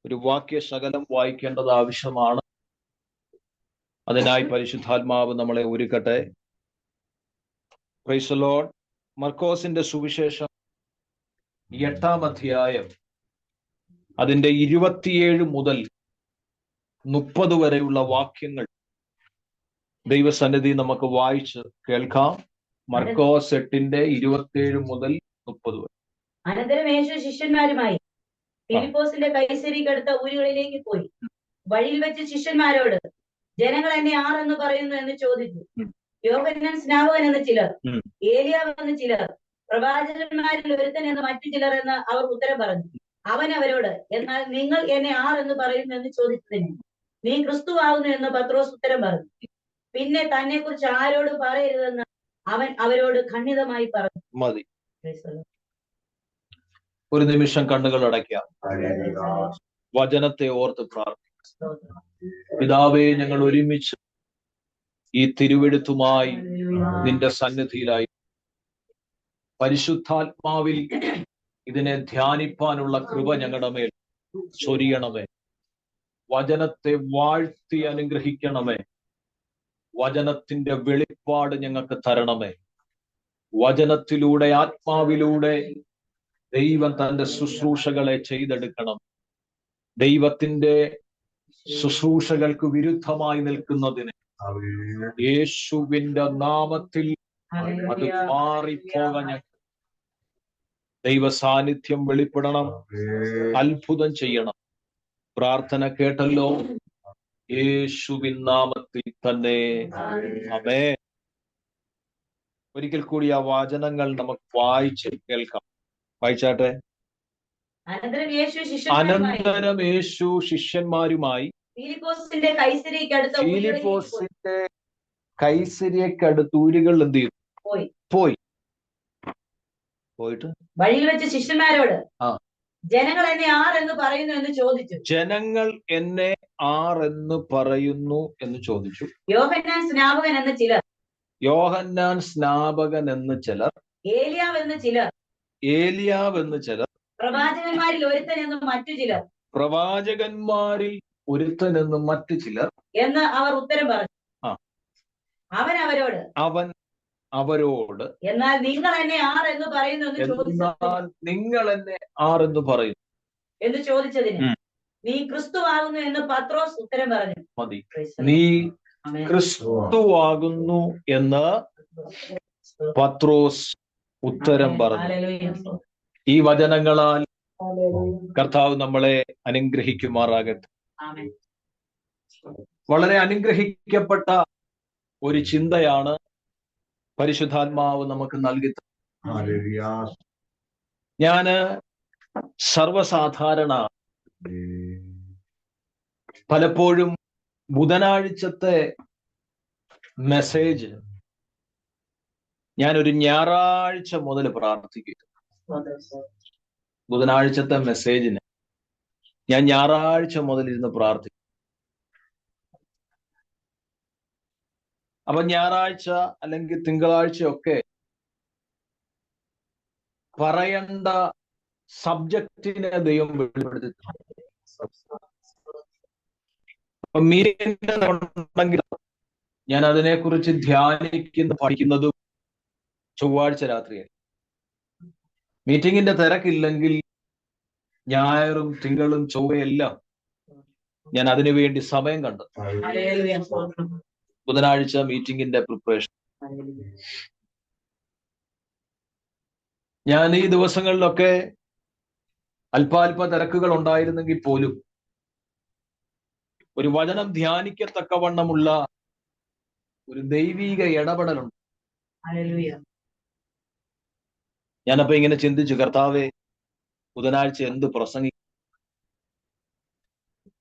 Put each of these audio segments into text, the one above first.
ഒരു വാക്യശകലം വായിക്കേണ്ടത് ആവശ്യമാണ്. അതിനായി പരിശുദ്ധാത്മാവ് നമ്മളെ ഒരുക്കട്ടെ. Price the Lord. മർക്കോസിന്റെ സുവിശേഷം 8-ാം അധ്യായം അതിന്റെ 27 മുതൽ 30 വരെയുള്ള വാക്യങ്ങൾ ദൈവസന്നിധി നമുക്ക് വായിച്ച് കേൾക്കാം. മർക്കോസ് 8-ന്റെ 27 മുതൽ 30 വരെ. അനന്തരം യേശു ശിഷ്യന്മാരുമായി ഫിലിപ്പോസിന്റെ കൈസരിക്കടുത്ത ഊരുകളിലേക്ക് പോയി. വഴിയിൽ വെച്ച് ശിഷ്യന്മാരോട്, ജനങ്ങൾ എന്നെ ആരെന്ന് പറയുന്നു എന്ന് ചോദിച്ചു. യോഹന്നാൻ സ്നാപകൻ എന്ന് ചിലർ, ഏലിയാവ് എന്ന് ചിലർ, പ്രവാചകന്മാരിൽ ഒരുത്തൻ എന്ന് മറ്റു ചിലർ എന്ന് അവർ ഉത്തരം പറഞ്ഞു. അവൻ അവരോട്, എന്നാൽ നിങ്ങൾ എന്നെ ആരെന്ന് പറയുന്നു എന്ന് ചോദിച്ചതിന്, നീ ക്രിസ്തു ആകുന്നു എന്ന് പത്രോസ് ഉത്തരം പറഞ്ഞു. പിന്നെ തന്നെ കുറിച്ച് ആരോട് പറയരുതെന്ന് അവൻ അവരോട് ഖണ്ഡിതമായി പറഞ്ഞു. മതി. ഒരു നിമിഷം കണ്ണുകൾ അടയ്ക്കാം. വചനത്തെ ഓർത്ത് പ്രാർത്ഥിക്കാം. പിതാവേ, ഞങ്ങൾ ഒരുമിച്ച് ഈ തിരുവെഴുത്തുമായി നിന്റെ സന്നിധിയിലായി പരിശുദ്ധാത്മാവിൽ ഇതിനെ ധ്യാനിപ്പാനുള്ള കൃപ ഞങ്ങളുടെ മേൽ ചൊരിയണമേ. വചനത്തെ വാഴ്ത്തി അനുഗ്രഹിക്കണമേ. വചനത്തിന്റെ വെളിപ്പാട് ഞങ്ങൾക്ക് തരണമേ. വചനത്തിലൂടെ, ആത്മാവിലൂടെ ദൈവം തന്റെ ശുശ്രൂഷകളെ ചെയ്തെടുക്കണം. ദൈവത്തിന്റെ ശുശ്രൂഷകൾക്ക് വിരുദ്ധമായി നിൽക്കുന്നതിന് യേശുവിന്റെ നാമത്തിൽ അത് മാറിപ്പോകാൻ ദൈവ സാന്നിധ്യം വെളിപ്പെടണം. അത്ഭുതം ചെയ്യണം. പ്രാർത്ഥന കേട്ടല്ലോ, യേശുവിൻ നാമത്തിൽ തന്നെ ആമേൻ. ഒരിക്കൽ കൂടി ആ വചനങ്ങൾ നമുക്ക് വായിച്ച് കേൾക്കാം. വായിച്ചാട്ടെ. അനന്തരം യേശു ശിഷ്യന്മാരുമായി ഫിലിപ്പോസിന്റെ കൈസരിയക്കടുത്ത ഊരുകൾ എന്ത് ചെയ്തു? പോയിട്ട് വഴിയിൽ വെച്ച് ശിഷ്യന്മാരോട്, ജനങ്ങൾ എന്നെ ആരെന്ന് പറയുന്നു എന്ന് ചോദിച്ചു. ജനങ്ങൾ എന്നെ ആരെന്ന് പറയുന്നു എന്ന് ചോദിച്ചു. യോഹന്നാൻ സ്നാപകൻ എന്ന് ചിലർ, യോഹന്നാൻ സ്നാപകൻ എന്ന് ചിലർ, ഏലിയാവ് എന്ന് ചിലർ, ഏലിയാവ് എന്ന് ചിലർ, പ്രവാചകന്മാരിൽ ഒരുത്തൻ എന്ന് മറ്റു ചിലർ, പ്രവാചകന്മാരിൽ ഒരുത്തൻ എന്ന് മറ്റു ചിലർ എന്ന് അവർ ഉത്തരം പറഞ്ഞു. അവൻ അവരോട് എന്നാൽ നിങ്ങൾ എന്നെ ആരെന്ന് പറയുന്നു എന്ന് ചോദിച്ചതിന്, നീ ക്രിസ്തു ആകുന്നു എന്ന് പത്രോസ് ഉത്തരം പറഞ്ഞു. മതി. നീ ക്രിസ്തു ആകുന്നു എന്ന് പത്രോസ് ഉത്തരം പറഞ്ഞു. ഈ വചനങ്ങളാൽ കർത്താവ് നമ്മളെ അനുഗ്രഹിക്കുമാറാകട്ടെ. വളരെ അനുഗ്രഹിക്കപ്പെട്ട ഒരു ചിന്തയാണ് പരിശുദ്ധാത്മാവ് നമുക്ക് നൽകി. ഞാന് സർവസാധാരണ പലപ്പോഴും ബുധനാഴ്ചത്തെ മെസ്സേജ് ഞാനൊരു ഞായറാഴ്ച മുതൽ പ്രാർത്ഥിക്കും. ബുധനാഴ്ചത്തെ മെസ്സേജിന് ഞാൻ ഞായറാഴ്ച മുതൽ ഇരുന്ന് പ്രാർത്ഥിക്കും. അപ്പൊ ഞായറാഴ്ച അല്ലെങ്കിൽ തിങ്കളാഴ്ചയൊക്കെ പറയേണ്ട സബ്ജക്റ്റിനെ ദൈവം വെളിപ്പെടുത്തി. അപ്പൊ മീറ്റിംഗ് ഞാൻ അതിനെക്കുറിച്ച് പഠിക്കുന്നതും ചൊവ്വാഴ്ച രാത്രിയായി. മീറ്റിങ്ങിന്റെ തിരക്കില്ലെങ്കിൽ ഞായറും തിങ്കളും ചൊവ്വയെല്ലാം ഞാൻ അതിനു വേണ്ടി സമയം കണ്ടെത്തും. ബുധനാഴ്ച മീറ്റിങ്ങിന്റെ പ്രിപ്പറേഷൻ. ഞാൻ ഈ ദിവസങ്ങളിലൊക്കെ അല്പാൽപ തിരക്കുകൾ ഉണ്ടായിരുന്നെങ്കിൽ പോലും ഒരു വചനം ധ്യാനിക്കത്തക്കവണ്ണമുള്ള ഒരു ദൈവിക ഇടപെടലുണ്ട്. ഞാനപ്പോ ഇങ്ങനെ ചിന്തിച്ചു, കർത്താവേ, ബുധനാഴ്ച എന്ത് പ്രസംഗിക്കും?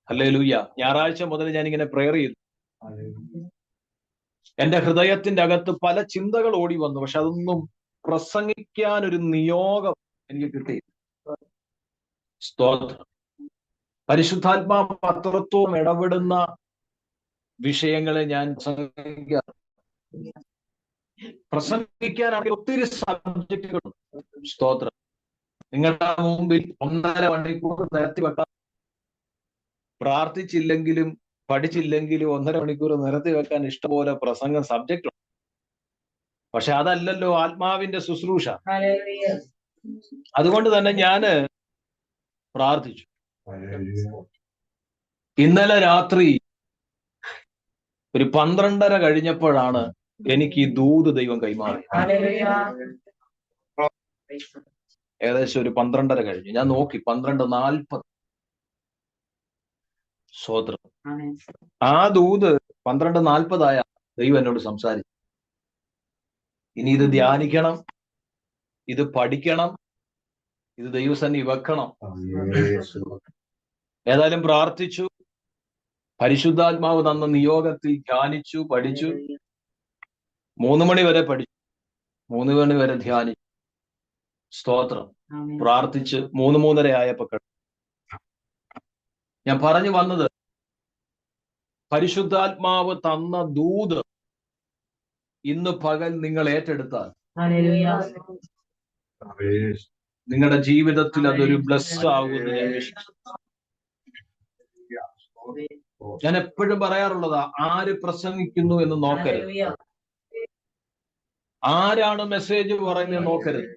ഹല്ലേലൂയ. ഞായറാഴ്ച മുതൽ ഞാനിങ്ങനെ പ്രെയർ ചെയ്തു. എന്റെ ഹൃദയത്തിന്റെ അകത്ത് പല ചിന്തകൾ ഓടി വന്നു. പക്ഷെ അതൊന്നും പ്രസംഗിക്കാൻ ഒരു നിയോഗം എനിക്ക് കിട്ടി. സ്തോത്രം. പരിശുദ്ധാത്മാവ് അത്രത്തോളം ഇടപെടുന്ന വിഷയങ്ങളെ ഞാൻ പ്രസംഗിക്കാനാണെങ്കിൽ ഒത്തിരി സബ്ജക്റ്റുകളുണ്ട്. സ്തോത്രം. നിങ്ങളുടെ മുമ്പിൽ 1.5 മണിക്കൂർ നിരത്തി വെക്കാൻ പ്രാർത്ഥിച്ചില്ലെങ്കിലും പഠിച്ചില്ലെങ്കിലും 1.5 മണിക്കൂർ നിരത്തി വെക്കാൻ ഇഷ്ടംപോലെ പ്രസംഗം സബ്ജക്റ്റ് ഉണ്ട്. പക്ഷെ അതല്ലല്ലോ ആത്മാവിന്റെ ശുശ്രൂഷ. അതുകൊണ്ട് തന്നെ ഞാന് പ്രാർത്ഥിച്ചു. ഇന്നലെ രാത്രി ഒരു 12:30 കഴിഞ്ഞപ്പോഴാണ് എനിക്ക് ഈ ദൂത് ദൈവം കൈമാറി. ഏകദേശം ഒരു 12:30 കഴിഞ്ഞു. ഞാൻ നോക്കി 12:40. സ്തോത്രം. ആ ദൂത് 12:40 ദൈവം എന്നോട് സംസാരിച്ചു. ഇനി ഇത് ധ്യാനിക്കണം, ഇത് പഠിക്കണം, ഇത് ദൈവസന്നിധി വെക്കണം. ഏതായാലും പ്രാർത്ഥിച്ചു, പരിശുദ്ധാത്മാവ് തന്ന നിയോഗത്തിൽ ധ്യാനിച്ചു, പഠിച്ചു. 3 മണി വരെ പഠിച്ചു, 3 മണി വരെ ധ്യാനിച്ചു. സ്തോത്രം. പ്രാർത്ഥിച്ച് 3-3:30 ആയപ്പോ ഞാൻ പറഞ്ഞു വന്നത്, പരിശുദ്ധാത്മാവ് തന്ന ദൂത് ഇന്ന് പകൽ നിങ്ങൾ ഏറ്റെടുത്താൽ നിങ്ങളുടെ ജീവിതത്തിൽ അതൊരു ബ്ലെസ് ആകുമെന്ന് ഞാൻ വിശ്വസിക്കുന്നു. ഞാൻ എപ്പോഴും പറയാറുള്ളതാ, ആര് പ്രസംഗിക്കുന്നു എന്ന് നോക്കരുത്, ആരാണ് മെസ്സേജ് പറയുന്നത് നോക്കരുത്,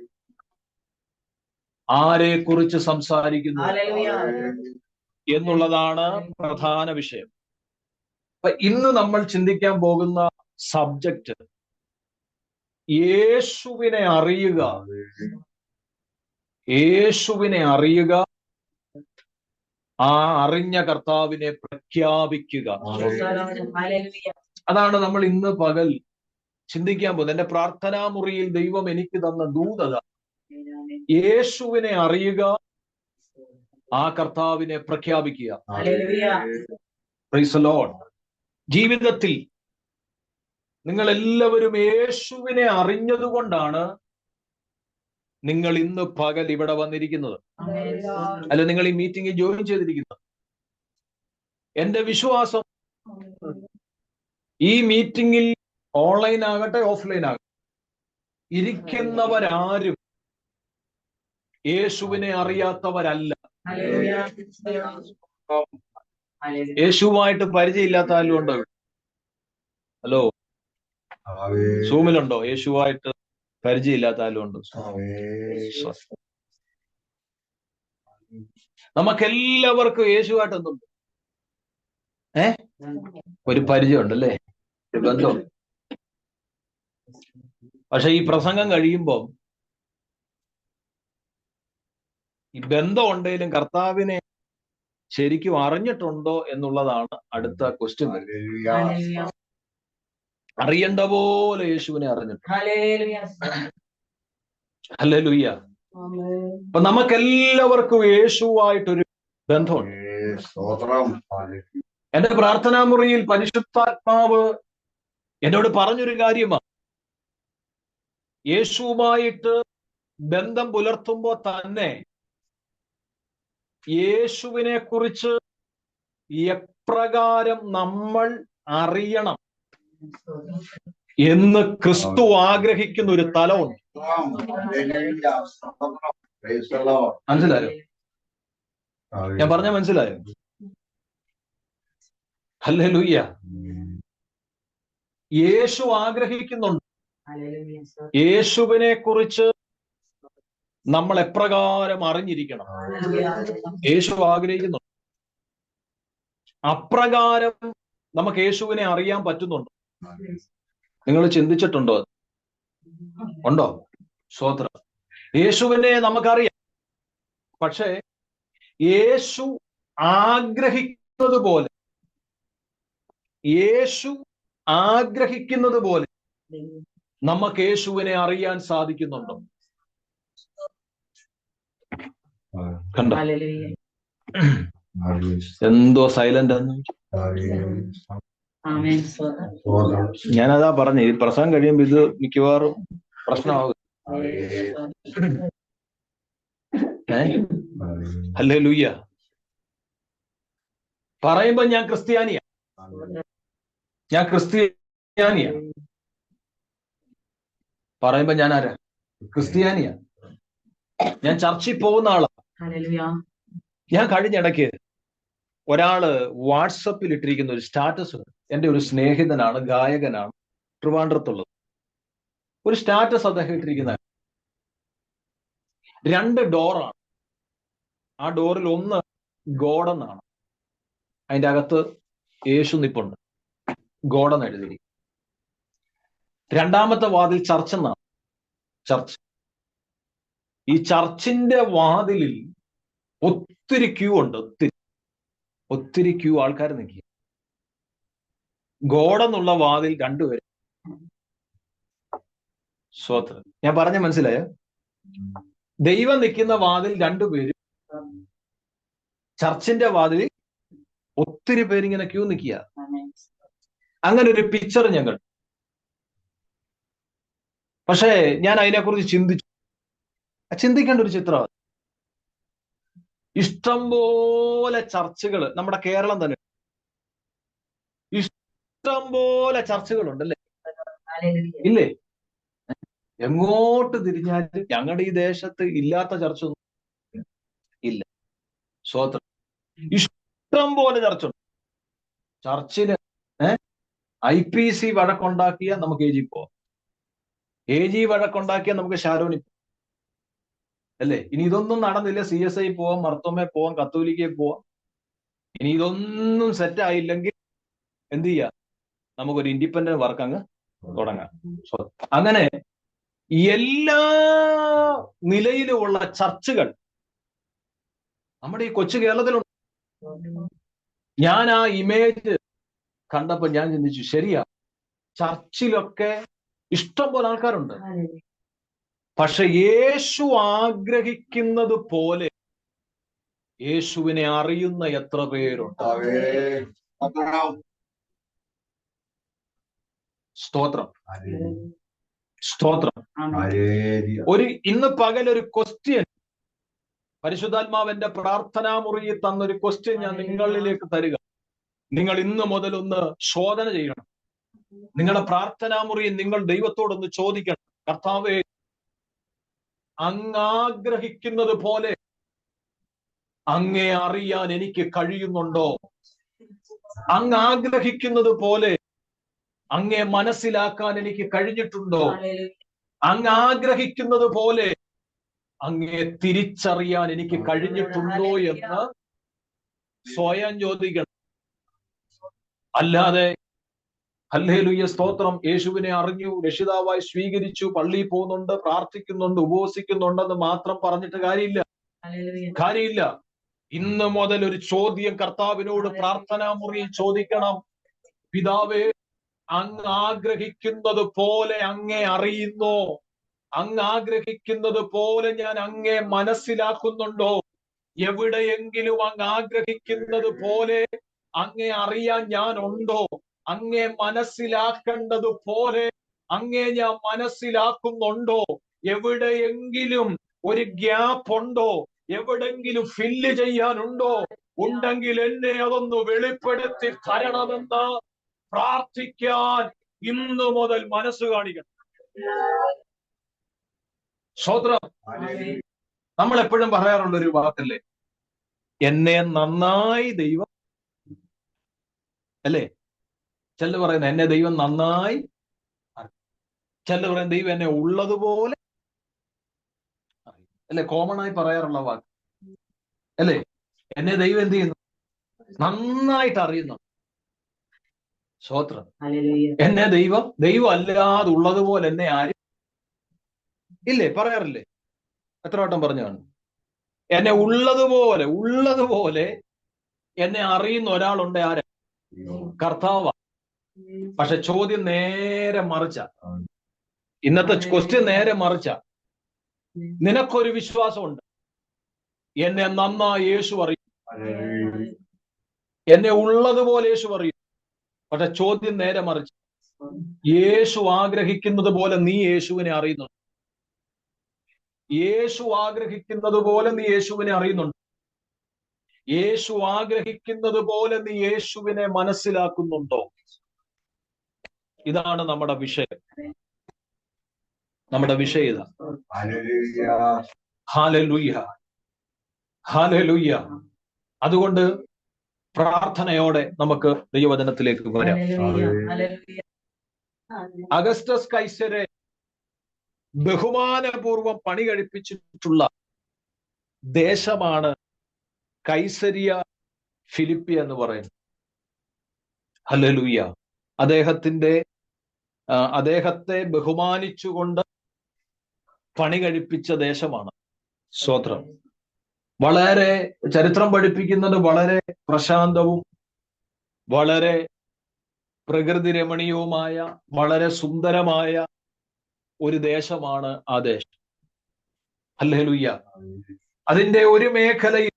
ആരെ കുറിച്ച് സംസാരിക്കുന്നു എന്നുള്ളതാണ് പ്രധാന വിഷയം. അപ്പൊ ഇന്ന് നമ്മൾ ചിന്തിക്കാൻ പോകുന്ന സബ്ജക്റ്റ് യേശുവിനെ അറിയുക. യേശുവിനെ അറിയുക, ആ അറിഞ്ഞ കർത്താവിനെ പ്രഖ്യാപിക്കുക. അതാണ് നമ്മൾ ഇന്ന് പകൽ ചിന്തിക്കാൻ പോകുന്നത്. എന്റെ പ്രാർത്ഥനാ മുറിയിൽ ദൈവം എനിക്ക് തന്ന ദൂതത, യേശുവിനെ അറിയുക, ആ കർത്താവിനെ പ്രഖ്യാപിക്കുക. Praise the lord. ജീവിതത്തിൽ നിങ്ങൾ എല്ലാവരും യേശുവിനെ അറിഞ്ഞതുകൊണ്ടാണ് നിങ്ങൾ ഇന്ന് പകൽ ഇവിടെ വന്നിരിക്കുന്നത്, അല്ല നിങ്ങൾ ഈ മീറ്റിംഗിൽ ജോയിൻ ചെയ്തിരിക്കുന്നത്. എന്റെ വിശ്വാസം ഈ മീറ്റിംഗിൽ ഓൺലൈൻ ആകട്ടെ ഓഫ്ലൈൻ ആകട്ടെ ഇരിക്കുന്നവരാരും യേശുവിനെ അറിയാത്തവരല്ല. യേശുവുമായിട്ട് പരിചയമില്ലാത്ത ആരും ഉണ്ടോ? ഹലോ, സൂമിലുണ്ടോ? യേശുവായിട്ട് പരിചയമില്ലാത്ത ആരും ഉണ്ടോ? നമുക്കെല്ലാവർക്കും യേശുവായിട്ട് എന്തുണ്ട്? ഒരു പരിചയമുണ്ടല്ലേ, ഒരു ബന്ധം. പക്ഷെ ഈ പ്രസംഗം കഴിയുമ്പോൾ ഈ ബന്ധം ഉണ്ടെങ്കിലും കർത്താവിനെ ശരിക്കും അറിഞ്ഞിട്ടുണ്ടോ എന്നുള്ളതാണ് അടുത്ത ക്വസ്റ്റ്യൻ. അറിയേണ്ട പോലെ യേശുവിനെ അറിഞ്ഞിട്ടുണ്ട്. ഹല്ലേലൂയ. അപ്പൊ നമുക്കെല്ലാവർക്കും യേശുവായിട്ടൊരു ബന്ധമുണ്ട്. എന്റെ പ്രാർത്ഥനാ മുറിയിൽ പരിശുദ്ധാത്മാവ് എന്നോട് പറഞ്ഞൊരു കാര്യമാണ്, യേശുവുമായിട്ട് ബന്ധം പുലർത്തുമ്പോൾ തന്നെ യേശുവിനെ കുറിച്ച് എപ്രകാരം നമ്മൾ അറിയണം എന്ന് ക്രിസ്തു ആഗ്രഹിക്കുന്ന ഒരു തലമുണ്ട്. മനസ്സിലായോ? ഞാൻ പറഞ്ഞ മനസ്സിലായോ? ഹല്ലേലൂയ. യേശു ആഗ്രഹിക്കുന്നുണ്ട് യേശുവിനെ കുറിച്ച് നമ്മൾ എപ്രകാരം അറിഞ്ഞിരിക്കണം. യേശു ആഗ്രഹിക്കുന്നുണ്ട്. അപ്രകാരം നമുക്ക് യേശുവിനെ അറിയാൻ പറ്റുന്നുണ്ടോ? നിങ്ങൾ ചിന്തിച്ചിട്ടുണ്ടോ? ഉണ്ടോ? സ്തോത്രം. യേശുവിനെ നമുക്കറിയാം, പക്ഷേ യേശു ആഗ്രഹിക്കുന്നത് പോലെ, യേശു ആഗ്രഹിക്കുന്നത് പോലെ നമുക്ക് യേശുവിനെ അറിയാൻ സാധിക്കുന്നുണ്ടോ? കണ്ടോ? എന്തോ സൈലന്റ് എന്ന്. ഞാനതാ പറഞ്ഞു, ഈ പ്രസംഗം കഴിയുമ്പോ ഇത് മിക്കവാറും പ്രശ്നമാകും. ഹല്ലേലൂയ. പറയുമ്പോ ഞാൻ ക്രിസ്ത്യാനിയാ, ഞാൻ ക്രിസ്ത്യാനിയാ. പറയുമ്പോ ഞാൻ ആരാ? ക്രിസ്ത്യാനിയാ. ഞാൻ ചർച്ചിൽ പോകുന്ന ആളാ. ഞാൻ കഴിഞ്ഞിടയ്ക്ക് ഒരാള് വാട്സപ്പിൽ ഇട്ടിരിക്കുന്ന ഒരു സ്റ്റാറ്റസ് ഉണ്ട്. എൻ്റെ ഒരു സ്നേഹിതനാണ്, ഗായകനാണ്, ട്രിവാൻഡ്രത്തുള്ളത്. ഒരു സ്റ്റാറ്റസ് അദ്ദേഹം ഇട്ടിരിക്കുന്ന 2 ഡോറാണ്. ആ ഡോറിൽ ഒന്ന് ഗോഡ് എന്നാണ്, അതിന്റെ അകത്ത് യേശു നിപ്പുണ്ട്, ഗോഡ് എന്ന് എഴുതിയിരിക്കും. രണ്ടാമത്തെ വാതിൽ ചർച്ച് എന്നാണ്, ചർച്ച്. ഈ ചർച്ചിന്റെ വാതിലിൽ ഒത്തിരി ക്യൂ ഉണ്ട്, ഒത്തിരി ക്യൂ, ആൾക്കാർ നിൽക്കുക. ഗോഡ് എന്നുള്ള വാതിൽ 2 പേര്. സ്വത്രം ഞാൻ പറഞ്ഞ മനസ്സിലായോ? ദൈവം നിൽക്കുന്ന വാതിൽ 2 പേര്, ചർച്ചിന്റെ വാതിൽ ഒത്തിരി പേരിങ്ങനെ ക്യൂ നിൽക്കുക. അങ്ങനെ ഒരു പിക്ചർ ഞാൻ കണ്ടു. പക്ഷേ ഞാൻ അതിനെക്കുറിച്ച് ചിന്തിക്കേണ്ട ഒരു ചിത്രമാണ്. ഇഷ്ടംപോലെ ചർച്ചുകൾ നമ്മുടെ കേരളം തന്നെ, ഇഷ്ടംപോലെ ചർച്ചുകളുണ്ടല്ലേ, ഇല്ലേ? എങ്ങോട്ട് തിരിഞ്ഞാലും ഞങ്ങളുടെ ഈ ദേശത്ത് ഇല്ലാത്ത ചർച്ചൊന്നും ഇല്ല. സ്വത്രം ഇഷ്ടംപോലെ ചർച്ചുണ്ട്. ചർച്ചിന് IPC വഴക്കുണ്ടാക്കിയാൽ നമുക്ക് AG പോവാം, AG വഴക്കുണ്ടാക്കിയാൽ നമുക്ക് ഷാരോണി, അല്ലേ? ഇനി ഇതൊന്നും നടന്നില്ല, CSI പോവാം, മർത്തോമേ പോവാം, കത്തോലിക്കയിൽ പോവാം. ഇനി ഇതൊന്നും സെറ്റ് ആയില്ലെങ്കിൽ എന്ത് ചെയ്യാം? നമുക്കൊരു ഇൻഡിപെൻഡന്റ് വർക്ക് അങ്ങ് തുടങ്ങാം. അങ്ങനെ എല്ലാ നിലയിലുമുള്ള ചർച്ചുകൾ നമ്മുടെ ഈ കൊച്ചു കേരളത്തിലുണ്ട്. ഞാൻ ആ ഇമേജ് കണ്ടപ്പോ ഞാൻ ചിന്തിച്ചു, ശരിയാ, ചർച്ചിലൊക്കെ ഇഷ്ടംപോലെ ആൾക്കാരുണ്ട്. പക്ഷെ യേശു ആഗ്രഹിക്കുന്നത് പോലെ യേശുവിനെ അറിയുന്ന എത്ര പേരുണ്ട്? സ്തോത്രം, സ്തോത്രം. ഇന്ന് പകൽ ഒരു ക്വസ്റ്റ്യൻ പരിശുദ്ധാത്മാവിന്റെ പ്രാർത്ഥനാ മുറിയിൽ തന്നൊരു ക്വസ്റ്റ്യൻ ഞാൻ നിങ്ങളിലേക്ക് തരിക. നിങ്ങൾ ഇന്ന് മുതൽ ഒന്ന് ശോധന ചെയ്യണം. നിങ്ങളുടെ പ്രാർത്ഥനാ മുറിയിൽ നിങ്ങൾ ദൈവത്തോടൊന്ന് ചോദിക്കണം, കർത്താവേ, അങ്ങ് ആഗ്രഹിക്കുന്നത് പോലെ അങ്ങേ അറിയാൻ എനിക്ക് കഴിയുന്നുണ്ടോ? അങ്ങ് ആഗ്രഹിക്കുന്നത് പോലെ അങ്ങേ മനസ്സിലാക്കാൻ എനിക്ക് കഴിഞ്ഞിട്ടുണ്ടോ? അങ്ങ് ആഗ്രഹിക്കുന്നത് പോലെ അങ്ങേ തിരിച്ചറിയാൻ എനിക്ക് കഴിഞ്ഞിട്ടുണ്ടോ എന്ന് സ്വയം ചോദിക്കണം. അല്ലാതെ ഹല്ലേലൂയ, സ്തോത്രം, യേശുവിനെ അറിഞ്ഞു, രക്ഷിതാവായി സ്വീകരിച്ചു, പള്ളിയിൽ പോകുന്നുണ്ട്, പ്രാർത്ഥിക്കുന്നുണ്ട്, ഉപവസിക്കുന്നുണ്ടെന്ന് മാത്രം പറഞ്ഞിട്ട് കാര്യമില്ല. ഇന്ന് മുതൽ ഒരു ചോദ്യം കർത്താവിനോട് പ്രാർത്ഥനാ മുറിയിൽ ചോദിക്കണം. പിതാവേ, അങ്ങ് ആഗ്രഹിക്കുന്നത് പോലെ അങ്ങേ അറിയുന്നോ? അങ്ങ് ആഗ്രഹിക്കുന്നത് പോലെ ഞാൻ അങ്ങേ മനസ്സിലാക്കുന്നുണ്ടോ? എവിടെയെങ്കിലും അങ്ങ് ആഗ്രഹിക്കുന്നത് പോലെ അങ്ങേ അറിയാൻ ഞാൻ ഉണ്ടോ? അങ്ങേ മനസ്സിലാക്കേണ്ടത് പോലെ അങ്ങേ ഞാൻ മനസ്സിലാക്കുന്നുണ്ടോ? എവിടെയെങ്കിലും ഒരു ഗ്യാപ്പ് ഉണ്ടോ? എവിടെങ്കിലും ഫില്ല് ചെയ്യാനുണ്ടോ? ഉണ്ടെങ്കിൽ എന്നെ അതൊന്ന് വെളിപ്പെടുത്തി തരണമെന്ന് പ്രാർത്ഥിക്കാൻ ഇന്നു മുതൽ മനസ്സ് കാണിക്കണം. സ്തോത്രം. നമ്മൾ എപ്പോഴും പറയാറുള്ള ഒരു വാക്കല്ലേ, എന്നെ നന്നായി ദൈവം, അല്ലേ? ചിലർ പറയുന്നത് എന്നെ ദൈവം നന്നായി, ചിലർ പറയുന്നത് ദൈവം എന്നെ ഉള്ളതുപോലെ, അല്ലെ? കോമൺ ആയി പറയാറുള്ള വാക്ക്, അല്ലേ? എന്നെ ദൈവം എന്ത് ചെയ്യുന്നു? നന്നായിട്ട് അറിയുന്നു. സ്തോത്രം. എന്നെ ദൈവം അല്ലാതെ ഉള്ളതുപോലെ എന്നെ ആരും ഇല്ലേ? പറയാറില്ലേ? എത്ര വട്ടം പറഞ്ഞു കാണും? എന്നെ ഉള്ളതുപോലെ എന്നെ അറിയുന്ന ഒരാളുണ്ട്. ആരാ? കർത്താവ. പക്ഷെ ചോദ്യം നേരെ മറിച്ച, ഇന്നത്തെ ക്വസ്റ്റ്യൻ നേരെ മറിച്ച. നിനക്കൊരു വിശ്വാസമുണ്ട്, എന്നെ നന്നായി യേശു അറിയും, എന്നെ ഉള്ളതുപോലെ യേശു അറിയും. പക്ഷെ ചോദ്യം നേരെ മറിച്ച്, യേശു ആഗ്രഹിക്കുന്നത് പോലെ നീ യേശുവിനെ അറിയുന്നുണ്ട്. യേശു ആഗ്രഹിക്കുന്നത് പോലെ നീ യേശുവിനെ അറിയുന്നുണ്ട്. യേശു ആഗ്രഹിക്കുന്നത് പോലെ നീ യേശുവിനെ മനസ്സിലാക്കുന്നുണ്ടോ? ഇതാണ് നമ്മുടെ വിഷയം. നമ്മുടെ വിഷയം ഇതാ. Hallelujah, hallelujah. അതുകൊണ്ട് പ്രാർത്ഥനയോടെ നമുക്ക് ദൈവവചനത്തിലേക്ക് വരാം. അഗസ്റ്റസ് കൈസരെ ബഹുമാനപൂർവം പണി കഴിപ്പിച്ചിട്ടുള്ള ദേശമാണ് കൈസരിയ ഫിലിപ്പി എന്ന് പറയുന്നത്. ഹല്ലേലൂയ. അദ്ദേഹത്തെ ബഹുമാനിച്ചുകൊണ്ട് പണി കഴിപ്പിച്ച ദേശമാണ്. സ്തോത്രം. വളരെ ചരിത്രം പഠിപ്പിക്കുന്നത് വളരെ പ്രശാന്തവും വളരെ പ്രകൃതി രമണീയവുമായ വളരെ സുന്ദരമായ ഒരു ദേശമാണ് ആ ദേശം. ഹല്ലേലൂയ. അതിന്റെ ഒരു മേഖലയിൽ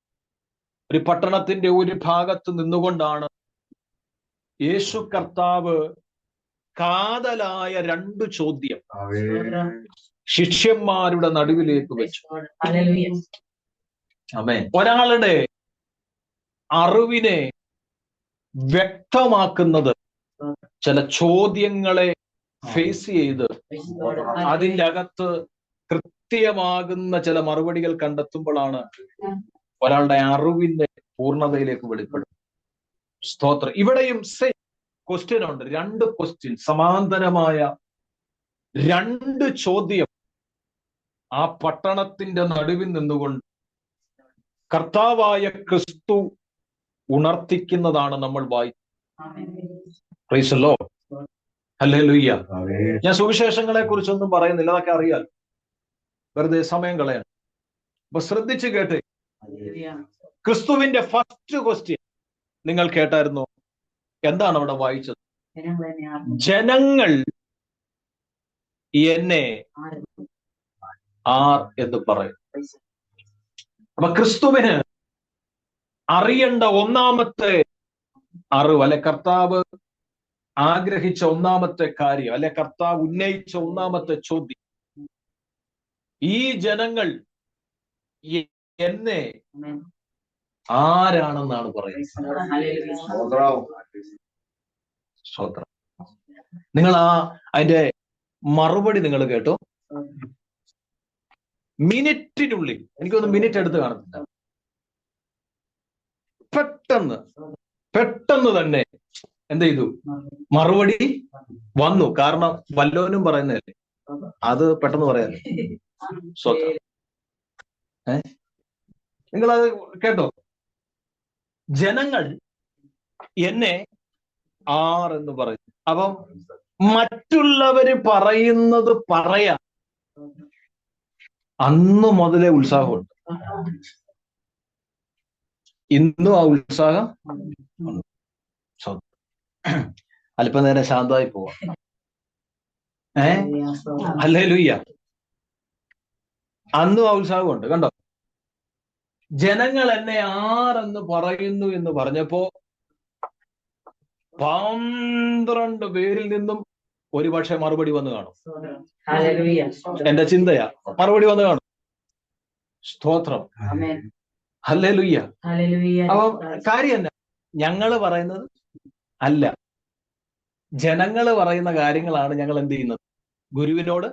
ഒരു പട്ടണത്തിന്റെ ഒരു ഭാഗത്ത് നിന്നുകൊണ്ടാണ് യേശു കർത്താവ് കാതലായ 2 ചോദ്യം ശിഷ്യന്മാരുടെ നടുവിലേക്ക് വെച്ചു. ആമേൻ. ഒരാളുടെ അറിവിനെ വ്യക്തമാക്കുന്നത് ചില ചോദ്യങ്ങളെ ഫേസ് ചെയ്ത് അതിൻ്റെ അകത്ത് കൃത്യമാകുന്ന ചില മറുപടികൾ കണ്ടെത്തുമ്പോഴാണ് ഒരാളുടെ അറിവിന്റെ പൂർണ്ണതയിലേക്ക് വെളിപ്പെടുന്നത്. സ്തോത്രം. ഇവിടെയും സെയിം ക്വസ്റ്റ്യൻ ഉണ്ട്. 2 ക്വസ്റ്റ്യൻ, സമാന്തരമായ 2 ചോദ്യം ആ പട്ടണത്തിന്റെ നടുവിൽ നിന്നുകൊണ്ട് കർത്താവായ ക്രിസ്തു ഉണർത്തിക്കുന്നതാണ് നമ്മൾ പ്രൈസ് ദി ലോർഡ്. ഹല്ലേലൂയ. ഞാൻ സുവിശേഷങ്ങളെ കുറിച്ചൊന്നും പറയുന്നില്ല, അതൊക്കെ അറിയാൽ, വെറുതെ സമയം കളയാണ്. അപ്പൊ ശ്രദ്ധിച്ചു കേട്ടെ. ക്രിസ്തുവിന്റെ ഫസ്റ്റ് ക്വസ്റ്റ്യൻ നിങ്ങൾ കേട്ടായിരുന്നോ? എന്താണ് അവിടെ വായിച്ചത്? ജനങ്ങൾ എന്നെ ആർ എന്ന് പറയും. അപ്പൊ ക്രിസ്തുവിന് അറിയേണ്ട ഒന്നാമത്തെ അറിവ്, അല്ലെ കർത്താവ് ആഗ്രഹിച്ച ഒന്നാമത്തെ കാര്യം, അല്ലെ കർത്താവ് ഉന്നയിച്ച ഒന്നാമത്തെ ചോദ്യം, ഈ ജനങ്ങൾ എന്നെ ആരാണെന്നാണ് പറയുന്നത്. സ്തോത്രം. നിങ്ങൾ അതിന്റെ മറുപടി നിങ്ങൾ കേട്ടോ? മിനിറ്റിനുള്ളിൽ, എനിക്കൊന്ന് മിനിറ്റ് എടുത്ത് കാണത്തില്ല, പെട്ടെന്ന് തന്നെ എന്ത് ചെയ്തു? മറുപടി വന്നു. കാരണം വല്ലോനും പറയുന്നതല്ലേ, അത് പെട്ടെന്ന് പറയാല്ലേ. സ്വന്തം നിങ്ങളത് കേട്ടോ? ജനങ്ങൾ എന്നെ ആർ എന്ന് പറയും. അപ്പം മറ്റുള്ളവര് പറയുന്നത് പറയാൻ അന്ന് മുതലേ ഉത്സാഹമുണ്ട്. ഇന്നും ആ ഉത്സാഹം അല്പനേരം ശാന്തമായി പോവാം. ഹല്ലേലൂയ. അന്നും ആ ഉത്സാഹമുണ്ട്. കണ്ടോ? ജനങ്ങൾ എന്നെ ആരെന്ന് പറയുന്നു എന്ന് പറഞ്ഞപ്പോ 12 പേരിൽ നിന്നും ഒരുപക്ഷെ മറുപടി വന്നു കാണും. എന്റെ ചിന്തയാ, മറുപടി വന്നു കാണും. സ്തോത്രം. ഹല്ലേലൂയ. അപ്പൊ കാര്യം എന്നാ? ഞങ്ങള് പറയുന്നത് അല്ല, ജനങ്ങള് പറയുന്ന കാര്യങ്ങളാണ് ഞങ്ങൾ എന്ത് ചെയ്യുന്നത്? ഗുരുവിനോട്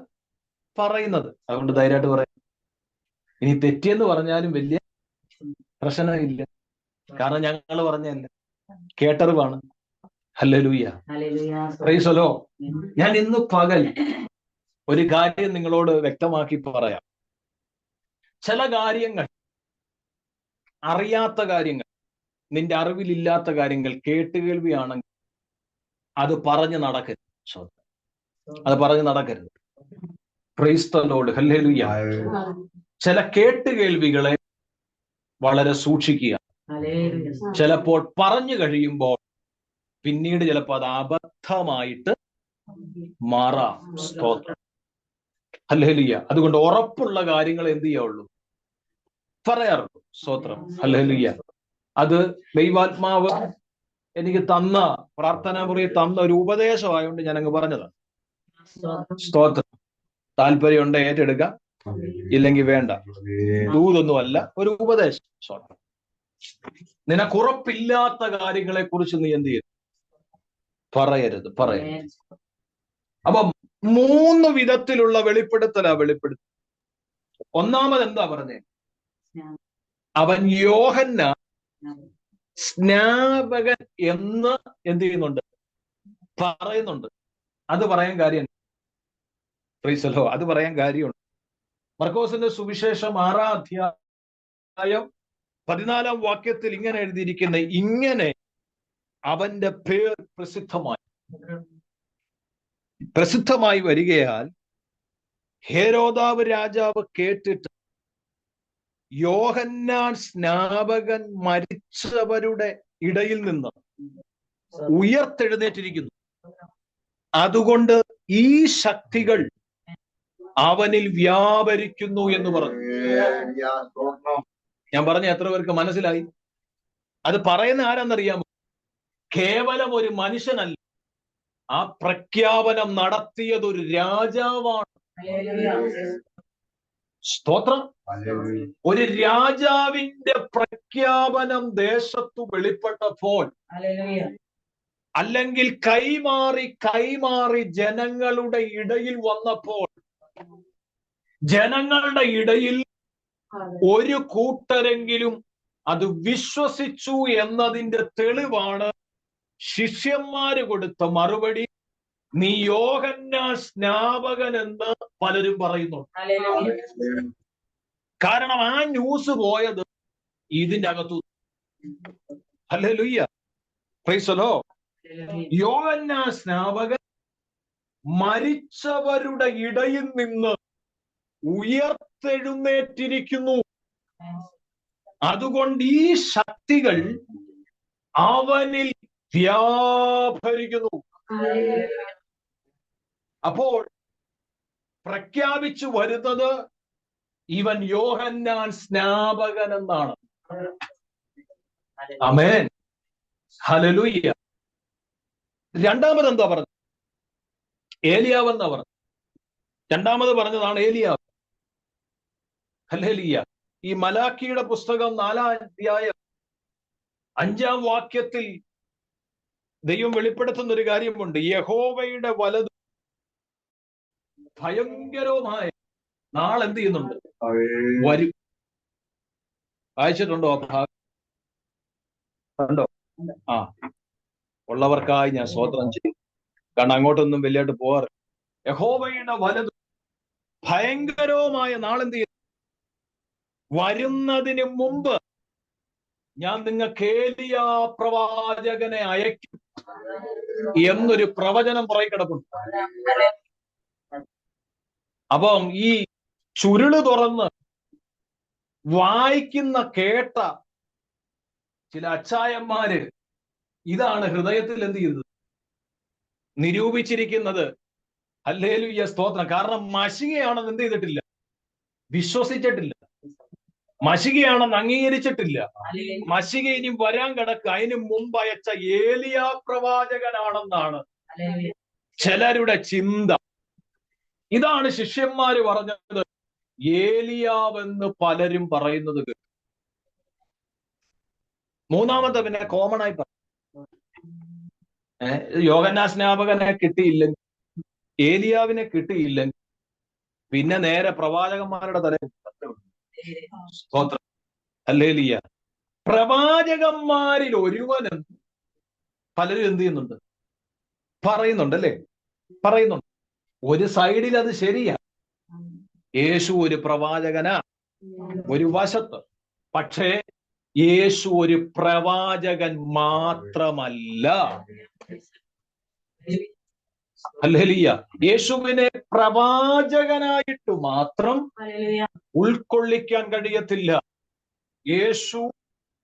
പറയുന്നത്. അതുകൊണ്ട് ധൈര്യമായിട്ട് പറയാം. ഇനി തെറ്റിയെന്ന് പറഞ്ഞാലും വലിയ പ്രശ്നമില്ല, കാരണം ഞങ്ങൾ പറഞ്ഞല്ല, കേട്ടറിവാണ്. ഹല്ലേലൂയ. Praise the Lord. ഞാൻ ഇന്ന് പകൽ ഒരു കാര്യം നിങ്ങളോട് വ്യക്തമാക്കി പറയാം. ചില കാര്യങ്ങൾ, അറിയാത്ത കാര്യങ്ങൾ, നിന്റെ അറിവിലില്ലാത്ത കാര്യങ്ങൾ, കേട്ടുകേൾവിയാണെങ്കിൽ അത് പറഞ്ഞു നടക്കരുത്. അത് പറഞ്ഞു നടക്കരുത്. Price the Lord. ഹല്ലേലൂയ. ചില കേട്ടുകേൾവികളെ വളരെ സൂക്ഷിക്കുക. ചിലപ്പോൾ പറഞ്ഞു കഴിയുമ്പോൾ പിന്നീട് ചിലപ്പോൾ അത് അബദ്ധമായിട്ട് മാറാം. സ്തോത്രം. ഹല്ലേലൂയ. അതുകൊണ്ട് ഉറപ്പുള്ള കാര്യങ്ങൾ എന്ത് ചെയ്യാവുള്ളൂ? പറയാറുള്ളൂ. സ്തോത്രം. ഹല്ലേലൂയ. അത് ദൈവാത്മാവ് എനിക്ക് തന്ന, പ്രാർത്ഥനാ മുറി തന്ന ഒരു ഉപദേശമായതുകൊണ്ട് ഞാൻ അങ്ങ് പറഞ്ഞതാണ്. സ്തോത്രം. താല്പര്യമുണ്ട് ഏറ്റെടുക്കാം, ഇല്ലെങ്കിൽ വേണ്ട. ദൂതൊന്നുമല്ല, ഒരു ഉപദേശം. സ്തോത്രം. നിനക്കുറപ്പില്ലാത്ത കാര്യങ്ങളെ കുറിച്ച് നീ എന്ത് ചെയ്തു? പറയരുത്. അപ്പം 3 വിധത്തിലുള്ള വെളിപ്പെടുത്തലാ വെളിപ്പെടുത്തൽ. ഒന്നാമത് എന്താ പറഞ്ഞേ? അവൻ യോഹന്നാൻ സ്നാപകൻ എന്ന് എന്ത് ചെയ്യുന്നുണ്ട്? പറയുന്നുണ്ട്. അത് പറയാൻ കാര്യം, അത് പറയാൻ കാര്യമുണ്ട്. മർക്കോസിന്റെ സുവിശേഷം 6-ാം അധ്യായം 14-ാം വാക്യത്തിൽ ഇങ്ങനെ എഴുതിയിരിക്കുന്ന, ഇങ്ങനെ അവന്റെ പേർ പ്രസിദ്ധമായി വരികയാൽ ഹേരോദാവ് രാജാവ് കേട്ടിട്ട് യോഹന്നാൻ സ്നാപകൻ മരിച്ചവരുടെ ഇടയിൽ നിന്ന് ഉയർത്തെഴുന്നേറ്റിരിക്കുന്നു, അതുകൊണ്ട് ഈ ശക്തികൾ അവനിൽ വ്യാപരിക്കുന്നു എന്ന് പറഞ്ഞു. ഞാൻ പറഞ്ഞ എത്ര പേർക്ക് മനസ്സിലായി? അത് പറയുന്ന ആരാന്നറിയാമോ? കേവലം ഒരു മനുഷ്യനല്ല, ആ പ്രഖ്യാപനം നടത്തിയത് ഒരു രാജാവാണ്. സ്തോത്രം. ഒരു രാജാവിന്റെ പ്രഖ്യാപനം ദേശത്തു വെളിപ്പെട്ടപ്പോൾ, അല്ലെങ്കിൽ കൈമാറി ജനങ്ങളുടെ ഇടയിൽ വന്നപ്പോൾ, ജനങ്ങളുടെ ഇടയിൽ ഒരു കൂട്ടരെങ്കിലും അത് വിശ്വസിച്ചു എന്നതിന്റെ തെളിവാണ് ശിഷ്യന്മാര് കൊടുത്ത മറുപടി. നീ യോഹന്നാൻ സ്നാപകൻ എന്ന് പലരും പറയുന്നു. കാരണം ആ ന്യൂസ് പോയത് ഇതിന്റെ അകത്തു. Hallelujah, praise the lord. Yohannan സ്നാപകൻ മരിച്ചവരുടെ ഇടയിൽ നിന്ന് ഉയർത്തെഴുന്നേറ്റിരിക്കുന്നു, അതുകൊണ്ട് ഈ ശക്തികൾ അവനിൽ വ്യാപരിക്കുന്നു. അപ്പോൾ പ്രഖ്യാപിച്ചു വരുന്നത് ഇവൻ യോഹന്നാൻ സ്നാപകൻ എന്നാണ്. ആമേൻ, ഹല്ലേലൂയ. രണ്ടാമത് എന്താ പറഞ്ഞത്? ഏലിയാവ് എന്നാ പറഞ്ഞു. രണ്ടാമത് പറഞ്ഞതാണ് ഏലിയാവ്. ഹല്ലേലൂയ. ഈ മലാക്കിയുടെ പുസ്തകം 4-ാം അധ്യായം 5-ാം വാക്യത്തിൽ ദൈവം വെളിപ്പെടുത്തുന്ന ഒരു കാര്യമുണ്ട്. യഹോവയുടെ വലത് ഭയങ്കരവുമായ നാളെന്ത് ചെയ്യുന്നുണ്ട്? വരും. വായിച്ചിട്ടുണ്ടോ? കണ്ടോ? ആ, ഉള്ളവർക്കായി ഞാൻ സ്തോത്രം ചെയ്യും. കാരണം അങ്ങോട്ടൊന്നും വലിയായിട്ട് പോവാറ്. യഹോവയുടെ വലത് ഭയങ്കരവുമായ നാളെന്ത് ചെയ്യും? വരുന്നതിന് മുമ്പ് ഞാൻ നിങ്ങൾക്ക് ഏലിയാ പ്രവാചകനെ അയക്കും എന്നൊരു പ്രവചനം പുറകെ കിടപ്പുണ്ട്. അപ്പം ഈ ചുരുള് തുറന്ന് വായിക്കുന്ന കേട്ട ചില അച്ചായന്മാര് ഇതാണ് ഹൃദയത്തിൽ എന്ത് ചെയ്തത്? നിരൂപിച്ചിരിക്കുന്നത്. ഹല്ലേലൂയ, സ്തോത്രം. കാരണം മശികയാണെന്ന് എന്ത് ചെയ്തിട്ടില്ല? വിശ്വസിച്ചിട്ടില്ല. മശികയാണെന്ന് അംഗീകരിച്ചിട്ടില്ല. മശിക ഇനി വരാൻ കിടക്കുക. അതിന് മുമ്പ് അയച്ച ഏലിയാ പ്രവാചകനാണെന്നാണ് ചിലരുടെ ചിന്ത. ഇതാണ് ശിഷ്യന്മാര് പറഞ്ഞത്. ഏലിയാവെന്ന് പലരും പറയുന്നത് കേട്ടു. മൂന്നാമത്തെ പിന്നെ കോമൺ ആയി പറഞ്ഞു, യോഹന്നാൻ സ്നാപകനെ കിട്ടിയില്ലെങ്കിൽ, ഏലിയാവിനെ കിട്ടിയില്ലെങ്കിൽ പിന്നെ നേരെ പ്രവാചകന്മാരുടെ തലയിൽ. സ്തോത്രം, ഹല്ലേലൂയ. പ്രവാചകന്മാരിൽ ഒരുവനും പലരും എന്ത് ചെയ്യുന്നുണ്ട്? പറയുന്നുണ്ട്, അല്ലേ? പറയുന്നുണ്ട്. ഒരു സൈഡിൽ അത് ശരിയാ, യേശു ഒരു പ്രവാചകനാ ഒരു വശത്ത്. പക്ഷേ യേശു ഒരു പ്രവാചകൻ മാത്രമല്ല. ഹല്ലേലൂയ. യേശുവിനെ പ്രവാചകനായിട്ട് മാത്രം ഉൾക്കൊള്ളിക്കാൻ കഴിയത്തില്ല. യേശു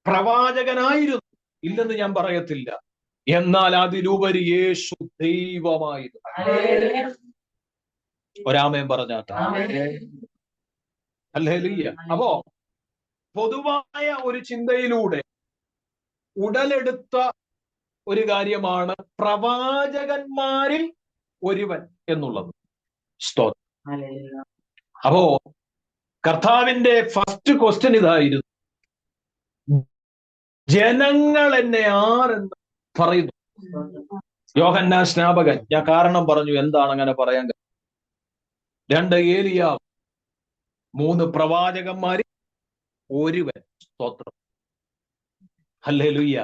പ്രവാചകനായിരുന്നു, ഇല്ലെന്ന് ഞാൻ പറയത്തില്ല. എന്നാൽ അതിലുപരി യേശു ദൈവമായിരുന്നു. ഒരാമേൻ പറഞ്ഞാട്ടെ. ഹല്ലേലൂയ. അപ്പോ പൊതുവായ ഒരു ചിന്തയിലൂടെ ഉടലെടുത്ത ഒരു കാര്യമാണ് പ്രവാചകന്മാരിൽ ഒരുവൻ എന്നുള്ളത്. സ്തോത്രം. അപ്പോ കർത്താവിന്റെ ഫസ്റ്റ് ക്വസ്റ്റ്യൻ ഇതായിരുന്നു, ജനങ്ങൾ എന്നെ ആരെന്ന് പറയുന്നു? യോഹന്നാൻ സ്നാപകൻ. ഞാൻ കാരണം പറഞ്ഞു എന്താണ് അങ്ങനെ പറയാൻ. 2 ഏലിയാവ്, 3 പ്രവാചകന്മാരിൽ ഒരുവൻ. സ്തോത്രം, ഹല്ലേലൂയ.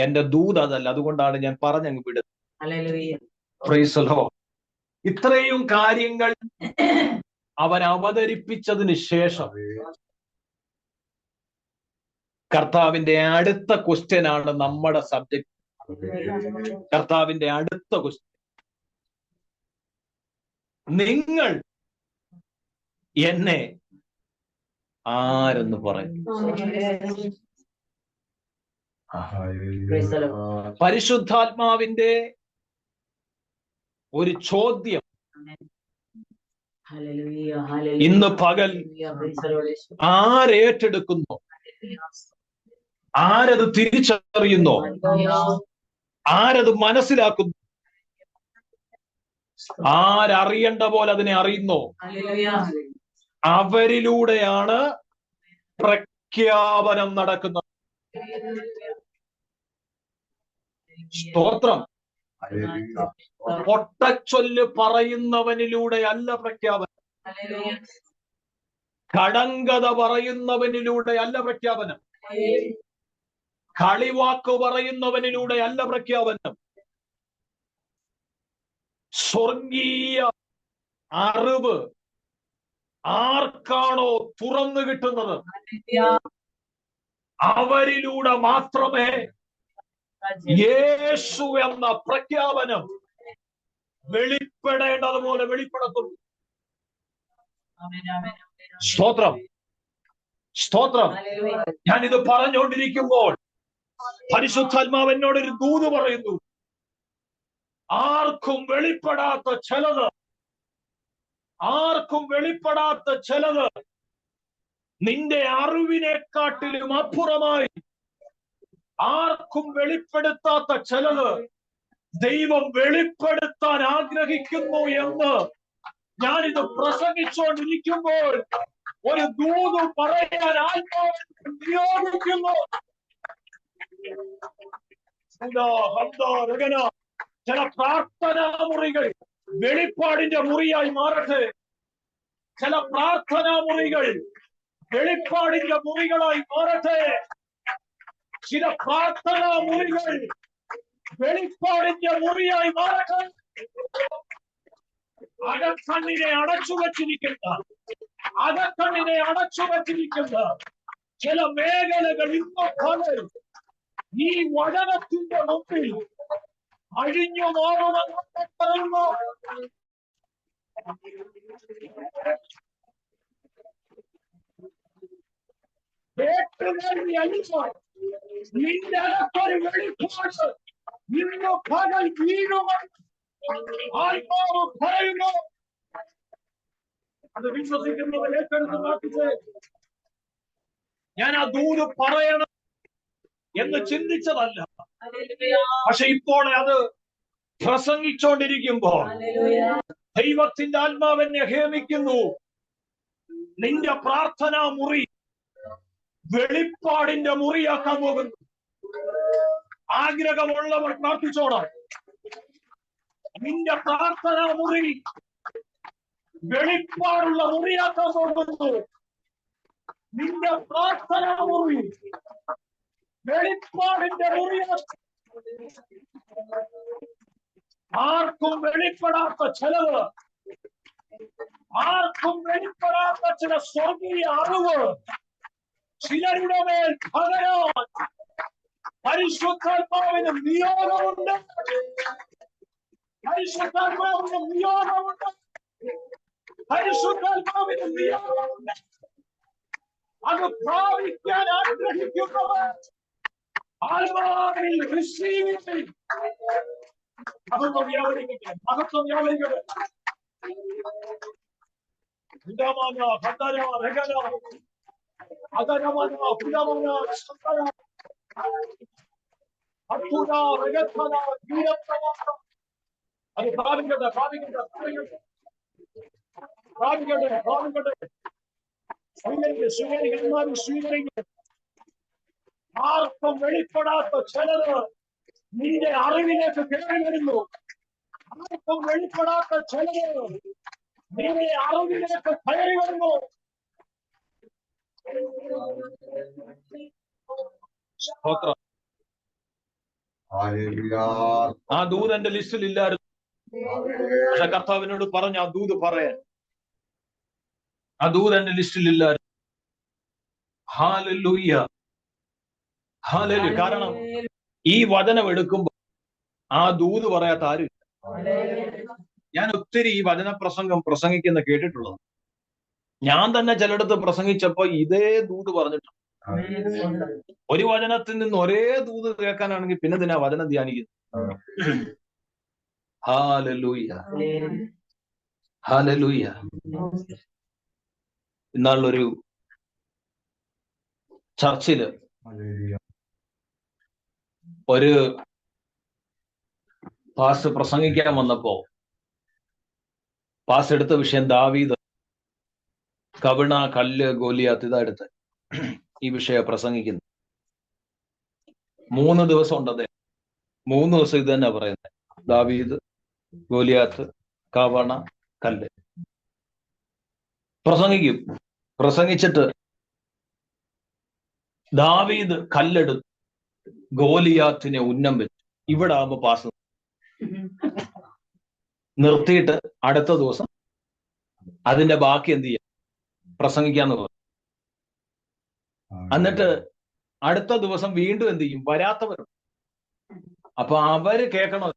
എന്റെ ദൂത് അതല്ല, അതുകൊണ്ടാണ് ഞാൻ പറഞ്ഞങ്ങ് വിടുന്നത്. ഹല്ലേലൂയ. Praise the Lord. ഇത്രയും കാര്യങ്ങൾ അവൻ അവതരിപ്പിച്ചതിന് ശേഷം കർത്താവിന്റെ അടുത്ത ക്വസ്റ്റ്യൻ ആണ് നമ്മുടെ സബ്ജക്ട്. കർത്താവിന്റെ അടുത്ത ക്വസ്റ്റ്യൻ, നിങ്ങൾ എന്നെ ആരെന്ന് പറയും? പരിശുദ്ധാത്മാവിന്റെ ഒരു ചോദ്യം ഇന്ന് പകൽ ആരേറ്റെടുക്കുന്നു, ആരത് തിരിച്ചറിയുന്നു, ആരത് മനസ്സിലാക്കുന്നു, ആരറിയേണ്ട പോലെ അതിനെ അറിയുന്നു, അവരിലൂടെയാണ് പ്രഖ്യാപനം നടക്കുന്നത്. സ്തോത്രം. ഒട്ടച്ചൊല്ല് പറയുന്നവനിലൂടെ അല്ല പ്രഖ്യാപനം. കടങ്കഥ പറയുന്നവനിലൂടെ അല്ല പ്രഖ്യാപനം. കളിവാക്ക് പറയുന്നവനിലൂടെ അല്ല പ്രഖ്യാപനം. സ്വർഗീയ അറിവ് ആർക്കാണോ തുറന്നു കിട്ടുന്നത് അവരിലൂടെ മാത്രമേ യേശു എന്ന പ്രഖ്യാപനം വെളിപ്പെടേണ്ടതുപോലെ വെളിപ്പെടുത്തുന്നു. സ്തോത്രം, സ്തോത്രം. ഞാനിത് പറഞ്ഞുകൊണ്ടിരിക്കുമ്പോൾ പരിശുദ്ധാത്മാവ് എന്നോടൊരു ദൂത് പറയുന്നു. ആർക്കും വെളിപ്പെടാത്ത ചിലത്, ആർക്കും വെളിപ്പെടാത്ത ചിലത് നിന്റെ അറിവിനെക്കാട്ടിലും അപ്പുറമായി, ആർക്കും വെളിപ്പെടുത്താത്ത ചിലത് ദൈവം വെളിപ്പെടുത്താൻ ആഗ്രഹിക്കുന്നു എന്ന് ഞാനിത് പ്രസംഗിച്ചുകൊണ്ടിരിക്കുമ്പോൾ ഒരു ദൂത് പറയാൻ ആത്മാവിനെ നിയോഗിക്കുന്നു. ചില പ്രാർത്ഥനാ മുറികൾ വെളിപ്പാടിന്റെ മുറിയായി മാറട്ടെ. ചില പ്രാർത്ഥനാ മുറികൾ വെളിപ്പാടിന്റെ മുറികളായി മാറട്ടെ. ചില പ്രാർത്ഥനാ മുറികൾ വെളിപ്പാടിന്റെ മുറിയായി മാറട്ടെ. അകക്കണ്ണിനെ അടച്ചു വച്ചിരിക്കുന്ന, അകക്കണ്ണിനെ അടച്ചു വച്ചിരിക്കുന്ന ചില മേഖലകൾ ഇന്നോ പോലെ ഈ വചനത്തിന്റെ മുമ്പിൽ അഴിഞ്ഞു മാറുമെന്ന് പറയുന്നു. നിന്റെ അകത്തൊരു വെളിപ്പാട് ഇന്ന് പകൽ വീഴുമെന്ന് ആത്മാവ് പറയുന്നു. അത് വിശ്വസിക്കുന്നവർ ഏറ്റെടുത്ത് പ്രാർത്ഥിച്ച് ഞാൻ ആ ദൂത് പറയണം എന്ന് ചിന്തിച്ചതല്ല. പക്ഷെ ഇപ്പോൾ അത് പ്രസംഗിച്ചുകൊണ്ടിരിക്കുമ്പോൾ ദൈവത്തിന്റെ ആത്മാവെന്നെ ഹേമിക്കുന്നു. നിന്റെ പ്രാർത്ഥനാ മുറി വെളിപ്പാടിന്റെ മുറിയാക്കാൻ പോകുന്നു. ആഗ്രഹമുള്ളവർ പ്രാർത്ഥിച്ചോടാം. നിന്റെ പ്രാർത്ഥനാ മുറി വെളിപ്പാടുള്ള മുറിയാക്കാൻ പോകുന്നു. നിന്റെ പ്രാർത്ഥനാ മുറി വെളിപ്പാടിന്റെ മുറിയാക്കാൻ. ആർക്കും വെളിപ്പെടാത്ത ചിലവ്, ആർക്കും വെളിപ്പെടാത്ത ചില സ്വർഗീയ അറിവ് ചിലരുടെ മേൽ പകരാൻ പരിശുദ്ധാത്മാവിന് നിയോഗമുണ്ട്. പരിശുദ്ധാത്മാവിന് നിയോഗമുണ്ട്. പരിശുദ്ധാത്മാവിന് നിയോഗമുണ്ട്. അത് പ്രാപിക്കാൻ ആഗ്രഹിക്കുന്നവർ ആത്മാവിൽ റിസീവ് ചെയ്യും. മഹത്വം വ്യാപരിക്കട്ടെ, മഹത്വം വ്യാപരിക്കട്ടെ. അത് പ്രാപിക്കട്ടെ, പ്രാപിക്കട്ടെ, പ്രാപിക്കട്ടെ, പ്രാപിക്കട്ടെ, പ്രാപിക്കട്ടെ. സ്വീകരിക്കുക, സ്വീകരിക്കുന്ന സ്വീകരിക്കുക. ആർക്കും വെളിപ്പെടാത്ത ചിലത് നിന്റെ അറിവിലേക്ക് കയറി വരുന്നു. ആർക്കും വെളിപ്പെടാത്ത ചിലത് നിന്റെ അറിവിലേക്ക് കയറി വരുന്നു. സ്തോത്രം. ആ ദൂത് എന്റെ ലിസ്റ്റിൽ ഇല്ലായിരുന്നു. പക്ഷെ കർത്താവിനോട് പറഞ്ഞു ആ ദൂത് പറയാൻ. ആ ദൂത് എന്റെ ലിസ്റ്റിൽ ഇല്ലായിരുന്നു. Hallelujah, hallelujah. കാരണം ഈ വചനം എടുക്കുമ്പോൾ ആ ദൂത് പറയാത്ത ആരും. ഞാൻ ഒത്തിരി ഈ വചന പ്രസംഗിക്കുന്ന കേട്ടിട്ടുള്ളത്. ഞാൻ തന്നെ ചിലയിടത്ത് പ്രസംഗിച്ചപ്പോ ഇതേ ദൂത് പറഞ്ഞിട്ടുണ്ട്. ഒരു വചനത്തിൽ നിന്ന് ഒരേ ദൂത് കേൾക്കാനാണെങ്കിൽ പിന്നെ ഇതിനാ വചനം ധ്യാനിക്കുന്നു. Hallelujah, hallelujah. ഇന്നാളൊരു ചർച്ചില് ഒരു പാസ് പ്രസംഗിക്കാൻ വന്നപ്പോ പാസ് എടുത്ത വിഷയം ദാവീദ്, കവിണ, കല്ല്, ഗോലിയാത്ത് ഇതായെടുത്ത് ഈ വിഷയം പ്രസംഗിക്കുന്നു. 3 ദിവസം ഉണ്ട് അദ്ദേഹം. 3 ദിവസം ഇത് തന്നെ പറയുന്നത്. ദാവീദ്, ഗോലിയാത്ത്, കവണ, കല്ല് പ്രസംഗിക്കും. പ്രസംഗിച്ചിട്ട് ദാവീദ് കല്ലെടുത്ത് ഗോലിയാത്തിനെ ഉന്നം വെച്ചു. ഇവിടെ ആകുമ്പോ പാസ് നിർത്തിയിട്ട് അടുത്ത ദിവസം അതിന്റെ ബാക്കി എന്ത് ചെയ്യാം, പ്രസംഗിക്കാന്ന് പറഞ്ഞു. എന്നിട്ട് അടുത്ത ദിവസം വീണ്ടും എന്ത് ചെയ്യും, വരാത്തവരും. അപ്പൊ അവര് കേൾക്കണോ,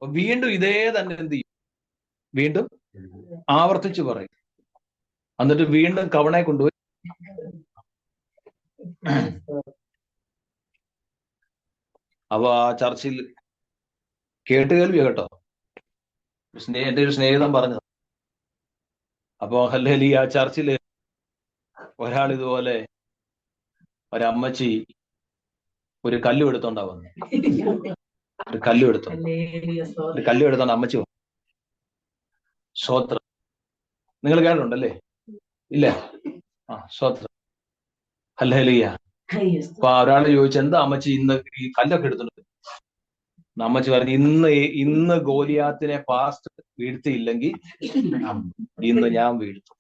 വീണ്ടും ഇതേ തന്നെ എന്ത് ചെയ്യും, വീണ്ടും ആവർത്തിച്ച് പറയും. എന്നിട്ട് വീണ്ടും കവണയെ കൊണ്ടുപോയി. അപ്പൊ ആ ചർച്ചിൽ കേട്ടുകേൾവിയോ കേട്ടോ, എന്റെ ഒരു സ്നേഹിതൻ പറഞ്ഞത്. അപ്പൊ അല്ലെങ്കിൽ ആ ചർച്ചില് ഒരാൾ ഇതുപോലെ ഒരമ്മച്ചി ഒരു കല്ലും എടുത്തോണ്ടാ വന്നു. ഒരു കല്ലും എടുത്തോണ്ട് അമ്മച്ചി വന്നു. സ്വോത്രം. നിങ്ങൾ കേട്ടിട്ടുണ്ടല്ലേ? ഇല്ല. ആ, സ്വോത്രം. ഹല്ലേലൂയ. അപ്പൊ ഒരാൾ ചോദിച്ചു, എന്താ അമ്മച്ചി ഇന്ന് ഈ കല്ലൊക്കെ എടുത്തിട്ടുണ്ട്? അമ്മച്ചി പറഞ്ഞു, ഇന്ന് ഗോലിയാത്തിനെ പാസ്റ്റ് വീഴ്ത്തിയില്ലെങ്കിൽ ഇന്ന് ഞാൻ വീഴ്ത്തും.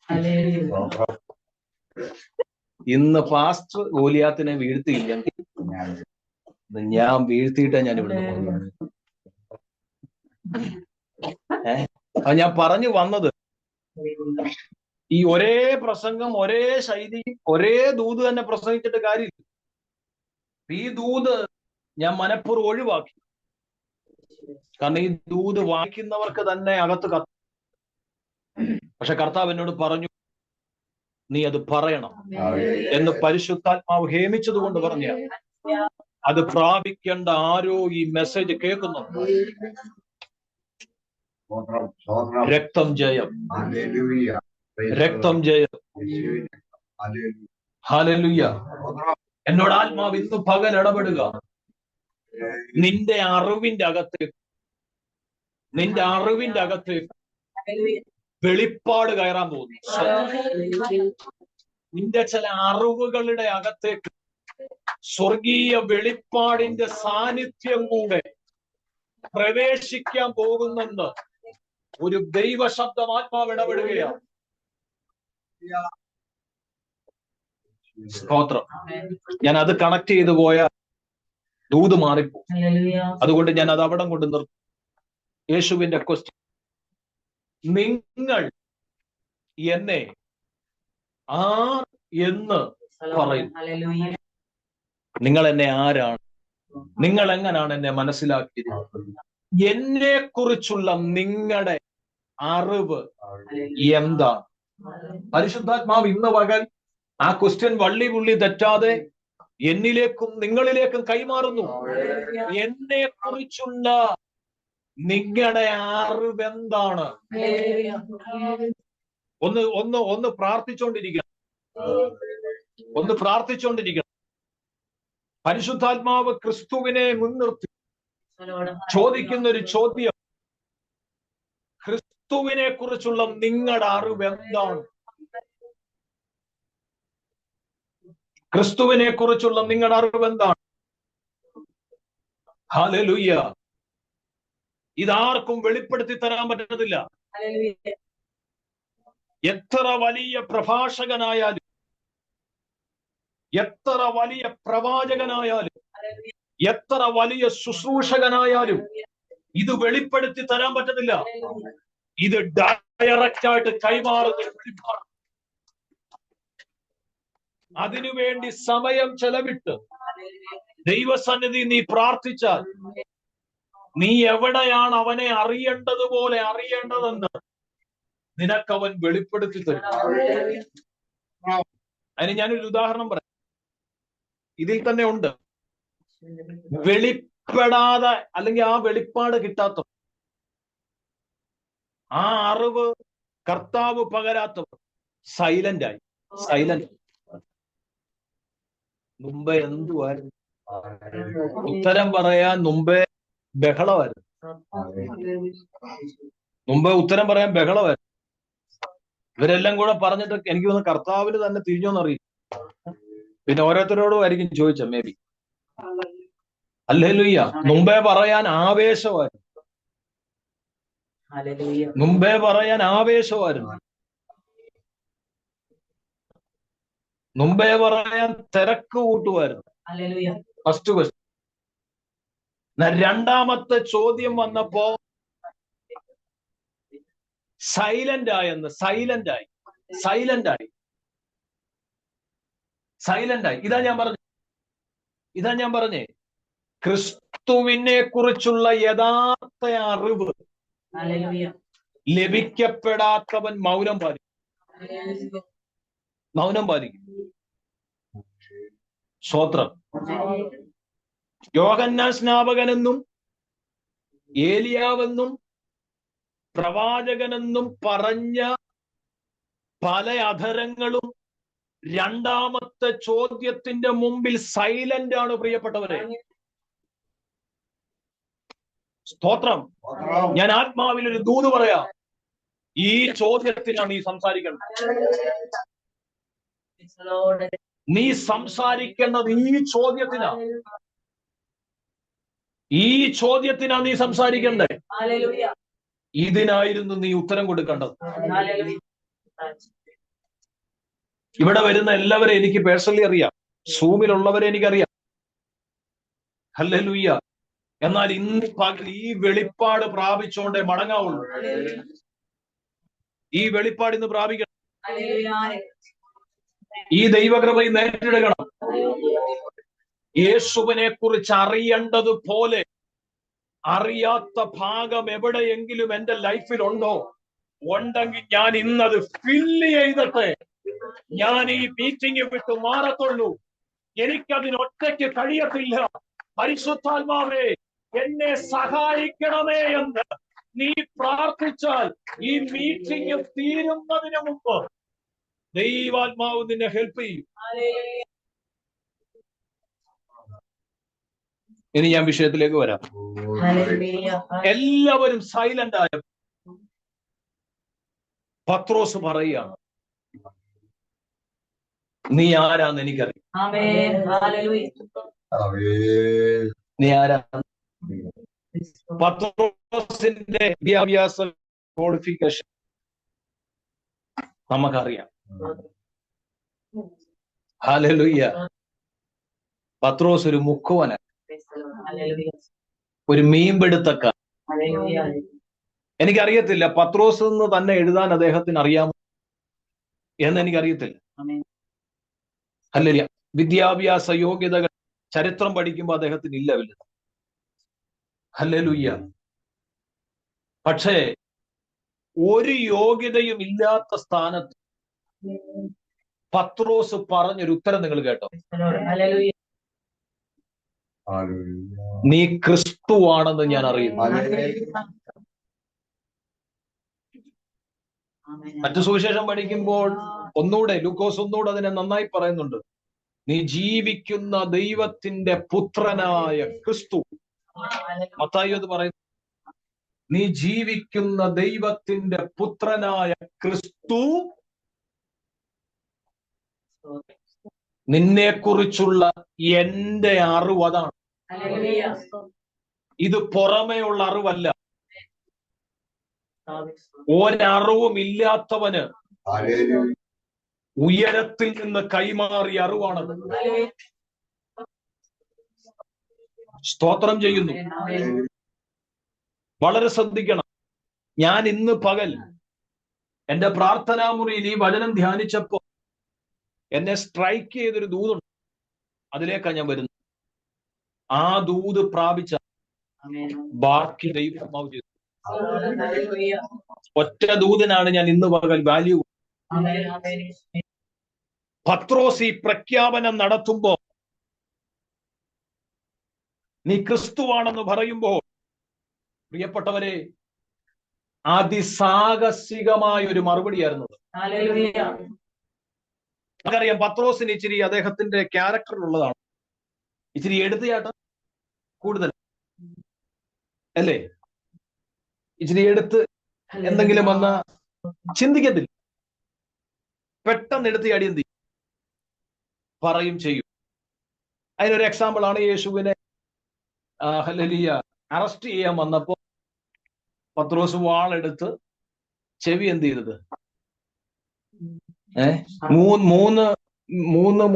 ഇന്ന് പാസ്റ്റർ ഗോലിയാത്തിനെ വീഴ്ത്തിയില്ലെങ്കിൽ ഞാൻ വീഴ്ത്തിയിട്ടേ ഞാൻ ഇവിടെ പോകുന്നത്. അത് ഞാൻ പറഞ്ഞു വന്നത്, ഈ ഒരേ പ്രസംഗം, ഒരേ ശൈലി, ഒരേ ദൂത് തന്നെ പ്രസംഗിച്ചിട്ട് കാര്യമില്ല. ഈ ദൂത് ഞാൻ മനഃപൂർവ്വം ഒഴിവാക്കി. കാരണം ഈ ദൂത് വായിക്കുന്നവർക്ക് തന്നെ അകത്ത് കത്തും. പക്ഷെ കർത്താവ് എന്നോട് പറഞ്ഞു, നീ അത് പറയണം എന്ന് പരിശുദ്ധാത്മാവ് ഹേമിച്ചത് കൊണ്ട് പറഞ്ഞ. അത് പ്രാപിക്കേണ്ട ആരോ ഈ മെസ്സേജ് കേൾക്കുന്നുണ്ട്. രക്തം ജയം, രക്തം ജയം. ഹല്ലേലൂയ. എന്നോട് ആത്മാവ് ഇന്ന് പകൽ ഇടപെടുക. നിന്റെ അറിവിന്റെ അകത്തേക്ക് വെളിപ്പാട് കയറാൻ പോകുന്നു. നിന്റെ ചില അറിവുകളുടെ അകത്തേക്ക് സ്വർഗീയ വെളിപ്പാടിന്റെ സാന്നിധ്യം കൂടെ പ്രവേശിക്കാൻ പോകുന്നെന്ന് ഒരു ദൈവശബ്ദം ആത്മാവ് ഇടപെടുകയാണ്. സ്തോത്രം. ഞാൻ അത് കണക്ട് ചെയ്തു പോയ ദൂത് മാറിപ്പോ. അതുകൊണ്ട് ഞാൻ അത് അവിടം കൊണ്ട് നിർത്തും. യേശുവിന്റെ ക്വസ്റ്റ്യൻ, നിങ്ങൾ എന്നെ ആർ എന്ന് പറയും? നിങ്ങൾ എന്നെ ആരാണ്? നിങ്ങൾ എങ്ങനെയാണ് എന്നെ മനസ്സിലാക്കിയത്? എന്നെ കുറിച്ചുള്ള നിങ്ങളുടെ അറിവ് എന്താണ്? പരിശുദ്ധാത്മാവ് ഇന്ന് പകൽ ആ ക്വസ്റ്റ്യൻ വള്ളി പുള്ളി തെറ്റാതെ എന്നിലേക്കും നിങ്ങളിലേക്കും കൈമാറുന്നു. എന്നെ കുറിച്ചുള്ള നിങ്ങളുടെ അറിവ് എന്താണ്? ഒന്ന് പ്രാർത്ഥിച്ചുകൊണ്ടിരിക്കണം. പരിശുദ്ധാത്മാവ് ക്രിസ്തുവിനെ മുൻനിർത്തി ചോദിക്കുന്ന ഒരു ചോദ്യം, ക്രിസ്തുവിനെ കുറിച്ചുള്ള നിങ്ങളുടെ അറിവ് എന്താണ്? ക്രിസ്തുവിനെ കുറിച്ചുള്ള നിങ്ങളുടെ അറിവ് എന്താണ്? ഹല്ലേലൂയ. ഇതാർക്കും വെളിപ്പെടുത്തി തരാൻ പറ്റത്തില്ല. എത്ര വലിയ പ്രഭാഷകനായാലും, എത്ര വലിയ പ്രവാചകനായാലും, എത്ര വലിയ ശുശ്രൂഷകനായാലും ഇത് വെളിപ്പെടുത്തി തരാൻ പറ്റത്തില്ല. ഇത് ഡയറക്റ്റ് ആയിട്ട് കൈമാറുന്ന വെളിപ്പാട്. അതിനുവേണ്ടി സമയം ചെലവിട്ട് ദൈവസന്നിധി നീ പ്രാർത്ഥിച്ചാൽ, നീ എവിടെയാണ് അവനെ അറിയേണ്ടതുപോലെ അറിയേണ്ടതെന്ന് നിനക്കവൻ വെളിപ്പെടുത്തി തരും. അതിന് ഞാനൊരു ഉദാഹരണം പറയാം. ഇതിൽ തന്നെ ഉണ്ട്. വെളിപ്പെടാതെ അല്ലെങ്കിൽ ആ വെളിപ്പാട് കിട്ടാത്ത, ആ അറിവ് കർത്താവ് പകരാത്തവർ സൈലന്റ് ആയി. മുമ്പേ എന്തുവായിരുന്നു? ഉത്തരം പറയാൻ മുമ്പേ ബഹളമായിരുന്നു. ഉത്തരം പറയാൻ ബഹളമായിരുന്നു. ഇവരെല്ലാം കൂടെ പറഞ്ഞിട്ട് എനിക്ക് തോന്നുന്നു കർത്താവിന് തന്നെ തിരിഞ്ഞോന്നറിയില്ല. പിന്നെ ഓരോരുത്തരോടും ആയിരിക്കും ചോദിച്ച മേ ബി. ഹല്ലേലൂയ. മുമ്പേ പറയാൻ ആവേശമായിരുന്നു. മുമ്പേ പറയാൻ തിരക്ക് കൂട്ടുമായിരുന്നു. First question. രണ്ടാമത്തെ ചോദ്യം വന്നപ്പോ സൈലന്റ് ആയി. ഇതാ ഞാൻ പറഞ്ഞേ ക്രിസ്തുവിനെ കുറിച്ചുള്ള യഥാർത്ഥ അറിവ് ലഭിക്കപ്പെടാത്തവൻ മൗനം പാലിക്കും. സ്തോത്രം. യോഹന്നാൻ സ്നാപകനെന്നും ഏലിയാവെന്നും പ്രവാചകനെന്നും പറഞ്ഞ പല അധരങ്ങളും രണ്ടാമത്തെ ചോദ്യത്തിന്റെ മുമ്പിൽ സൈലന്റ് ആണ് പ്രിയപ്പെട്ടവരെ. സ്തോത്രം. ഞാൻ ആത്മാവിൽ ഒരു ദൂത് പറയാം. ഈ ചോദ്യത്തിനാണ് നീ സംസാരിക്കേണ്ടത്. നീ സംസാരിക്കേണ്ടത് ഈ ചോദ്യത്തിനാണ് നീ സംസാരിക്കേണ്ടത്. ഇതിനായിരുന്നു നീ ഉത്തരം കൊടുക്കേണ്ടത്. ഇവിടെ വരുന്ന എല്ലാവരെയും എനിക്ക് പേഴ്സണലി അറിയാം. സൂമിലുള്ളവരെ എനിക്കറിയാം. ഹല്ലേലൂയ. എന്നാൽ ഇന്ന് പകൽ ഈ വെളിപ്പാട് പ്രാപിച്ചുകൊണ്ടേ മടങ്ങാവുള്ളൂ. ഈ വെളിപ്പാട് ഇന്ന് പ്രാപിക്കണം. ഈ ദൈവകൃപ നേരിടണം. യേശുവിനെ കുറിച്ച് അറിയേണ്ടതുപോലെ അറിയാത്ത ഭാഗം എവിടെയെങ്കിലും എന്റെ ലൈഫിൽ ഉണ്ടെങ്കിൽ ഞാൻ ഇന്നത് ഫില്ല് ചെയ്തിട്ട് ഞാൻ ഈ മീറ്റിംഗ് വിട്ട് മാറത്തുള്ളൂ. എനിക്കതിന് ഒറ്റയ്ക്ക് കഴിയത്തില്ല. പരിശുദ്ധാത്മാവേ എന്നെ സഹായിക്കണമേ എന്ന് നീ പ്രാർത്ഥിച്ചാൽ ഈ മീറ്റിംഗ് തീരുന്നതിന് മുമ്പ് ദൈവാത്മാവ് നിന്നെ ഹെൽപ്പ് ചെയ്യും. ഇനി ഞാൻ വിഷയത്തിലേക്ക് വരാം. എല്ലാവരും സൈലന്റ് ആയ പത്രോസ് പറയുകയാണ്, നീ ആരാന്ന് എനിക്കറിയാം. നീ ആരാന്ന്. പത്രോസിന്റെ വിദ്യാഭ്യാസ ക്വാളിഫിക്കേഷൻ നമുക്കറിയാം. ഹല്ലേലൂയ. പത്രോസ് ഒരു മുക്കുവനാണ്, ഒരു മീൻപിടുത്തക്കാരൻ. എനിക്കറിയത്തില്ല പത്രോസ് എന്ന് തന്നെ എഴുതാൻ അദ്ദേഹത്തിന് അറിയാമോ എന്ന് എനിക്കറിയത്തില്ല. ഹല്ലേലൂയ. വിദ്യാഭ്യാസ യോഗ്യതകൾ ചരിത്രം പഠിക്കുമ്പോൾ അദ്ദേഹത്തിന് ഇല്ല വലുത്. ഹല്ലേലൂയ. പക്ഷേ ഒരു യോഗ്യതയും ഇല്ലാത്ത സ്ഥാനത്ത് പത്രോസ് പറഞ്ഞൊരു ഉത്തരം നിങ്ങൾ കേട്ടോ. നീ ക്രിസ്തുവാണെന്ന് ഞാൻ അറിയുന്നു. മറ്റു സുവിശേഷം പഠിക്കുമ്പോൾ ഒന്നുകൂടെ ലൂക്കോസ് ഒന്നുകൂടെ അതിനെ നന്നായി പറയുന്നുണ്ട്. നീ ജീവിക്കുന്ന ദൈവത്തിന്റെ പുത്രനായ ക്രിസ്തു. മത്തായി അത് പറയുന്നു, നീ ജീവിക്കുന്ന ദൈവത്തിന്റെ പുത്രനായ ക്രിസ്തു നിന്നെ കുറിച്ചുള്ള എന്റെ അറിവ് അതാണ്. ഇത് പുറമേയുള്ള അറിവല്ല. ഒരറിവും ഇല്ലാത്തവന് ഉയരത്തിൽ നിന്ന് കൈമാറിയ അറിവാണത്. സ്തോത്രം ചെയ്യുന്നു. വളരെ ശ്രദ്ധിക്കണം. ഞാൻ ഇന്ന് പകൽ എന്റെ പ്രാർത്ഥനാ മുറിയിൽ ഈ വചനം ധ്യാനിച്ചപ്പോ എന്നെ സ്ട്രൈക്ക് ചെയ്തൊരു ദൂതുണ്ട്. അതിലേക്കാണ് ഞാൻ വരുന്നത്. ആ ദൂത് പ്രാപിച്ച ബാക്കി ദൈവമാവ് ചെയ്തു. ഒറ്റ ദൂതനാണ് ഞാൻ ഇന്ന് പകൽ വാല്യൂ. പത്രോസ് ഈ പ്രഖ്യാപനം നടത്തുമ്പോ, നീ ക്രിസ്തുവാണെന്ന് പറയുമ്പോൾ, പ്രിയപ്പെട്ടവരെ, അതിസാഹസികമായ ഒരു മറുപടിയായിരുന്നു. നമുക്കറിയാം പത്രോസിന് ഇച്ചിരി അദ്ദേഹത്തിന്റെ ക്യാരക്ടറിലുള്ളതാണ്, ഇച്ചിരി എടുത്തുചാട്ടം കൂടുതൽ അല്ലേ. ഇച്ചിരി എടുത്ത് എന്തെങ്കിലും വന്ന ചിന്തിക്കത്തില്ല, പെട്ടെന്ന് എടുത്ത് ചാടി എന്ത് ചെയ്യും, പറയും ചെയ്യും. അതിനൊരു എക്സാമ്പിൾ ആണ് യേശുവിനെ ഹല്ലേലൂയ അറസ്റ്റ് ചെയ്യാൻ വന്നപ്പോ പത്രോസ് വാളെടുത്ത് ചെവി എന്ത് ചെയ്തത്?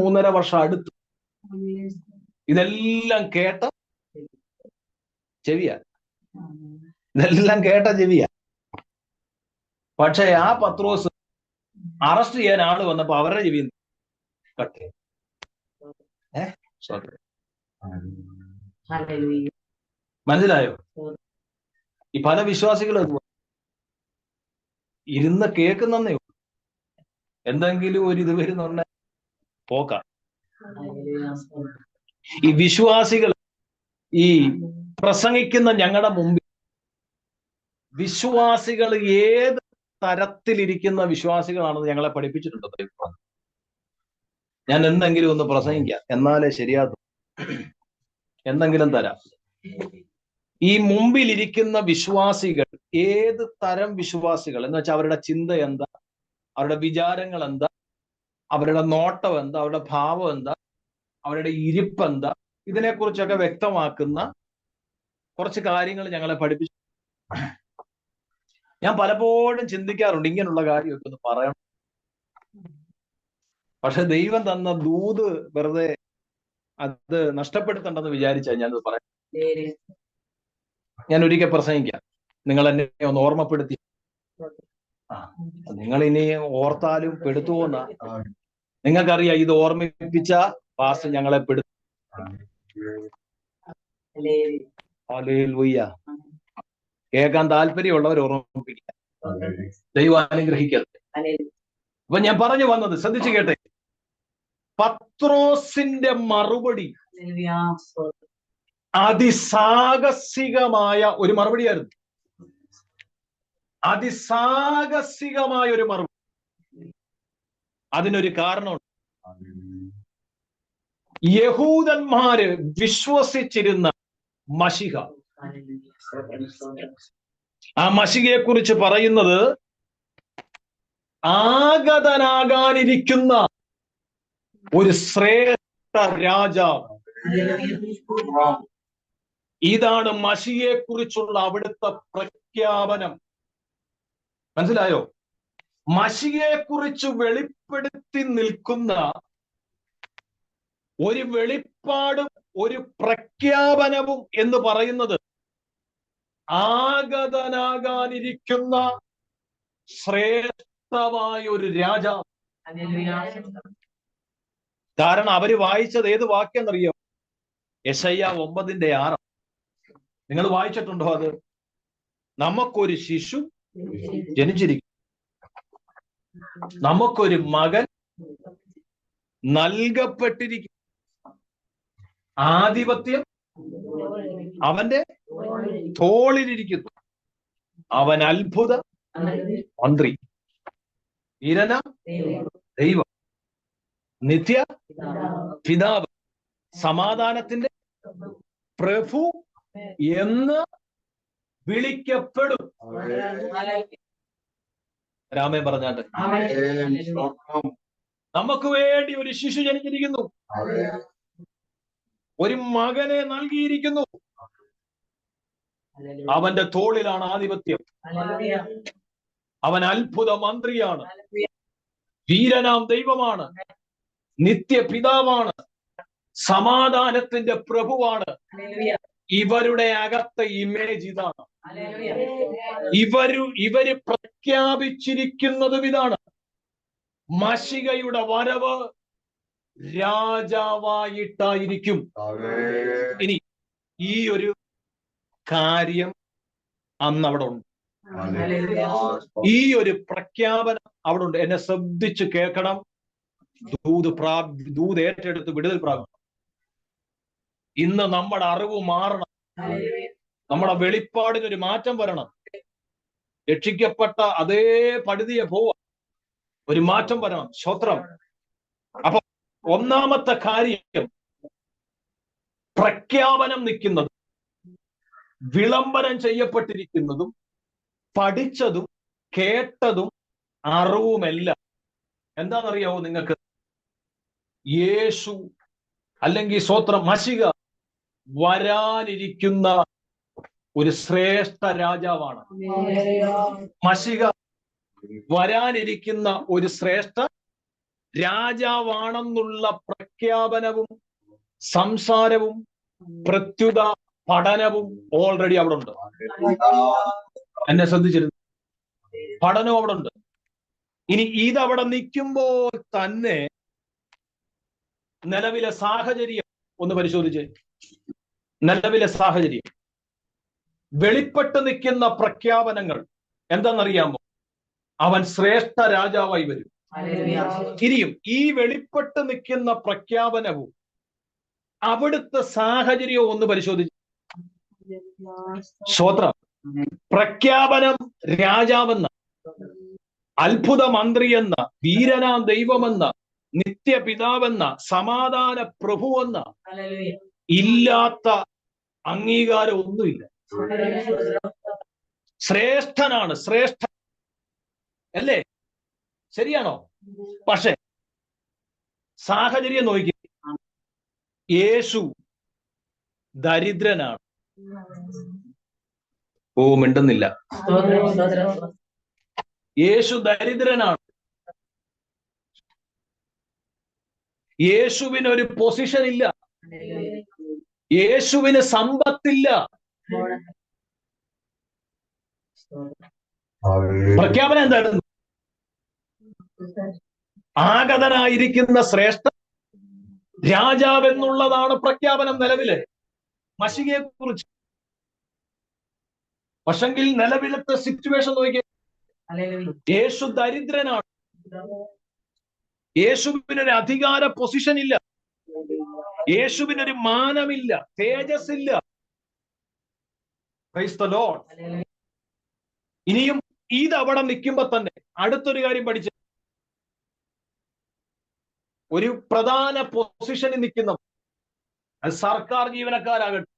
മൂന്നര വർഷം അടുത്ത് ഇതെല്ലാം കേട്ട ചെവിയാ, ഇതെല്ലാം കേട്ട ചെവിയാ. പക്ഷെ ആ പത്രോസ് അറസ്റ്റ് ചെയ്യാൻ ആള് വന്നപ്പോ അവരുടെ ചെവി കട്ട്. മനസ്സിലായോ? ഈ പല വിശ്വാസികളും ഇരുന്ന് കേൾക്കുന്നേ ഉള്ളൂ, എന്തെങ്കിലും ഒരു ഇത് വരുന്നുണ്ട് പോക്ക. ഈ വിശ്വാസികൾ ഈ പ്രസംഗിക്കുന്ന ഞങ്ങളുടെ മുമ്പിൽ, വിശ്വാസികൾ ഏത് തരത്തിലിരിക്കുന്ന വിശ്വാസികളാണെന്ന് ഞങ്ങളെ പഠിപ്പിച്ചിട്ടുണ്ട്. ഞാൻ എന്തെങ്കിലും ഒന്ന് പ്രസംഗിക്കാം, എന്നാലേ ശരിയാകും, എന്തെങ്കിലും തരാം. ഈ മുമ്പിലിരിക്കുന്ന വിശ്വാസികൾ ഏത് തരം വിശ്വാസികൾ എന്ന് വെച്ചാൽ അവരുടെ ചിന്ത എന്താ, അവരുടെ വിചാരങ്ങൾ എന്താ, അവരുടെ നോട്ടം എന്താ, അവരുടെ ഭാവം എന്താ, അവരുടെ ഇരിപ്പ് എന്താ, ഇതിനെക്കുറിച്ചൊക്കെ വ്യക്തമാക്കുന്ന കുറച്ച് കാര്യങ്ങൾ ഞങ്ങളെ പഠിപ്പിച്ചു. ഞാൻ പലപ്പോഴും ചിന്തിക്കാറുണ്ട്, ഇങ്ങനെയുള്ള കാര്യമൊക്കെ ഒന്ന് പറയണം. പക്ഷെ ദൈവം തന്ന ദൂത് വെറുതെ അത് നഷ്ടപ്പെടുത്തണ്ടെന്ന് വിചാരിച്ചാൽ ഞാനത് പറയാം. ഞാൻ ഒരിക്കൽ പ്രസംഗിക്കാം, നിങ്ങൾ എന്നെ ഒന്ന് ഓർമ്മപ്പെടുത്തി. നിങ്ങൾ ഇനി ഓർത്താലും പെടുത്തുവോന്ന നിങ്ങൾക്കറിയാം. ഇത് ഓർമ്മിപ്പിച്ച പാസ് ഞങ്ങളെ പെടുത്തും. ഹല്ലേലൂയ. കേൾക്കാൻ താല്പര്യമുള്ളവർ ഓർമ്മിപ്പിക്കുക. ദൈവം അനുഗ്രഹിക്കട്ടെ. അപ്പൊ ഞാൻ പറഞ്ഞു വന്നത് ശ്രദ്ധിച്ചു കേട്ടെ. പത്രോസിന്റെ മറുപടി അതിസാഹസികമായ ഒരു മറുപടിയായിരുന്നു. അതിസാഹസികമായ ഒരു മറുപടി. അതിനൊരു കാരണമുണ്ട്. യഹൂദന്മാര് വിശ്വസിച്ചിരുന്ന മശിഹ, ആ മശിഹയെ കുറിച്ച് പറയുന്നത് ആഗതനാകാനിരിക്കുന്ന ഒരു ശ്രേഷ്ഠ രാജാവ്. ഇതാണ് മശിഹയെ കുറിച്ചുള്ള അവിടുത്തെ പ്രഖ്യാപനം. മനസ്സിലായോ? മശിഹയെ കുറിച്ച് വെളിപ്പെടുത്തി നിൽക്കുന്ന ഒരു വെളിപ്പാടും ഒരു പ്രഖ്യാപനവും എന്ന് പറയുന്നത് ആഗതനാകാനിരിക്കുന്ന ശ്രേഷ്ഠമായ ഒരു രാജാവ്. കാരണം അവര് വായിച്ചത് ഏത് വാക്യെന്നറിയോ? യെശയ്യാ 9:6. നിങ്ങൾ വായിച്ചിട്ടുണ്ടോ അത്? നമുക്കൊരു ശിശു ജനിച്ചിരിക്കും, നമുക്കൊരു മകൻ നൽകപ്പെട്ടിരിക്കും, ആധിപത്യം അവന്റെ തോളിലിരിക്കുന്നു, അവൻ അത്ഭുത മന്ത്രി, വീരന ദൈവം, നിത്യ പിതാവ്, സമാധാനത്തിന്റെ പ്രഭു എന്ന് വിളിക്കപ്പെടും. രാമേ പറഞ്ഞാട്ട് നമുക്ക് വേണ്ടി ഒരു ശിശു ജനിച്ചിരിക്കുന്നു, ഒരു മകനെ നൽകിയിരിക്കുന്നു, അവന്റെ തോളിലാണ് ആധിപത്യം, അവൻ അത്ഭുത മന്ത്രിയാണ്, വീരനാം ദൈവമാണ്, നിത്യപിതാവാണ്, സമാധാനത്തിന്റെ പ്രഭുവാണ്. ഇവരുടെ അകത്തെ ഇമേജ് ഇതാണ്. ഇവര് പ്രഖ്യാപിച്ചിരിക്കുന്നതും ഇതാണ്. മശികയുടെ വരവ് രാജാവായിട്ടായിരിക്കും. ഇനി ഈ ഒരു കാര്യം അന്ന് അവിടെ ഉണ്ട്. ഈ ഒരു പ്രഖ്യാപനം അവിടെ ഉണ്ട്. എന്നെ ശ്രദ്ധിച്ച് കേൾക്കണം. ദൂത് ഏറ്റെടുത്ത് വിടുതൽ പ്രാപിക്കണം. ഇന്ന് നമ്മുടെ അറിവ് മാറണം. നമ്മുടെ വെളിപ്പാടിനൊരു മാറ്റം വരണം. രക്ഷിക്കപ്പെട്ട അതേ പടുതിയെ പോവാ, ഒരു മാറ്റം വരണം. സ്തോത്രം. അപ്പൊ ഒന്നാമത്തെ കാര്യം, പ്രഖ്യാപനം നിൽക്കുന്നതും വിളംബരം ചെയ്യപ്പെട്ടിരിക്കുന്നതും പഠിച്ചതും കേട്ടതും അറിവുമെല്ലാം എന്താണെന്നറിയാവോ നിങ്ങൾക്ക്? യേശു അല്ലെങ്കിൽ സ്തോത്രം മശിക വരാനിരിക്കുന്ന ഒരു ശ്രേഷ്ഠ രാജാവാണ്. മശിക വരാനിരിക്കുന്ന ഒരു ശ്രേഷ്ഠ രാജാവാണെന്നുള്ള പ്രഖ്യാപനവും സംസാരവും പ്രത്യുത പഠനവും ഓൾറെഡി അവിടെ ഉണ്ട്. എന്നെ ശ്രദ്ധിച്ചിരുന്നു. പഠനവും അവിടെ ഉണ്ട്. ഇനി ഇതവിടെ നിൽക്കുമ്പോൾ തന്നെ നിലവിലെ സാഹചര്യം ഒന്ന് പരിശോധിച്ച്. നിലവിലെ സാഹചര്യം, വെളിപ്പെട്ട് നിൽക്കുന്ന പ്രഖ്യാപനങ്ങൾ എന്താണെന്നറിയാമോ? അവൻ ശ്രേഷ്ഠ രാജാവായി വരും. ഇനിയും ഈ വെളിപ്പെട്ട് നിൽക്കുന്ന പ്രഖ്യാപനവും അവിടുത്തെ സാഹചര്യവും ഒന്ന് പരിശോധിച്ചു. സ്തോത്രം. പ്രഖ്യാപനം രാജാവെന്ന, അത്ഭുത മന്ത്രിയെന്ന, വീരനാം ദൈവമെന്ന, നിത്യപിതാവെന്ന, സമാധാന പ്രഭുവെന്ന ഇല്ലാത്ത അംഗീകാരം ഒന്നുമില്ല. ശ്രേഷ്ഠനാണ്, ശ്രേഷ്ഠ അല്ലേ? ശരിയാണോ? പക്ഷെ സാഹചര്യം നോക്കി, യേശു ദരിദ്രനാണ്. ഓ, മിണ്ടുന്നില്ല. യേശു ദരിദ്രനാണ്. യേശുവിന് ഒരു പൊസിഷൻ ഇല്ല. യേശുവിന് സമ്പത്തില്ല. പ്രഖ്യാപനം എന്തായിരുന്നു? ആഗതനായിരിക്കുന്ന ശ്രേഷ്ഠ രാജാവെന്നുള്ളതാണ് പ്രഖ്യാപനം നിലവില് മശികയെ കുറിച്ച്. പക്ഷെങ്കിൽ നിലവിലത്തെ സിറ്റുവേഷൻ നോക്കിയേ, യേശു ദരിദ്രനാണ്. യേശുവിനൊരു അധികാര പൊസിഷൻ ഇല്ല. യേശുവിനൊരു മാനമില്ല, തേജസ് ഇല്ല. Price the Lord. ഇനിയും ഇതവിടെ നിൽക്കുമ്പോ തന്നെ അടുത്തൊരു കാര്യം പഠിച്ചു. ഒരു പ്രധാന പൊസിഷനിൽ നിൽക്കുന്ന, അത് സർക്കാർ ജീവനക്കാരാകട്ടെ,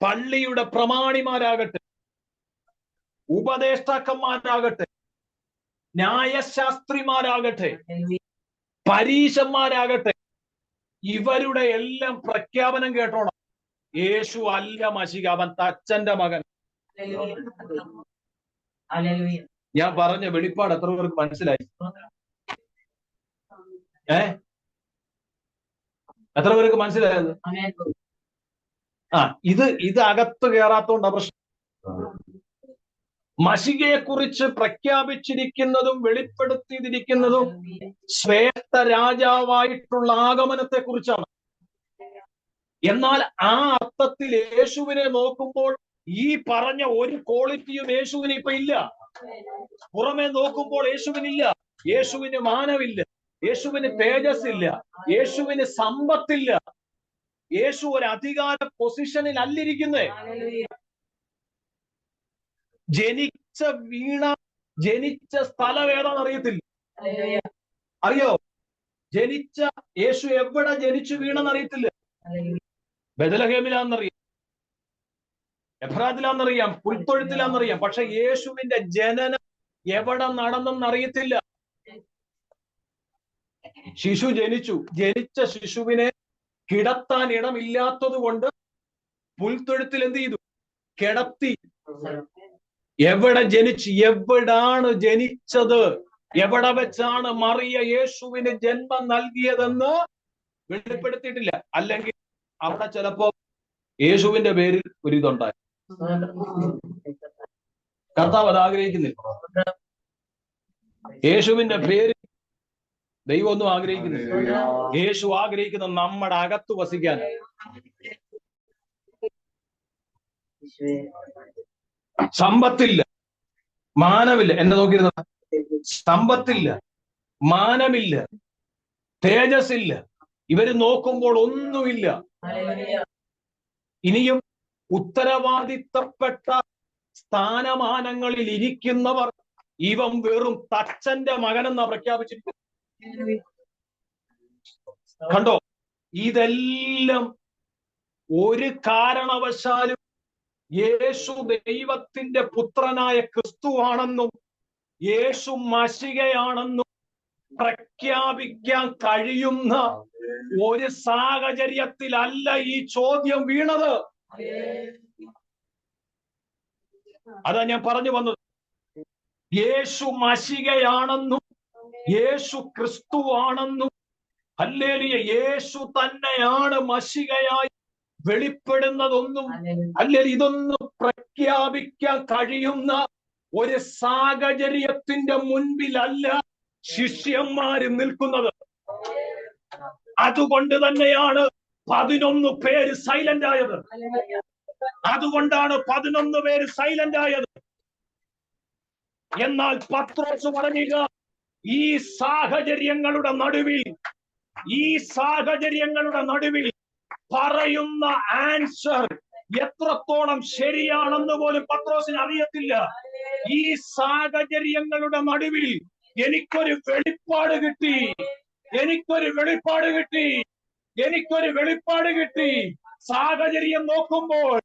പള്ളിയുടെ പ്രമാണിമാരാകട്ടെ, ഉപദേഷ്ടാക്കന്മാരാകട്ടെ, ന്യായശാസ്ത്രിമാരാകട്ടെ, പരീശന്മാരാകട്ടെ, ഇവരുടെ എല്ലാം പ്രഖ്യാപനം കേട്ടോണം. യേശു അല്ല മശിക, അവൻ തച്ചന്റെ മകൻ. ഞാൻ പറഞ്ഞ വെളിപ്പാട് എത്ര പേർക്ക് മനസ്സിലായി? എത്ര പേർക്ക് മനസ്സിലായത്? ഇത് അകത്ത് കയറാത്തോണ്ടാ പ്രശ്നം. മശികയെ കുറിച്ച് പ്രഖ്യാപിച്ചിരിക്കുന്നതും വെളിപ്പെടുത്തിയിരിക്കുന്നതും ശ്രേഷ്ഠ രാജാവായിട്ടുള്ള ആഗമനത്തെ കുറിച്ചാണ്. എന്നാൽ ആ അർത്ഥത്തിൽ യേശുവിനെ നോക്കുമ്പോൾ ഈ പറഞ്ഞ ഒരു ക്വാളിറ്റിയും യേശുവിന് ഇപ്പൊ ഇല്ല. പുറമെ നോക്കുമ്പോൾ യേശുവിനില്ല. യേശുവിന് മാനമില്ല, യേശുവിന് തേജസ് ഇല്ല, യേശുവിന് സമ്പത്തില്ല. യേശു ഒരു അധികാര പൊസിഷനിൽ അല്ലിരിക്കുന്നേ. ജനിച്ച സ്ഥലം ഏതാണെന്ന് അറിയത്തില്ല. അറിയോ? യേശു എവിടെ ജനിച്ചു വീണെന്ന് അറിയത്തില്ല. ബെത്ലഹേമിലാന്നറിയാം, എഫ്രാത്തിലാന്നറിയാം, പുൽത്തൊഴുത്തിലാന്നറിയാം. പക്ഷെ യേശുവിന്റെ ജനനം എവിടെ നടന്നെന്ന് അറിയത്തില്ല. ശിശു ജനിച്ച ശിശുവിനെ കിടത്താൻ ഇടമില്ലാത്തത് കൊണ്ട് പുൽത്തൊഴുത്തിൽ എന്ത് ചെയ്തു? കിടത്തി. എവിടെ എവിടാണ് ജനിച്ചത്? എവിടെ വെച്ചാണ് മറിയ യേശുവിന് ജന്മം നൽകിയതെന്ന് വെളിപ്പെടുത്തിയിട്ടില്ല. അല്ലെങ്കിൽ അവിടെ ചിലപ്പോ യേശുവിന്റെ പേരിൽ ഒരു ഇതുണ്ടായി. കർത്താവ് അത് ആഗ്രഹിക്കുന്നില്ല. യേശുവിന്റെ പേരിൽ ദൈവം ഒന്നും ആഗ്രഹിക്കുന്നില്ല. യേശു ആഗ്രഹിക്കുന്ന നമ്മുടെ അകത്ത് വസിക്കാൻ. സമ്പത്തില്ല, മാനമില്ല. എന്നെ നോക്കിയിരുന്ന സമ്പത്തില്ല, മാനമില്ല, തേജസ്സില്ല, ഇവര് നോക്കുമ്പോൾ ഒന്നുമില്ല. ഇനിയും ഉത്തരവാദിത്തപ്പെട്ട സ്ഥാനമാനങ്ങളിൽ ഇരിക്കുന്നവർ ഇവൻ വെറും തച്ചന്റെ മകനെന്നാ പ്രഖ്യാപിച്ചിരിക്കുന്നു. കണ്ടോ? ഇതെല്ലാം ഒരു കാരണവശാലും യേശു ദൈവത്തിന്റെ പുത്രനായ ക്രിസ്തുവാണെന്നും യേശു മശികയാണെന്നും പ്രഖ്യാപിക്കാൻ കഴിയുന്ന ഒരു സാഹചര്യത്തിലല്ല ഈ ചോദ്യം വീണത്. അതാ ഞാൻ പറഞ്ഞു വന്നത്. യേശു മശികയാണെന്നും യേശു ക്രിസ്തുവാണെന്നും, ഹല്ലേലൂയ, യേശു തന്നെയാണ് മശികയായി വെളിപ്പെടുന്നതൊന്നും, അല്ലെങ്കിൽ ഇതൊന്നും പ്രഖ്യാപിക്കാൻ കഴിയുന്ന ഒരു സാഹചര്യത്തിന്റെ മുൻപിലല്ല ശിഷ്യന്മാര് നിൽക്കുന്നത്. അതുകൊണ്ട് തന്നെയാണ് 11 പേര് സൈലന്റ് ആയത്. അതുകൊണ്ടാണ് 11 പേര് സൈലന്റ് ആയത്. എന്നാൽ പത്രോസ് പറയുക, ഈ സാഹചര്യങ്ങളുടെ നടുവിൽ പറയുന്ന ആൻസർ എത്രത്തോളം ശരിയാണെന്ന് പോലും പത്രോസിന് അറിയത്തില്ല. ഈ സാഹചര്യങ്ങളുടെ നടുവിൽ എനിക്കൊരു വെളിപ്പാട് കിട്ടി. സാഹചര്യം നോക്കുമ്പോൾ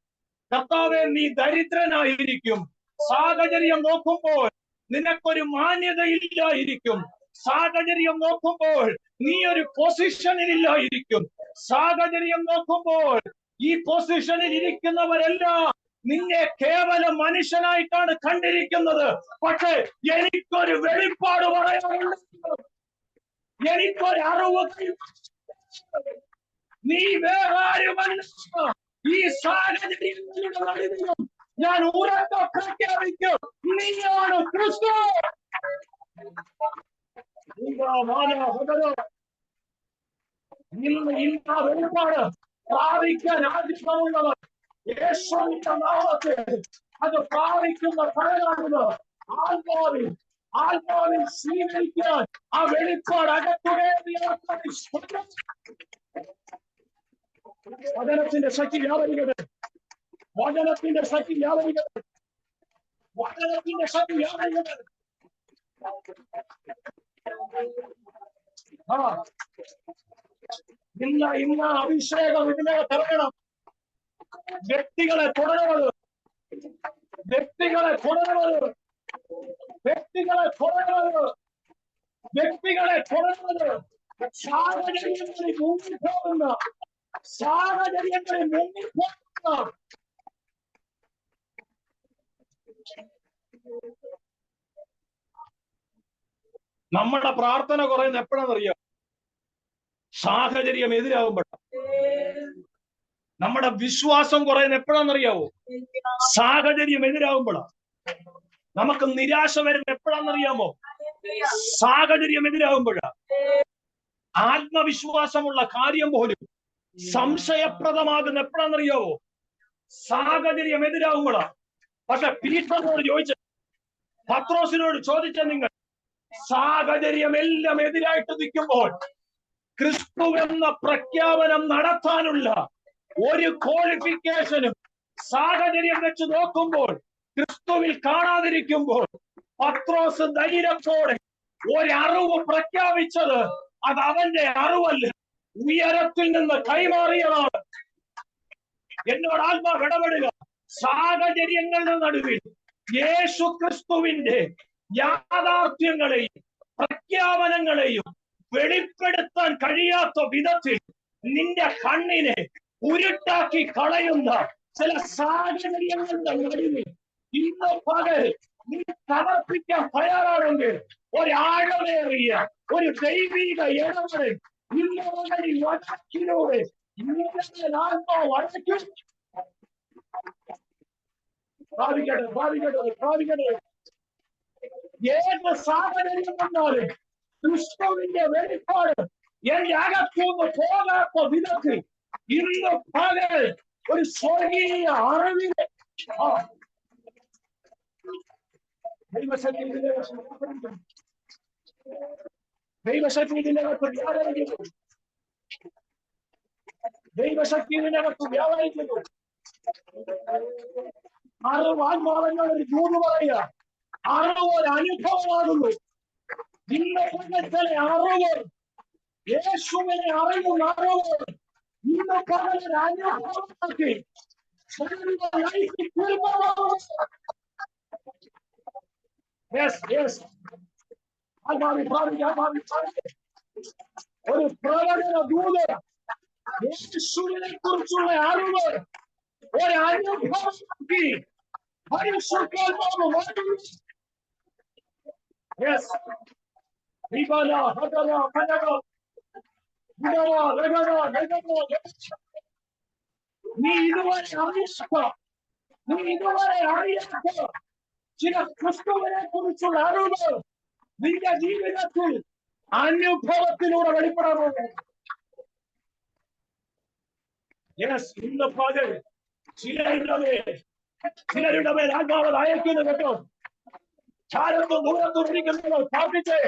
കർത്താവേ നീ ദരിദ്രനായിരിക്കും. സാഹചര്യം നോക്കുമ്പോൾ നിനക്കൊരു മാന്യതയില്ലായിരിക്കും. സാഹചര്യം നോക്കുമ്പോൾ നീ ഒരു പൊസിഷനിലില്ലായിരിക്കും. സാഹചര്യം നോക്കുമ്പോൾ ഈ പൊസിഷനിൽ ഇരിക്കുന്നവരെല്ലാം നിന്നെ കേവലം മനുഷ്യനായിട്ടാണ് കണ്ടിരിക്കുന്നത്. പക്ഷെ എനിക്കൊരു വെളിപ്പാട് പറയാനുണ്ട്, എനിക്കൊരു അറിവ്. നീ വേറെ ആരുമല്ല. ഈ സാഹചര്യങ്ങളുടെ നടുവിലും ഞാൻ ഉറക്കെ പ്രഖ്യാപിക്കും, നീയാണ് ക്രിസ്തു. ഇന്ന് വെളിപ്പാട് പ്രാപിക്കാൻ ആഗ്രഹമുള്ളവർ യേശുവിന്റെ നാമത്തിൽ അത് പ്രാപിക്കുന്ന ഫലമാകുന്നത് ആത്മാവിൽ സ്വീകരിക്കാൻ ആ വെളിപ്പാട് വചനത്തിന്റെ ശക്തി വ്യാപരിക്കട്ടെ. വചനത്തിന്റെ ശക്തി വ്യാപരിക്കട്ടെ. ഇന്ന് അഭിഷേകം ഇതിനകത്ത് ഇറങ്ങണം. വ്യക്തികളെ തുടരുന്നത് സാഹചര്യങ്ങളിൽ മുങ്ങിപ്പോകുന്ന നമ്മുടെ പ്രാർത്ഥന കുറയുന്ന എപ്പോഴാണെന്നറിയാം? സാഹചര്യം എതിരാകുമ്പോഴാണ്. നമ്മുടെ വിശ്വാസം കുറയുന്ന എപ്പോഴാണെന്നറിയാവോ? സാഹചര്യം എതിരാകുമ്പോഴാണ്. നമുക്ക് നിരാശ വരുന്ന എപ്പോഴാണെന്നറിയാമോ? സാഹചര്യം എതിരാകുമ്പോഴാണ്. ആത്മവിശ്വാസമുള്ള കാര്യം പോലും സംശയപ്രദമാകുന്ന എപ്പോഴാണെന്നറിയാവോ? സാഹചര്യം എതിരാകുമ്പോഴാണ്. പക്ഷെ പത്രോസിനോട് ചോദിച്ച നിങ്ങൾ, സാഹചര്യം എല്ലാം എതിരായിട്ട് നിൽക്കുമ്പോൾ ക്രിസ്തു എന്ന പ്രഖ്യാപനം നടത്താനുള്ള ഒരു ക്വാളിഫിക്കേഷനും സാഹചര്യം വെച്ച് നോക്കുമ്പോൾ ക്രിസ്തുവിൽ കാണാതിരിക്കുമ്പോൾ പത്രോസ് ധൈര്യത്തോടെ ഒരറിവ് പ്രഖ്യാപിച്ചത് അത് അവന്റെ അറിവല്ല, ഉയരത്തിൽ നിന്ന് കൈമാറിയതാണ്. എന്നോട് ആത്മാവ് ഇടപെടുക. സാഹചര്യങ്ങളുടെ നടുവിൽ യേശു ക്രിസ്തുവിന്റെ യാഥാർത്ഥ്യങ്ങളെയും പ്രഖ്യാപനങ്ങളെയും വെളിപ്പെടുത്താൻ കഴിയാത്ത വിധത്തിൽ നിന്റെ കണ്ണിനെ ഉരുട്ടാക്കി കളയുന്ന ചില സാഹചര്യങ്ങളുടെ നടുവിൽ ഇന്ന് പകൽ നീ സമർപ്പിക്കാൻ തയ്യാറാണെങ്കിൽ ഒരാഴമേറിയ ഒരു ദൈവിക ഇടപെടൽ ഇന്ന പകൽ വചനത്തിലൂടെ ഇന്നലെ ആത്മാവ് വചനം ഭാവിക്കട്ടെ. ഏത് സാഹചര്യം വന്നാലും ക്രിസ്തുവിന്റെ വെളിപ്പാട് എന്റെ അകത്തുനിന്ന് പോകാത്ത വിധത്തിൽ ഇന്ന് പകൽ ഒരു സ്വർഗീയ അറിവിനെ ദൈവശക്തി ഇതിനകത്ത് വ്യാപരിക്കുന്നു. അറിവ് ആത്മാവെന്നുള്ള ഒരു ദൂത് പറയുക. അറിവ് ഒരു അനുഭവമാകുന്നു. ഇന്ന് ചില അറിവ് യേശുവിനെ അറിയുന്ന അറിവ് ഇന്ന് പകലൊരു അനുഭവമാക്കി ഒരു പ്രവചന ദൂത് യേശുവിനെ കുറിച്ചുള്ള അറിവ് ഒരു അനുഭവമാക്കി പരിശുദ്ധാത്മാവ് മാറ്റുന്നു. നീ ഇതുവരെ അറിയാത്ത ചില ക്രിസ്തുവിനെ കുറിച്ചുള്ള അറിവ് നിന്റെ ജീവിതത്തിൽ അനുഭവത്തിലൂടെ വെളിപ്പെടാൻ പോകുന്നു. ഇന്ന് പകൽ ചിലരുടെ മേൽ ആത്മാവ് അയക്കുന്നു കേട്ടോ. ചാരത്തും ദൂരത്തും ഇരിക്കുന്നവർ പ്രാർത്ഥിച്ചേ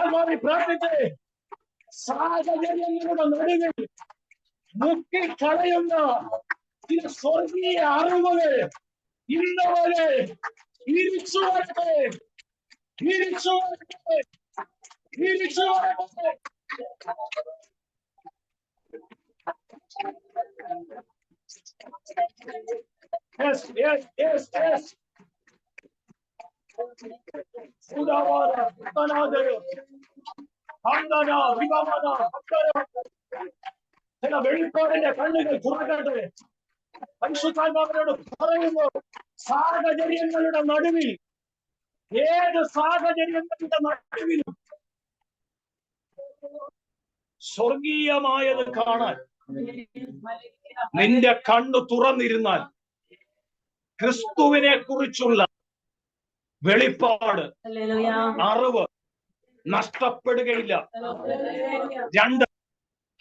ആത്മാവി പ്രാർത്ഥിച്ചേ. സാഹചര്യങ്ങളുടെ നടുവിൽ മുക്കിക്കളയുന്ന ചില സ്വർഗീയ അറിവുകൾ ഇന്ന് വരെ തിരിച്ചു വരട്ടെ. Yes. ചില വെളിപ്പാടിന്റെ കണ്ണുകൾ തുറക്കട്ടെ. പരിശുദ്ധാത്മാവിനോട് പറയുന്നു, സാഹചര്യങ്ങളുടെ നടുവിൽ, ഏത് സാഹചര്യങ്ങളുടെ നടുവിലും സ്വർഗീയമായത് കാണാൻ നിന്റെ കണ്ണു തുറന്നിരുന്നാൽ ക്രിസ്തുവിനെ കുറിച്ചുള്ള വെളിപ്പാട് അറിവ് നഷ്ടപ്പെടുകയില്ല. രണ്ട്,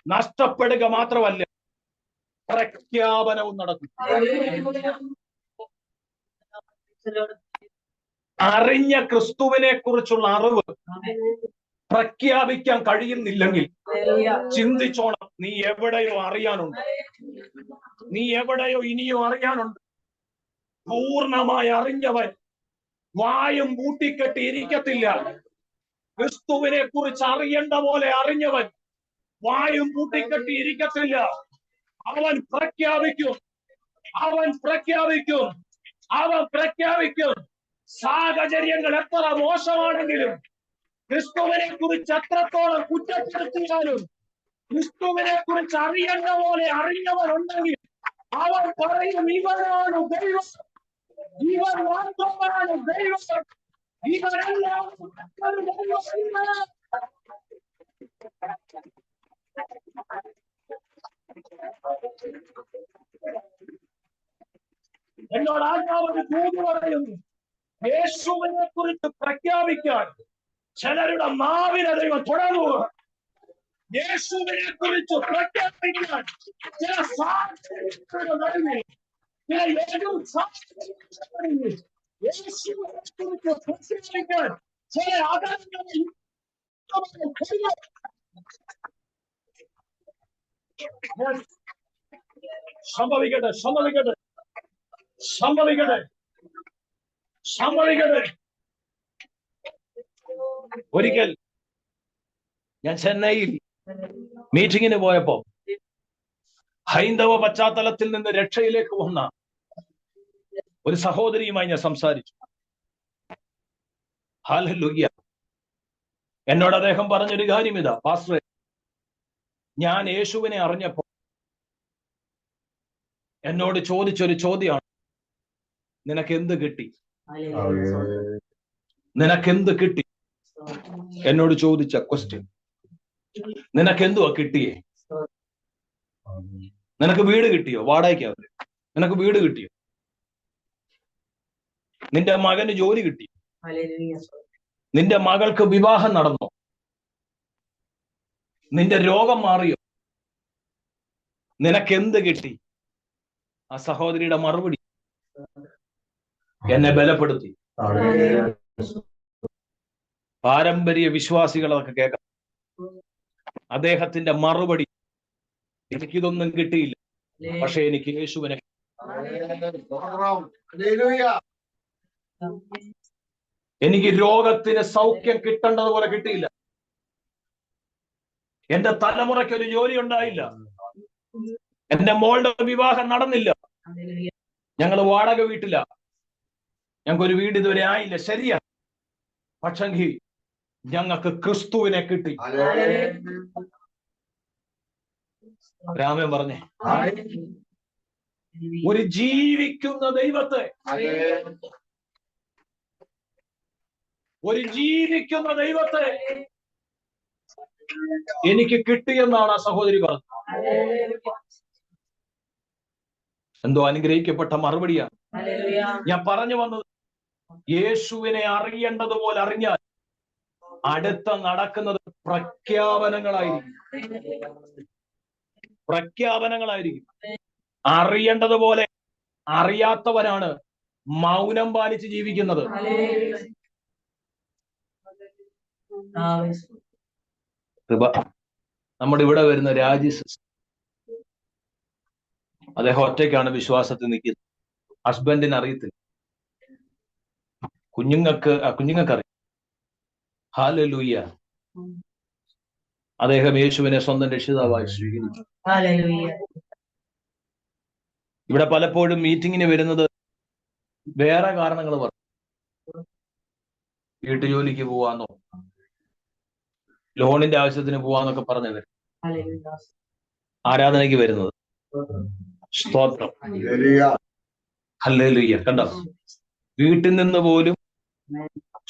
നഷ്ടപ്പെടുക മാത്രമല്ല, പ്രഖ്യാപനവും നടക്കും. അറിഞ്ഞ ക്രിസ്തുവിനെ കുറിച്ചുള്ള അറിവ് പ്രഖ്യാപിക്കാൻ കഴിയുന്നില്ലെങ്കിൽ ചിന്തിച്ചോണം, നീ എവിടെയോ അറിയാനുണ്ട്, നീ എവിടെയോ ഇനിയും അറിയാനുണ്ട്. പൂർണ്ണമായി അറിഞ്ഞവൻ വായും പൂട്ടിക്കെട്ടി ഇരിക്കത്തില്ല. ക്രിസ്തുവിനെ കുറിച്ച് അറിയേണ്ട പോലെ അറിഞ്ഞവൻ വായും പൂട്ടിക്കെട്ടി ഇരിക്കത്തില്ല. അവൻ പ്രഖ്യാപിക്കും. സാഹചര്യങ്ങൾ എത്ര മോശമാണെങ്കിലും, ക്രിസ്തുവിനെ കുറിച്ച് എത്രത്തോളം കുറ്റപ്പെടുത്തിയാലും, ക്രിസ്തുവിനെ കുറിച്ച് അറിയേണ്ട പോലെ അറിഞ്ഞവരുണ്ടെങ്കിൽ അവൻ പറയും, ഇവനാണ് ദൈവം, ഇവൻ മാത്രമാണ് ദൈവം, ഇവരെല്ലാം എന്നോട് ആത്മാവിന് ദൂത് പറയുന്നു. യേശുവിനെ കുറിച്ച് പ്രഖ്യാപിക്കാൻ ചിലരുടെ നാവിനെ ദൈവം തുടങ്ങുക. യേശുവിനെ കുറിച്ച് പ്രഖ്യാപിക്കാൻ ചില സാഹചര്യങ്ങളുടെ നടുവിൽ, ചില യേശുവിനെ കുറിച്ച് പ്രഖ്യാപിക്കാൻ ചില അകലങ്ങളിൽ സംഭവിക്കട്ടെ. ഒരിക്കൽ ഞാൻ ചെന്നൈയിൽ മീറ്റിങ്ങിന് പോയപ്പോ ഹൈന്ദവ പശ്ചാത്തലത്തിൽ നിന്ന് രക്ഷയിലേക്ക് വന്ന ഒരു സഹോദരിയുമായി ഞാൻ സംസാരിച്ചു. ഹല്ലേലൂയ. എന്നോട് അദ്ദേഹം പറഞ്ഞൊരു കാര്യം ഇതാ, പാസ്റ്ററെ, ഞാൻ യേശുവിനെ അറിഞ്ഞപ്പോ എന്നോട് ചോദിച്ചൊരു ചോദ്യമാണ്, നിനക്കെന്ത് കിട്ടി? എന്നോട് ചോദിച്ച ക്വസ്റ്റ്യൻ. നിനക്ക് എന്തുവാ കിട്ടിയേ? നിനക്ക് വീട് കിട്ടിയോ? വാടകയ്ക്കവര് നിനക്ക് വീട് കിട്ടിയോ? നിന്റെ മകന് ജോലി കിട്ടി? നിന്റെ മകൾക്ക് വിവാഹം നടന്നോ? നിന്റെ രോഗം മാറിയോ? നിനക്ക് എന്ത് കിട്ടി? ആ സഹോദരിയുടെ മറുപടി, എന്നെ ബലപ്പെടുത്തി. പാരമ്പര്യ വിശ്വാസികളൊക്കെ കേൾക്കാം. അദ്ദേഹത്തിന്റെ മറുപടി, എനിക്കിതൊന്നും കിട്ടിയില്ല, പക്ഷെ എനിക്ക് യേശുവിനെ. എനിക്ക് രോഗത്തിന് സൗഖ്യം കിട്ടേണ്ടതുപോലെ കിട്ടിയില്ല. എന്റെ തലമുറയ്ക്ക് ഒരു ജോലി ഉണ്ടായില്ല. എന്റെ മോളുടെ വിവാഹം നടന്നില്ല. ഞങ്ങൾ വാടക വീട്ടില. ഞങ്ങൾക്കൊരു വീട് ഇതുവരെ ആയില്ല, ശരിയാ. പക്ഷെങ്കിൽ ഞങ്ങൾക്ക് ക്രിസ്തുവിനെ കിട്ടി. രാമൻ പറഞ്ഞേ, ഒരു ജീവിക്കുന്ന ദൈവത്തെ, ഒരു ജീവിക്കുന്ന ദൈവത്തെ എനിക്ക് കിട്ടിയെന്നാണ് ആ സഹോദരി പറഞ്ഞത്. എന്തോ അനുഗ്രഹിക്കപ്പെട്ട മറുപടിയാണ് ഞാൻ പറഞ്ഞു വന്നത്. യേശുവിനെ അറിയേണ്ടതുപോലെ അറിഞ്ഞാൽ അടുത്ത നടക്കുന്നത് പ്രഖ്യാപനങ്ങളായിരിക്കും. പ്രഖ്യാപനങ്ങളായിരിക്കും. അറിയേണ്ടതുപോലെ അറിയാത്തവനാണ് മൗനം പാലിച്ച് ജീവിക്കുന്നത്. നമ്മുടെ ഇവിടെ വരുന്ന രാജീവ്, അദ്ദേഹം ഒറ്റയ്ക്കാണ് വിശ്വാസത്തിൽ നിൽക്കുന്നത്. ഹസ്ബൻഡിന് അറിയത്തില്ല, കുഞ്ഞുങ്ങൾക്ക് അറിയാം. ഹല്ലേലൂയ. അദ്ദേഹം യേശുവിനെ സ്വന്തം രക്ഷിതാവായി സ്വീകരിച്ചു. ഇവിടെ പലപ്പോഴും മീറ്റിങ്ങിന് വരുന്നത് വേറെ കാരണങ്ങൾ പറഞ്ഞു. വീട്ടുജോലിക്ക് പോവാന്നോ, ലോണിന്റെ ആവശ്യത്തിന് പോവാന്നൊക്കെ പറഞ്ഞു വരും ആരാധനയ്ക്ക് വരുന്നത്. സ്തോത്രം. ഹല്ലേലൂയ. കണ്ടോ, വീട്ടിൽ നിന്ന് പോലും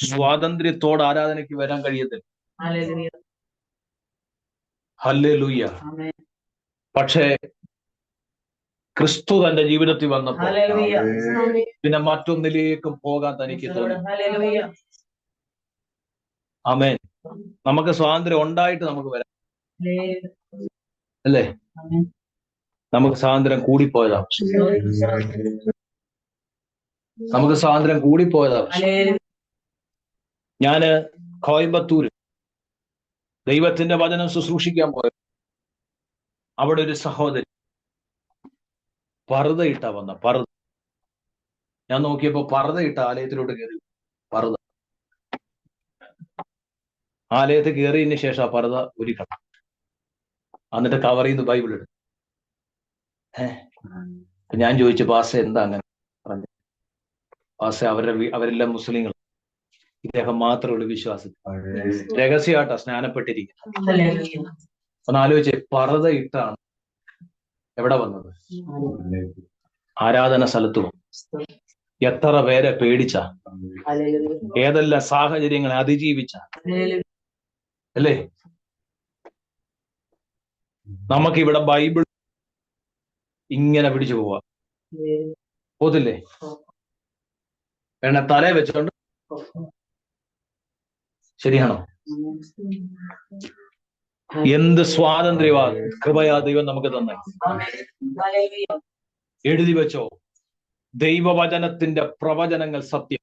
സ്വാതന്ത്ര്യത്തോടെ ആരാധനയ്ക്ക് വരാൻ കഴിയത്തില്ല. ഹല്ലേലൂയ. പക്ഷേ ക്രിസ്തു തന്റെ ജീവിതത്തിൽ വന്നപ്പോൾ പിന്നെ മറ്റൊന്നിലേക്കും പോകാൻ തനിക്ക് തോന്നി. ആമേൻ. നമുക്ക് സ്വാതന്ത്ര്യം ഉണ്ടായിട്ട് നമുക്ക് വരാം, അല്ലേ? നമുക്ക് സ്വാതന്ത്ര്യം കൂടിപ്പോയതാ. നമുക്ക് സ്വാതന്ത്ര്യം കൂടിപ്പോയതാ. ഞാന് കോയമ്പത്തൂര് ദൈവത്തിന്റെ വചനം ശുശ്രൂഷിക്കാൻ പോയത്. അവിടെ ഒരു സഹോദരി പർദ്ദ ഇട്ടാ വന്ന. പർദ്ദ ഞാൻ നോക്കിയപ്പോ പർദ്ദ ഇട്ട ആലയത്തിലോട്ട് കയറി. പർദ്ദ ആലയത്തിൽ കയറിയതിന് ശേഷം ആ പർദ്ദ ഒരുക്കണം. എന്നിട്ട് കവർ ചെയ്ത് ബൈബിൾ എടുത്തു. ഞാൻ ചോദിച്ചു, പാസ എന്താ അങ്ങനെ പറഞ്ഞു? പാസ അവരെല്ലാം മുസ്ലിങ്ങൾ, ഇദ്ദേഹം മാത്രമുള്ള വിശ്വാസത്തിൽ രഹസ്യമായിട്ടാ സ്നാനപ്പെട്ടിരിക്കുന്നത്. ഒന്ന് ആലോചിച്ച്, പർദ്ദ ഇട്ടാണ് എവിടെ വന്നത്? ആരാധന സ്ഥലത്ത് വന്നു. എത്ര പേരെ പേടിച്ച, ഏതെല്ലാം സാഹചര്യങ്ങളെ അതിജീവിച്ച, അല്ലേ? നമുക്കിവിടെ ബൈബിൾ ഇങ്ങനെ പിടിച്ചു പോവാ, പോത്തില്ലേ? വേണ തലേ വെച്ചോണ്ട്. ശരിയാണോ? എന്ത് സ്വാതന്ത്ര്യവാ, കൃപയാ ദൈവം നമുക്ക് തന്നെ. എഴുതി വെച്ചോ, ദൈവവചനത്തിന്റെ പ്രവചനങ്ങൾ സത്യം.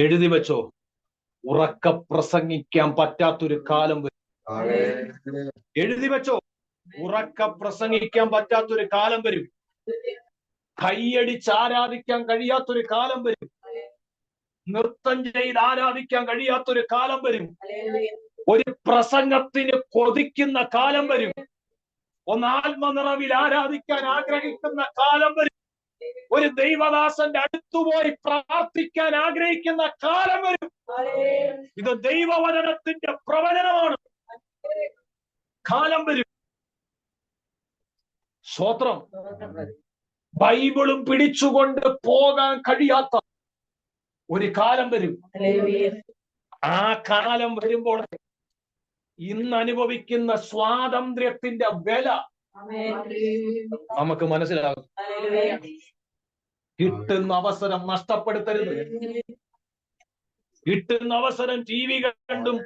എഴുതി വെച്ചോ, ഉറക്ക പ്രസംഗിക്കാൻ പറ്റാത്തൊരു കാലം വരും. എഴുതി വെച്ചോ, ഉറക്ക പ്രസംഗിക്കാൻ പറ്റാത്തൊരു കാലം വരും. കൈയടിച്ച് ആരാധിക്കാൻ കഴിയാത്തൊരു കാലം വരും. നൃത്തം ചെയ്ത് ആരാധിക്കാൻ കഴിയാത്തൊരു കാലം വരും. ഒരു പ്രസംഗത്തിന് കൊതിക്കുന്ന കാലം വരും. ഒന്ന് ആത്മനിറവിൽ ആരാധിക്കാൻ ആഗ്രഹിക്കുന്ന കാലം വരും. ഒരു ദൈവദാസന്റെ അടുത്തുപോയി പ്രാർത്ഥിക്കാൻ ആഗ്രഹിക്കുന്ന കാലം വരും. ഇത് ദൈവവചനത്തിന്റെ പ്രവചനമാണ്. കാലം വരും. സ്തോത്രം. ബൈബിളും പിടിച്ചുകൊണ്ട് പോകാൻ കഴിയാത്ത ഒരു കാലം വരും. ആ കാലം വരുമ്പോൾ ഇന്ന് അനുഭവിക്കുന്ന സ്വാതന്ത്ര്യത്തിന്റെ വില നമുക്ക് മനസ്സിലാകും. കിട്ടുന്ന അവസരം നഷ്ടപ്പെടുത്തരുത്. കിട്ടുന്ന അവസരം TV കണ്ടും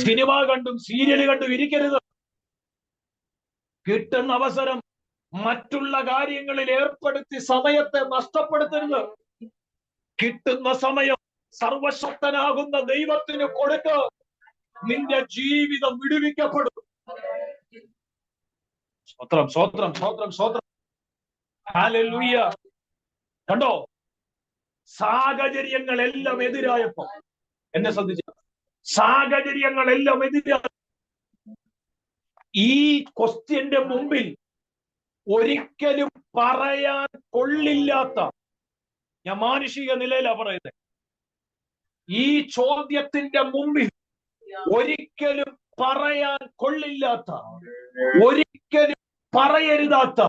സിനിമ കണ്ടും സീരിയൽ കണ്ടും ഇരിക്കരുത്. കിട്ടുന്ന അവസരം മറ്റുള്ള കാര്യങ്ങളിൽ ഏർപ്പെടുത്തി സമയത്തെ നഷ്ടപ്പെടുത്തരുത്. കിട്ടുന്ന സമയം സർവശക്തനാകുന്ന ദൈവത്തിന് കൊടുത്ത് നിന്റെ ജീവിതം വിടുവിക്കപ്പെടും. സ്തോത്രം, സ്തോത്രം, സ്തോത്രം, സ്തോത്രം. ഹല്ലേലൂയ. കണ്ടോ, സാഹചര്യങ്ങളെല്ലാം എതിരായപ്പോ, എന്നെ ശ്രദ്ധിച്ച, സാഹചര്യങ്ങളെല്ലാം എതിരായ ഈ ക്വസ്റ്റ്യന്റെ മുമ്പിൽ ഒരിക്കലും പറയാൻ കൊള്ളില്ലാത്ത, ഞാൻ മാനുഷിക നിലയിലാ പറയുന്നത്, ഈ ചോദ്യത്തിന്റെ മുമ്പിൽ ഒരിക്കലും പറയാൻ കൊള്ളില്ലാത്ത, ഒരിക്കലും പറയരുതാത്ത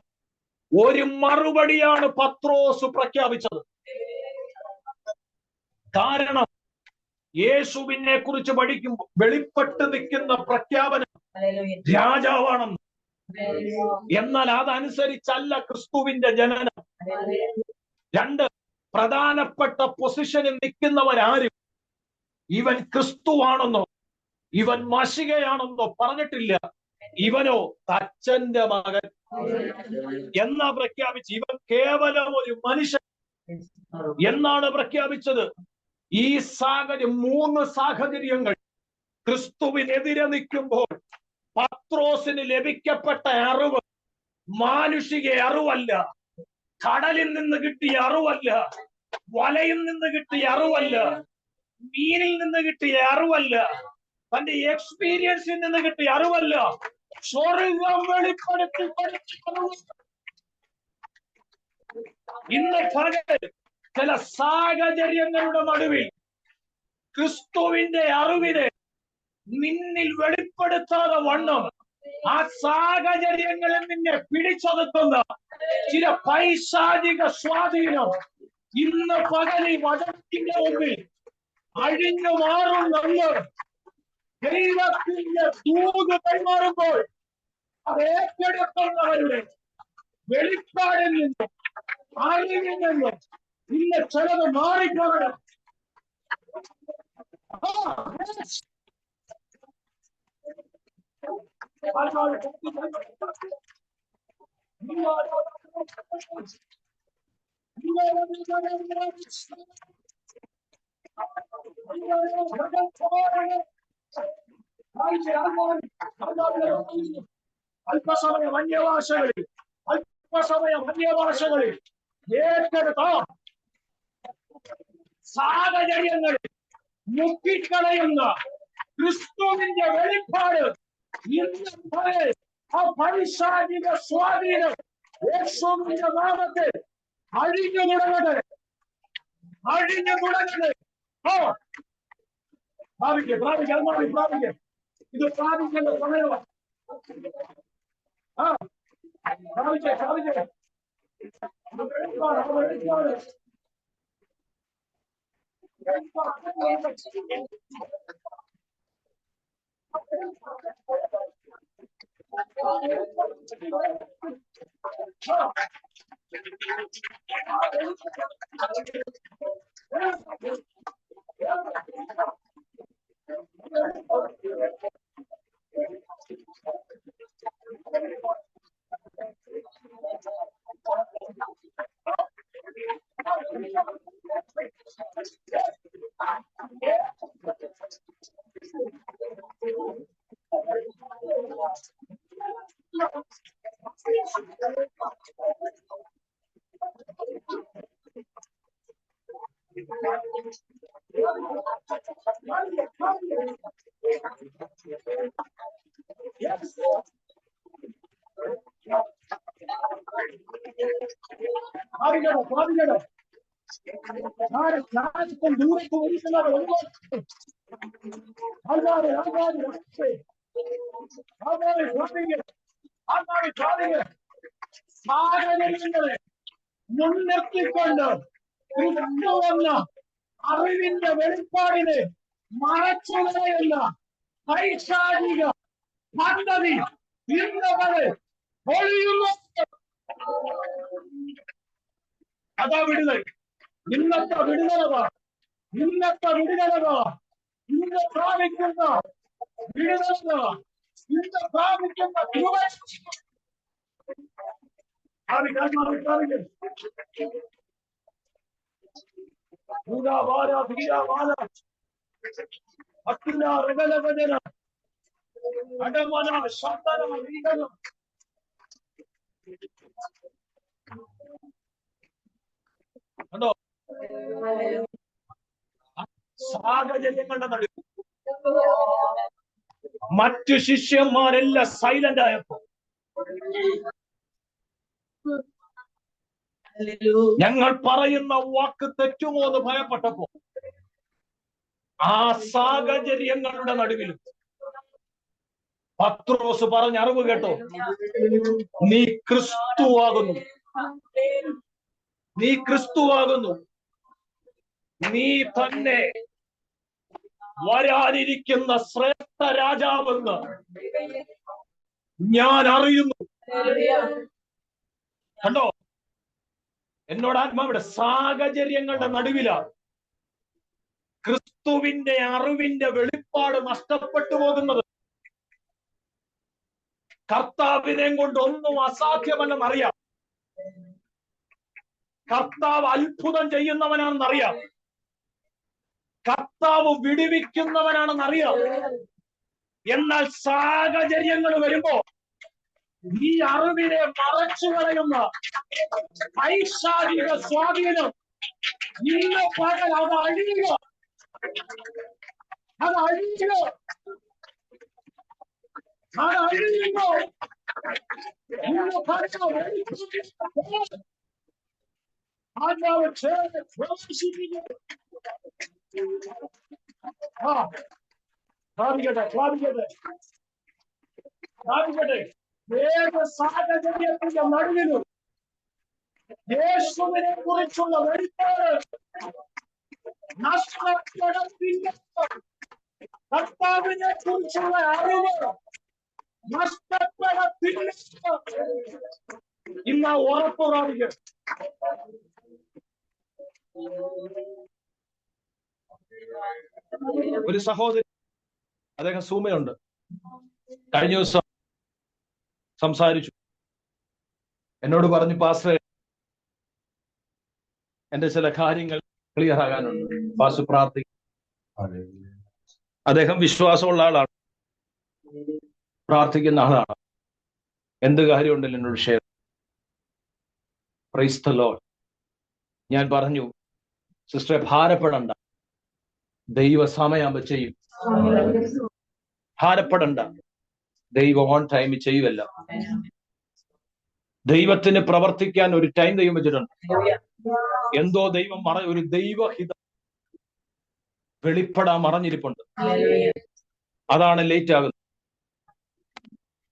ഒരു മറുപടിയാണ് പത്രോസ് പ്രഖ്യാപിച്ചത്. കാരണം യേശുവിനെ കുറിച്ച് പഠിക്കുമ്പോൾ വെളിപ്പെട്ട് നിൽക്കുന്ന പ്രഖ്യാപനം രാജാവാണെന്ന്. എന്നാൽ അതനുസരിച്ചല്ല ക്രിസ്തുവിന്റെ ജനനം. രണ്ട്, പ്രധാനപ്പെട്ട പൊസിഷനിൽ നിൽക്കുന്നവരാരും ഇവൻ ക്രിസ്തുവാണെന്നോ ഇവൻ മശികയാണെന്നോ പറഞ്ഞിട്ടില്ല. ഇവനോ തച്ചന്റെ മകൻ എന്നാ പ്രഖ്യാപിച്ച്. ഇവൻ കേവലം ഒരു മനുഷ്യൻ എന്നാണ് പ്രഖ്യാപിച്ചത്. ഈ സാഹചര്യം, 3 സാഹചര്യങ്ങൾ ക്രിസ്തുവിനെതിരെ നിൽക്കുമ്പോൾ പത്രോസിന് ലഭിക്കപ്പെട്ട അറിവ് മാനുഷിക അറിവല്ല, കടലിൽ നിന്ന് കിട്ടിയ അറിവല്ല, വലയിൽ നിന്ന് കിട്ടിയ അറിവല്ല, മീനിൽ നിന്ന് കിട്ടിയ അറിവല്ല, തന്റെ എക്സ്പീരിയൻസിൽ നിന്ന് കിട്ടിയ അറിവല്ല, സ്വർഗ്ഗം വെളിപ്പെടുത്തി പഠിച്ച അറിവ്. ഇന്ന് പകൽ ചില സാഹചര്യങ്ങളുടെ നടുവിൽ ക്രിസ്തുവിന്റെ അറിവിനെ നിന്നിൽ വെളിപ്പെടുത്താതെ വണ്ണം ആ സാഹചര്യങ്ങളിൽ നിന്നെ പിടിച്ചെടുക്കുന്ന ചില പൈശാചിക സ്വാധീനം ഇന്ന് പകലിൽ വചനത്തിന്റെ മുമ്പിൽ അഴിഞ്ഞു മാറുന്നുണ്ട്. ദൈവത്തിന്റെ ദൂത് കൈമാറുമ്പോൾ അത് ഏറ്റെടുക്കുന്നവരുടെ വെളിപ്പാടിൽ നിന്നും അറിവിൽ നിന്നും ഇന്ന് ചിലത് മാറിപ്പോകണം. അല്പസമയ വന്യഭാഷകളിൽ ഏറ്റെടുത്ത സാഹചര്യങ്ങളിൽ മുക്കിക്കളയുന്ന ക്രിസ്തുവിന്റെ വെളിപ്പാട് ഇന്ന് ആ പൈശാചിക സ്വാധീനം യേശുവിന്റെ നാമത്തിൽ അഴിഞ്ഞു തുടങ്ങട്ടെ. പ്രാപിക്കുക. ഇത് പ്രാപിക്കേണ്ട സമയമാണ്. പ്രാപിച്ചേ. സാഹചര്യങ്ങളെ മുൻനിർത്തിക്കൊണ്ട് ക്രിസ്തുവെന്ന അറിവിന്റെ വെളിപ്പാടിനെ മറച്ചുകളയുന്ന പൈശാചിക പദ്ധതി ഇന്ന് വരെ പൊളിയുന്നു. അതാ വിടുതൽ. ഇന്നത്തെ വിടുതലവാ, ഇന്നത്തെ വിടുതലവാ, ഇന്ന് പ്രാപിക്കുന്ന വിടുതലവാ, ഇന്ന് പ്രാപിക്കുന്ന കണ്ടോ? സാഹചര്യങ്ങളുടെ നടുവിൽ മറ്റു ശിഷ്യന്മാരെല്ലാം സൈലന്റ് ആയപ്പോ ഞങ്ങൾ പറയുന്ന വാക്ക് തെറ്റുമോ എന്ന് ഭയപ്പെട്ടപ്പോ ആ സാഹചര്യങ്ങളുടെ നടുവിലും പത്രോസ് പറഞ്ഞ അറിവ് കേട്ടോ, നീ ക്രിസ്തുവാകുന്നു, നീ ക്രിസ്തുവാകുന്നു, നീ തന്നെ വരാനിരിക്കുന്ന ശ്രേഷ്ഠ രാജാവെന്ന് ഞാൻ അറിയുന്നു. കണ്ടോ? എന്നോട് ആത്മാവിടെ സാഹചര്യങ്ങളുടെ നടുവിലാണ് ക്രിസ്തുവിന്റെ അറിവിന്റെ വെളിപ്പാട് നഷ്ടപ്പെട്ടു പോകുന്നത്. കർത്താവിനെ കൊണ്ട് ഒന്നും അസാധ്യമല്ലെന്നറിയാം. കർത്താവ് അത്ഭുതം ചെയ്യുന്നവനാണെന്നറിയാം. കർത്താവ് വിടുവിക്കുന്നവനാണെന്നറിയാം. എന്നാൽ സാഹചര്യങ്ങൾ വരുമ്പോ ഈ അറിവിനെ മറച്ചു കളയുന്ന പൈശാചിക സ്വാധീനം ഇന്ന് പകൽ അത് അഴിയുക, അത് അഴിയുക, അത് അഴിയുക. ഇന്ന് പകൽ ആത്മാവ് ചേർന്ന് പ്രവേശിപ്പിക്കുന്നു. ഏത് സാഹചര്യത്തിന്റെ നടുവിലും യേശുവിനെ കുറിച്ചുള്ള വെളിപ്പാട് നഷ്ടപ്പെടത്തില്ല. കർത്താവിനെ കുറിച്ചുള്ള അറിവ് നഷ്ടപ്പെടത്തില്ല. ഇന്ന് ഉറപ്പ് പ്രാപിക്കും. ഒരു സഹോദരി, അദ്ദേഹം സൂമയുണ്ട്, കഴിഞ്ഞ ദിവസം സംസാരിച്ചു. എന്നോട് പറഞ്ഞു, പാസ്റ്റർ എന്റെ ചില കാര്യങ്ങൾ ക്ലിയർ ആകാനുണ്ട്, പാസ്റ്റർ പ്രാർത്ഥിക്കും. അദ്ദേഹം വിശ്വാസമുള്ള ആളാണ്, പ്രാർത്ഥിക്കുന്ന ആളാണ്. എന്ത് കാര്യമുണ്ടല്ലോ എന്നോട് ഷെയർ. Price the Lord. ഞാൻ പറഞ്ഞു, സിസ്റ്ററെ ഭാരപ്പെടണ്ട, ദൈവ സമയമാകുമ്പോ ചെയ്യും. ഭാരപ്പെടണ്ട, ദൈവം ഓൺ ടൈം ചെയ്യുമല്ല. ദൈവത്തിന് പ്രവർത്തിക്കാൻ ഒരു ടൈം ദൈവം വെച്ചിട്ടുണ്ട്. എന്തോ ദൈവം ഒരു ദൈവഹിതം വെളിപ്പെടാൻ മറഞ്ഞിരിപ്പുണ്ട്. അതാണ് ലേറ്റ് ആകുന്നത്.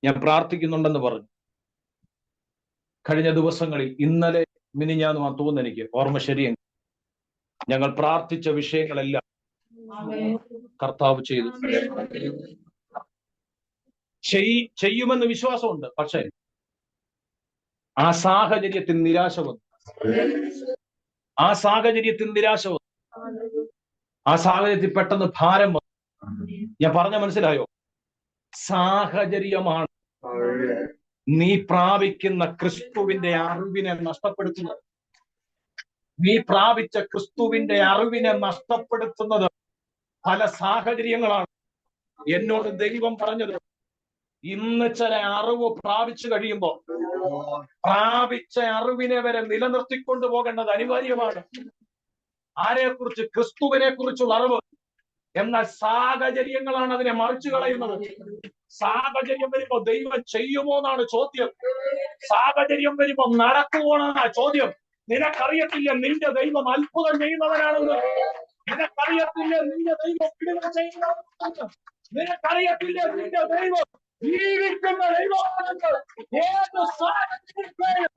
ഞാൻ പ്രാർത്ഥിക്കുന്നുണ്ടെന്ന് പറഞ്ഞു. കഴിഞ്ഞ ദിവസങ്ങളിൽ, ഇന്നലെ മിനിഞ്ഞാന്ന് തോന്നുന്നു, എനിക്ക് ഓർമ്മ ശരിയെങ്കിൽ, ഞങ്ങൾ പ്രാർത്ഥിച്ച വിഷയങ്ങളെല്ലാം കർത്താവ് ചെയ്തു. ചെയ്യുമെന്ന് വിശ്വാസമുണ്ട്. പക്ഷേ ആ സാഹചര്യത്തിൽ നിരാശ വന്നു. ആ സാഹചര്യത്തിൽ നിരാശ വന്നു. ആ സാഹചര്യത്തിൽ പെട്ടെന്ന് ഭാരം വന്നു. ഞാൻ പറഞ്ഞ മനസ്സിലായോ? സാഹചര്യമാണ് നീ പ്രാപിക്കുന്ന ക്രിസ്തുവിന്റെ അറിവിനെ നഷ്ടപ്പെടുത്തുന്നത്. നീ പ്രാപിച്ച ക്രിസ്തുവിന്റെ അറിവിനെ നഷ്ടപ്പെടുത്തുന്നത് പല സാഹചര്യങ്ങളാണ്. എന്നോട് ദൈവം പറഞ്ഞത്, ഇന്ന് ചില അറിവ് പ്രാപിച്ചു കഴിയുമ്പോൾ പ്രാപിച്ച അറിവിനെ വരെ നിലനിർത്തിക്കൊണ്ടു പോകേണ്ടത് അനിവാര്യമാണ്. ആരെക്കുറിച്ച്? ക്രിസ്തുവിനെ കുറിച്ചുള്ള അറിവ്. എന്നാൽ സാഹചര്യങ്ങളാണ് അതിനെ മറിച്ചു കളയുന്നത്. സാഹചര്യം വരുമ്പോ ദൈവം ചെയ്യുമോ എന്നാണ് ചോദ്യം. സാഹചര്യം വരുമ്പോ നടക്കുമോ എന്നാണ് ചോദ്യം. നിനക്കറിയത്തില്ല നിന്റെ ദൈവം അത്ഭുതം ചെയ്യുന്നവനാണെന്ന്. നിനക്കറിയത്തില്ല നിന്റെ ദൈവം വിടുതല ചെയ്യുന്നവനാണെന്ന്. നിനക്കറിയത്തില്ല നിന്റെ ദൈവം ജീവിക്കുന്ന ദൈവമാണെന്ന്. ഏത് സാഹചര്യത്തെയും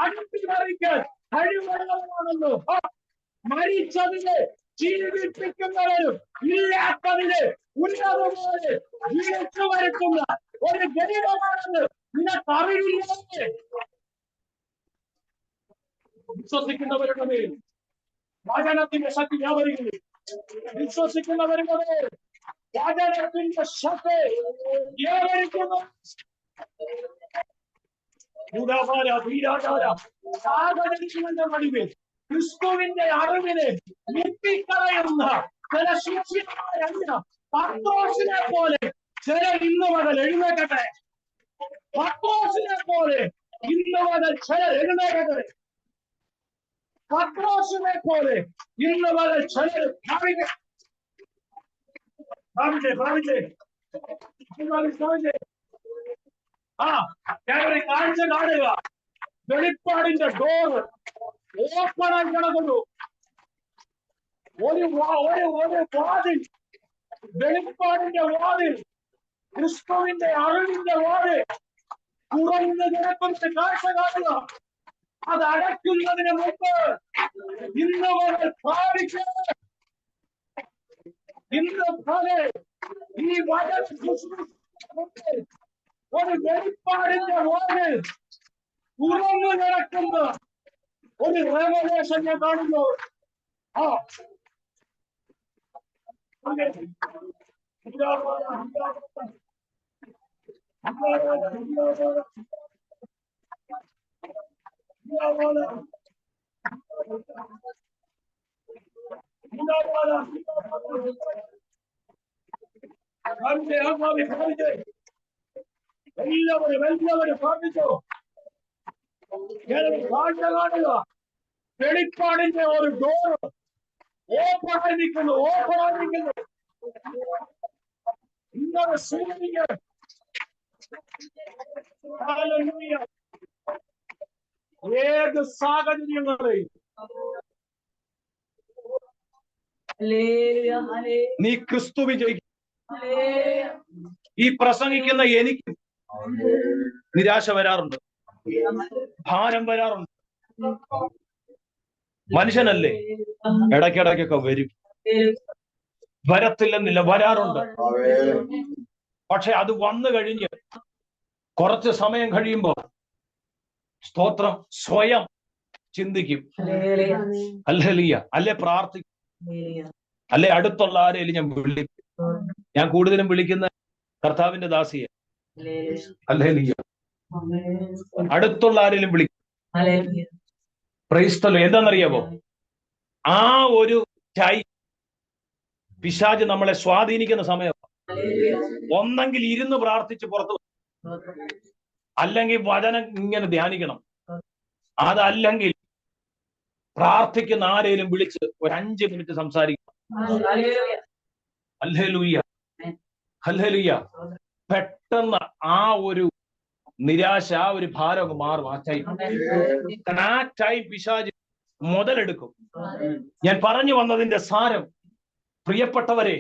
അടിമറിക്കാൻ കഴിവുള്ളവനാണെന്ന്. മരിച്ചതിനെ ജീവിപ്പിക്കുന്നവരും ഇല്ലാത്തതിന് ഉന്നതപോലെ വിളിച്ചു വരുത്തുന്ന ഒരു ദൈവമാണെന്ന് നിനക്കറിയില്ലേ? വിശ്വസിക്കുന്നവരുടെ മേൽ വചനത്തിന്റെ ശക്തി വ്യാപരിക്കുന്നു. വിശ്വസിക്കുന്നവരുടെ മേൽ വചനത്തിന്റെ ശക്തി വ്യാപരിക്കുന്നു. സാഹചര്യങ്ങളുടെ നടുവിൽ ക്രിസ്തുവിന്റെ അറിവിനെ മുട്ടിക്കളയുന്ന ചില ശിഷ്യന്മാരല്ല. പത്രോസിനെ പോലെ ചിലർ ഇന്ന് മുതൽ എഴുന്നേക്കട്ടെ. പത്രോസിനെ പോലെ ഇന്ന് മുതൽ ചിലർ എഴുന്നേക്കട്ടെ. പത്രോസിനെ പോലെ ഇന്ന് മുതൽ ചിലർ ഞാനൊരു കാഴ്ച കാണുക. വെളിപ്പാടിന്റെ ഡോറ് ഓപ്പണായി കിടക്കുന്നു. ഒരു വാതിൽ, വെളിപ്പാടിന്റെ വാതിൽ, ക്രിസ്തുവിന്റെ അറിവിന്റെ വാതിൽ തുറന്നു കിടക്കുന്ന കാഴ്ച കാണുക. അത് അടയ്ക്കുന്നതിന് മുമ്പ് ഇന്ന് മുതൽ പ്രാപിക്കുക. ഇന്ന് പോലെ ഈ ഒരു വെളിപ്പാടിന്റെ വാതിൽ തുറന്നു കിടക്കുന്ന ഒരു റെവലേഷൻ ഞാൻ കാണുന്നു. എല്ലാവരും പ്രാർത്ഥിച്ചോ. കാഴ്ച കാണുക. വെളിപ്പാടിന്റെ ഒരു ഡോർ ഓപ്പണായി നിൽക്കുന്നു. ഇന്നത് സൂചിക്കുക. ഏത് സാഹചര്യങ്ങളെയും നീ ക്രിസ്തു വിജയിക്കും. ഈ പ്രസംഗിക്കുന്ന എനിക്ക് നിരാശ വരാറുണ്ട്, ഭാരം വരാറുണ്ട്. മനുഷ്യനല്ലേ, ഇടയ്ക്കിടയ്ക്കൊക്കെ വരും. വരത്തില്ലെന്നില്ല, വരാറുണ്ട്. പക്ഷെ അത് വന്നു കഴിഞ്ഞ് കുറച്ച് സമയം കഴിയുമ്പോ സ്തോത്രം സ്വയം ചിന്തിക്കും. ഹല്ലേലൂയ. അല്ലെ പ്രാർത്ഥിക്കും, അല്ലെ അടുത്തുള്ള ആരെയും ഞാൻ വിളിക്കും. ഞാൻ കൂടുതലും വിളിക്കുന്ന കർത്താവിന്റെ ദാസിയെ. ഹല്ലേലൂയ. അടുത്തുള്ള ആരെങ്കിലും വിളിക്കും. Price the Lord. എന്താണെന്നറിയാമോ? ആ ഒരു പിശാച് നമ്മളെ സ്വാധീനിക്കുന്ന സമയം. ഒന്നെങ്കിൽ ഇരുന്ന് പ്രാർത്ഥിച്ച് പുറത്തു, അല്ലെങ്കിൽ വചനം ഇങ്ങനെ ധ്യാനിക്കണം. അതല്ലെങ്കിൽ പ്രാർത്ഥിക്കുന്ന ആരെയും വിളിച്ച് ഒരു 5 മിനിറ്റ് സംസാരിക്കണം. Hallelujah, hallelujah. പെട്ടെന്ന് ആ ഒരു നിരാശ, ആ ഒരു ഭാരം മാറും. ആ ടൈം പിശാച് മുതലെടുക്കും. ഞാൻ പറഞ്ഞു വന്നതിന്റെ സാരം, പ്രിയപ്പെട്ടവരെ,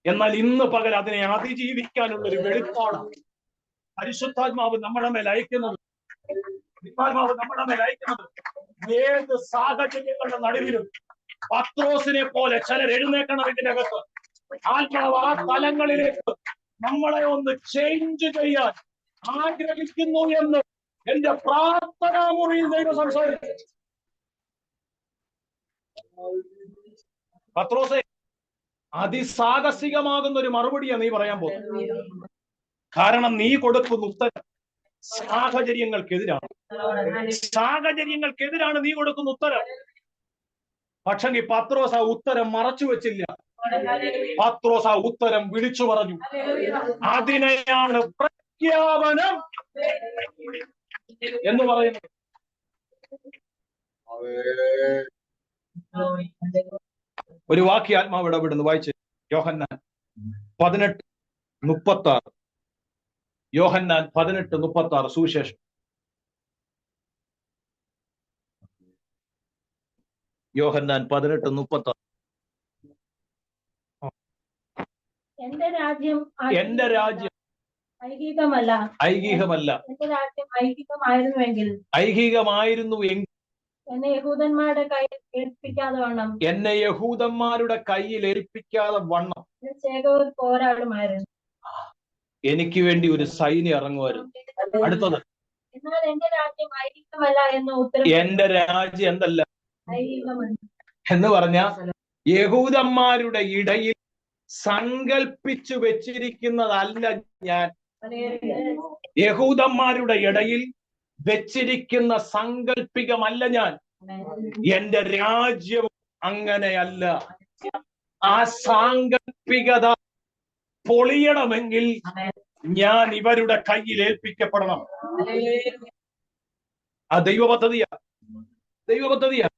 എന്നാൽ ഇന്ന് പകൽ അതിനെ അതിജീവിക്കാനുള്ള ഒരു വെളിപ്പാടാണ് പരിശുദ്ധാത്മാവ് നമ്മുടെ മേൽ അയക്കുന്നത്. ഏത് സാഹചര്യങ്ങളുടെ നടുവിലും പത്രോസിനെ പോലെ ചിലർ എഴുന്നേക്കണം. ഇതിനകത്ത് ആത്മാവ് ആ തലങ്ങളിലേക്ക് നമ്മളെ ഒന്ന് ചേഞ്ച് ചെയ്യാൻ ആഗ്രഹിക്കുന്നു എന്ന് എന്റെ പ്രാർത്ഥനാ മുറിയിൽ ദൈവം സംസാരിച്ചു. പത്രോസേ, അതിസാഹസികമാകുന്ന ഒരു മറുപടിയാണ് നീ പറയാൻ പോകുന്നത്. കാരണം നീ കൊടുക്കുന്ന ഉത്തരം സാഹചര്യങ്ങൾക്കെതിരാണ്. സാഹചര്യങ്ങൾക്കെതിരാണ് നീ കൊടുക്കുന്ന ഉത്തരം. പക്ഷെങ്കിൽ പത്രോസ് ആ ഉത്തരം മറച്ചു വെച്ചില്ല. പത്രോസ് ആ ഉത്തരം വിളിച്ചു പറഞ്ഞു. അതിനെയാണ് പ്രഖ്യാപനം എന്ന് പറയുന്നത്. ഒരു വാക്യ ആത്മാവ് ഇടപെടുന്നു, വായിച്ച്. യോഹന്നാൻ 18:36. യോഹന്നാൻ 18:36 സുവിശേഷം. യോഹന്നാൻ 18:36. എന്റെ രാജ്യം ഐഹികമല്ല. എന്റെ രാജ്യം ഐഹികമായിരുന്നുവെങ്കിൽ എന്നെ യഹൂദന്മാരുടെ കയ്യിൽ ഏൽപ്പിക്കാതെ വണ്ണം എന്നെ യഹൂദന്മാരുടെ കയ്യിൽ ഏൽപ്പിക്കാതെ വണ്ണം ചേകവർ പോരാടുമായിരുന്നു. എനിക്ക് വേണ്ടി ഒരു സൈന്യം ഇറങ്ങുമായിരുന്നു. അടുത്തത്, എന്നാൽ എന്റെ രാജ്യം ഐഹികമല്ല എന്ന് ഉത്തരം എന്റെ രാജ്യം എന്തല്ല ഐഹികമല്ല. എന്ന് പറഞ്ഞ യഹൂദന്മാരുടെ ഇടയിൽ സങ്കൽപ്പിച്ചു വെച്ചിരിക്കുന്നതല്ല ഞാൻ. യഹൂദന്മാരുടെ ഇടയിൽ വെച്ചിരിക്കുന്ന സങ്കല്പികമല്ല ഞാൻ. എന്റെ രാജ്യം അങ്ങനെയല്ല. ആ സാങ്കല്പികത പൊളിയണമെങ്കിൽ ഞാൻ ഇവരുടെ കയ്യിൽ ഏൽപ്പിക്കപ്പെടണം. ആ ദൈവപദ്ധതിയാ, ദൈവപദ്ധതിയാ.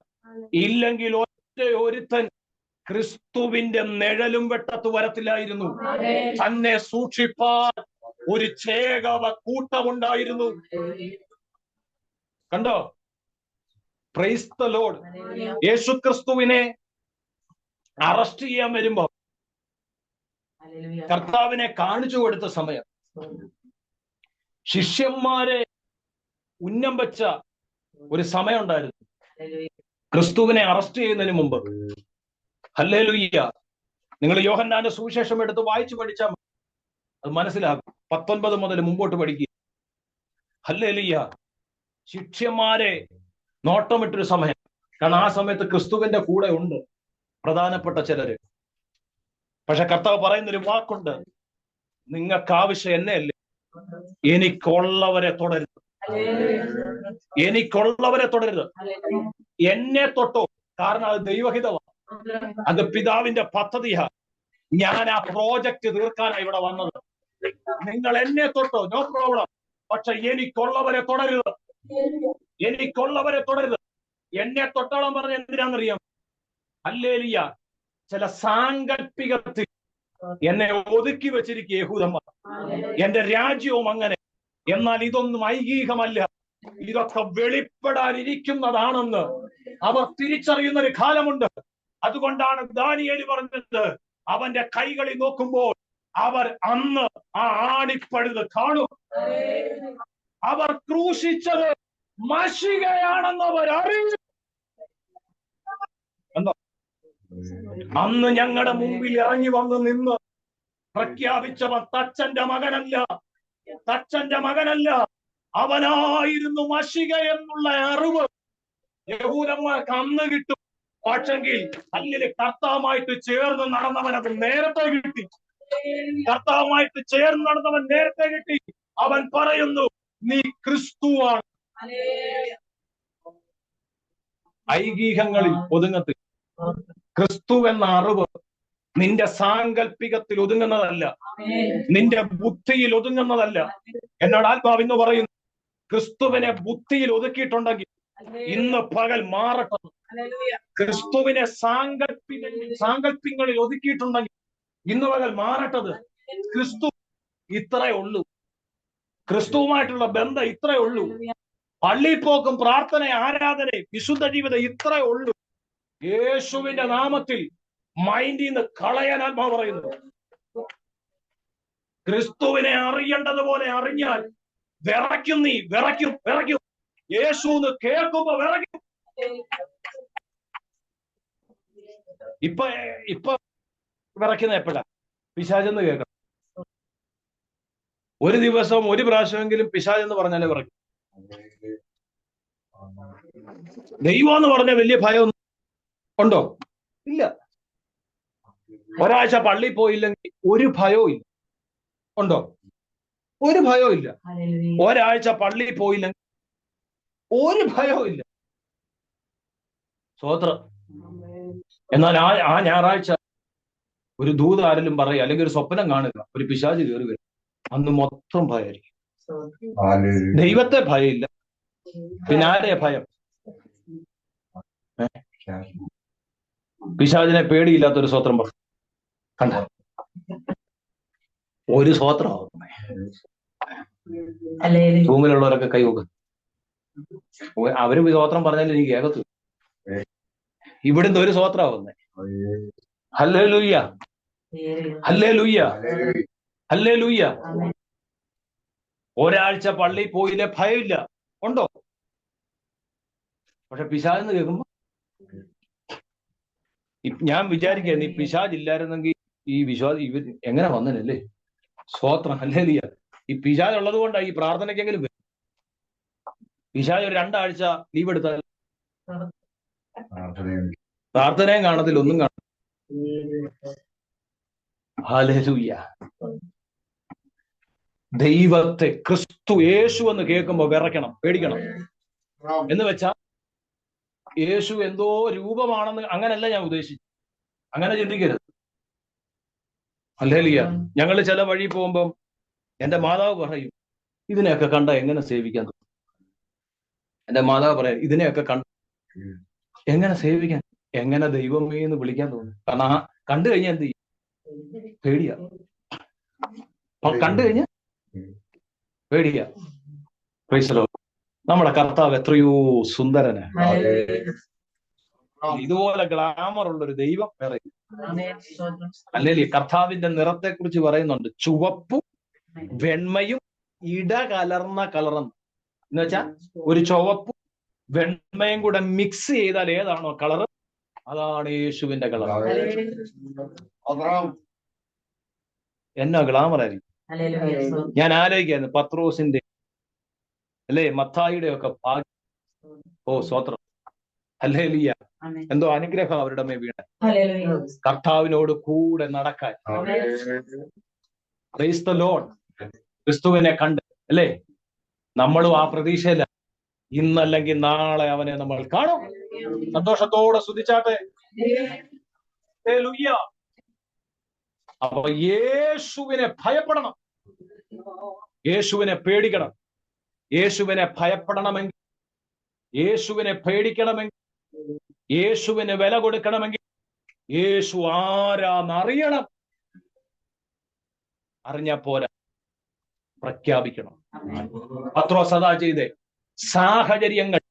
ഇല്ലെങ്കിൽ ഒരുത്തൻ ക്രിസ്തുവിന്റെ നിഴലും വെട്ടത്ത് വരത്തില്ലായിരുന്നു. തന്നെ സൂക്ഷിപ്പാൻ ഒരു ചേകവ കൂട്ടമുണ്ടായിരുന്നു. കണ്ടോ? Price the Lord. യേശു ക്രിസ്തുവിനെ അറസ്റ്റ് ചെയ്യാൻ വരുമ്പോ കർത്താവിനെ കാണിച്ചു കൊടുത്ത സമയം ശിഷ്യന്മാരെ ഉന്നം വെച്ച ഒരു സമയം ഉണ്ടായിരുന്നു ക്രിസ്തുവിനെ അറസ്റ്റ് ചെയ്യുന്നതിന് മുമ്പ്. ഹല്ലേലൂയ. നിങ്ങൾ യോഹന്നാന്റെ സുവിശേഷം എടുത്ത് വായിച്ചു പഠിച്ചാൽ അത് മനസ്സിലാകും. 19 മുതൽ മുമ്പോട്ട് പഠിക്കുക. ഹല്ലേലൂയ. ശിഷ്യന്മാരെ നോട്ടമിട്ടൊരു സമയം. കാരണം ആ സമയത്ത് ക്രിസ്തുവിന്റെ കൂടെ ഉണ്ട് പ്രധാനപ്പെട്ട ചിലര്. പക്ഷെ കർത്താവ് പറയുന്നൊരു വാക്കുണ്ട്, നിങ്ങൾക്ക് ആവശ്യം എന്നെയല്ലേ, എനിക്കുള്ളവരെ തുടരുത്. എനിക്കുള്ളവരെ തുടരുത്. എന്നെ തൊട്ടോ. കാരണം അത് ദൈവഹിതമാണ്, അത് പിതാവിന്റെ പദ്ധതിയാ. ഞാൻ ആ പ്രോജക്റ്റ് തീർക്കാനാണ് ഇവിടെ വന്നത്. നിങ്ങൾ എന്നെ തൊട്ടോ, നോ പ്രോബ്ലം. പക്ഷെ എനിക്കുള്ളവരെ തുടരുത്. എനിക്കുള്ളവരെ തുടരുത്. എന്നെ തൊട്ടോളം പറഞ്ഞ എന്തിനാണെന്നറിയാം? ഹല്ലേലൂയ. ചില സാങ്കല്പികത്തിൽ എന്നെ ഒതുക്കി വെച്ചിരിക്കുക യഹൂദന്മാർ. എന്റെ രാജ്യവും അങ്ങനെ. എന്നാൽ ഇതൊന്നും ഐഹികമല്ല, ഇതൊക്കെ വെളിപ്പെടാനിരിക്കുന്നതാണെന്ന് അവർ തിരിച്ചറിയുന്ന ഒരു കാലമുണ്ട്. അതുകൊണ്ടാണ് ദാനിയേൽ പറഞ്ഞത്, അവന്റെ കൈകളിൽ നോക്കുമ്പോൾ അവർ അന്ന് ആ ആണിപ്പഴുത് കാണും. അവർ ക്രൂശിച്ചത് മശികയാണെന്ന് അവർ അറിയും. അന്ന് ഞങ്ങളുടെ മുമ്പിൽ ഇറങ്ങി വന്ന് നിന്ന് പ്രഖ്യാപിച്ചവൻ തച്ചന്റെ മകനല്ല, തച്ചന്റെ മകനല്ല, അവനായിരുന്നു മശിക എന്നുള്ള അറിവ് യഹൂദന്മാർക്ക് അന്ന് കിട്ടും. പക്ഷെങ്കിൽ അല്ലെങ്കിൽ കർത്താവുമായിട്ട് ചേർന്ന് നടന്നവൻ അത് നേരത്തെ കിട്ടി. കർത്താവുമായിട്ട് ചേർന്ന് നടന്നവൻ നേരത്തെ കിട്ടി. അവൻ പറയുന്നു, നീ ക്രിസ്തുവാണ്. ഐഹികങ്ങളിൽ ഒതുങ്ങത്തില്ല. ക്രിസ്തു എന്ന അറിവ് നിന്റെ സാങ്കല്പികത്തിൽ ഒതുങ്ങുന്നതല്ല, നിന്റെ ബുദ്ധിയിൽ ഒതുങ്ങുന്നതല്ല. എന്നോട് ആത്മാവ് ഇന്ന് പറയുന്നു, ക്രിസ്തുവിനെ ബുദ്ധിയിൽ ഒതുക്കിയിട്ടുണ്ടെങ്കിൽ ഇന്ന് പകൽ മാറട്ടെ. ക്രിസ്തുവിനെ സാങ്കല്പികളിൽ ഒതുക്കിയിട്ടുണ്ടെങ്കിൽ ഇന്ന് പകൽ മാറട്ടത്. ക്രിസ്തു ഇത്രേ ഉള്ളൂ. ക്രിസ്തുവുമായിട്ടുള്ള ബന്ധം ഇത്രേ ഉള്ളൂ. പള്ളിപ്പോക്കും പ്രാർത്ഥന ആരാധന വിശുദ്ധ ജീവിതം ഇത്രേ ഉള്ളൂ. യേശുവിന്റെ നാമത്തിൽ മൈൻഡിൽ നിന്ന് കളയാൻ ആത്മാവ് പറയുന്നു. ക്രിസ്തുവിനെ അറിയേണ്ടതുപോലെ അറിഞ്ഞാൽ വിറയ്ക്കും. നീ വിറയ്ക്കും. യേശു എന്ന് കേൾക്കുമ്പോ വിറയ്ക്കും. ഇപ്പൊ വിറയ്ക്കുന്ന എപ്പോഴാ? പിശാചെന്ന് കേൾക്കണം. ഒരു ദിവസം ഒരു പ്രാവശ്യമെങ്കിലും പിശാചെന്ന് പറഞ്ഞാലേ വിറയ്ക്കും. ദൈവം എന്ന് പറഞ്ഞ വലിയ ഭയം ഉണ്ടോ? ഇല്ല. ഒരാഴ്ച പള്ളിയിൽ പോയില്ലെങ്കിൽ ഒരു ഭയവും ഇല്ല. ഉണ്ടോ? ഒരു ഭയവും ഇല്ല. ഒരാഴ്ച പള്ളിയിൽ പോയില്ലെങ്കിൽ ഒരു ഭയവും ഇല്ല. സ്തോത്രം. എന്നാൽ ആ ഞായറാഴ്ച ഒരു ദൂത് ആരെങ്കിലും പറയുക, അല്ലെങ്കിൽ ഒരു സ്വപ്നം കാണുക, ഒരു പിശാച് കയറി വരും, അന്ന് മൊത്തം ഭയമായിരിക്കും. ദൈവത്തെ ഭയമില്ല, പിന്നെ ആരെയാ ഭയം? പിശാചിനെ പേടിയില്ലാത്തൊരു സ്വത്രം പറഞ്ഞു. കണ്ട ഒരു സ്വത്രമാവുന്നേ. റൂമിലുള്ളവരൊക്കെ കൈവക്കും. അവര് സ്വത്രം പറഞ്ഞാൽ എനിക്ക് കേൾക്കത്തു. ഇവിടുന്ന് ഒരു സ്വത്രമാവുന്നേ. Hallelujah, hallelujah, hallelujah. ഒരാഴ്ച പള്ളിയിൽ പോയില്ലേ ഭയമില്ല. ഉണ്ടോ? പക്ഷെ പിശാചെന്ന് കേൾക്കുമ്പോ ഞാൻ വിചാരിക്കുന്നു ഈ പിശാജ് ഇല്ലായിരുന്നെങ്കിൽ ഈ വിശ്വാസി ഇവർ എങ്ങനെ വന്നനല്ലേ? സ്തോത്രം, ഹല്ലേലൂയ. ഈ പിശാജ് ഉള്ളത് കൊണ്ടാണ് ഈ പ്രാർത്ഥനയ്ക്കെങ്കിലും വരും. പിശാജ് ഒരു 2 ആഴ്ച ലീവ് എടുത്താൽ പ്രാർത്ഥനയും കാണത്തില്ല, ഒന്നും കാണത്തില്ല. ഹല്ലേലൂയ. ദൈവത്തെ, ക്രിസ്തു യേശു എന്ന് കേൾക്കുമ്പോ വിറയ്ക്കണം, പേടിക്കണം. എന്ന് വെച്ചാൽ യേശു എന്തോ രൂപമാണെന്ന് അങ്ങനല്ല ഞാൻ ഉദ്ദേശിച്ചു. അങ്ങനെ ചിന്തിക്കരുത്. ഹല്ലേലൂയ. ഞങ്ങൾ ചില വഴി പോകുമ്പം എന്റെ മാതാവ് പറയും, ഇതിനെയൊക്കെ കണ്ട എങ്ങനെ സേവിക്കാൻ തോന്നും? എന്റെ മാതാവ് പറയാം, ഇതിനെയൊക്കെ കണ്ട എങ്ങനെ സേവിക്കാൻ, എങ്ങനെ ദൈവമേ എന്ന് വിളിക്കാൻ തോന്നും? കാരണം കണ്ടു കഴിഞ്ഞാൽ എന്ത് ചെയ്യും? പേടിയാ. കണ്ടു കഴിഞ്ഞാൽ പേടിയാ. Price the Lord. നമ്മുടെ കർത്താവ് എത്രയോ സുന്ദരനാ. ഇതുപോലെ ഗ്ലാമർ ഉള്ള ഒരു ദൈവം വേറെ. അല്ലെങ്കിൽ കർത്താവിന്റെ നിറത്തെ കുറിച്ച് പറയുന്നുണ്ട്, ചുവപ്പും വെണ്മയും ഇടകലർന്ന കളറെന്ന്. എന്ന് വെച്ചാൽ ഒരു ചുവപ്പും വെണ്മയും കൂടെ മിക്സ് ചെയ്താൽ ഏതാണോ കളർ, അതാണ് യേശുവിന്റെ കളർ. എന്നാ ഗ്ലാമർ ആയിരിക്കും. ഞാൻ ആലോചിക്കായിരുന്നു പത്രോസിന്റെ അല്ലേ മത്തായിയുടെ ഒക്കെ ഭാഗ്യം. ഓ സ്തോത്രം, ഹല്ലേലൂയ. എന്തോ അനുഗ്രഹം അവരുടെ മേൽ വീണ കർത്താവിനോട് കൂടെ നടക്കാൻ. Price the Lord. ക്രിസ്തുവിനെ കണ്ട് അല്ലേ, നമ്മളും ആ പ്രതീക്ഷയില. ഇന്നല്ലെങ്കിൽ നാളെ അവനെ നമ്മൾ കാണും. സന്തോഷത്തോടെ സ്തുതിച്ചാട്ടെ. ഹല്ലേലൂയ. അപ്പൊ യേശുവിനെ ഭയപ്പെടണം, യേശുവിനെ പേടിക്കണം. യേശുവിനെ ഭയപ്പെടണമെങ്കിൽ, യേശുവിനെ പേടിക്കണമെങ്കിൽ, യേശുവിന് വില കൊടുക്കണമെങ്കിൽ യേശു ആരാന്നറിയണം. അറിഞ്ഞാ പോരാ, പ്രഖ്യാപിക്കണം. പത്രോസ് അതാ ചെയ്തേ. സാഹചര്യങ്ങൾ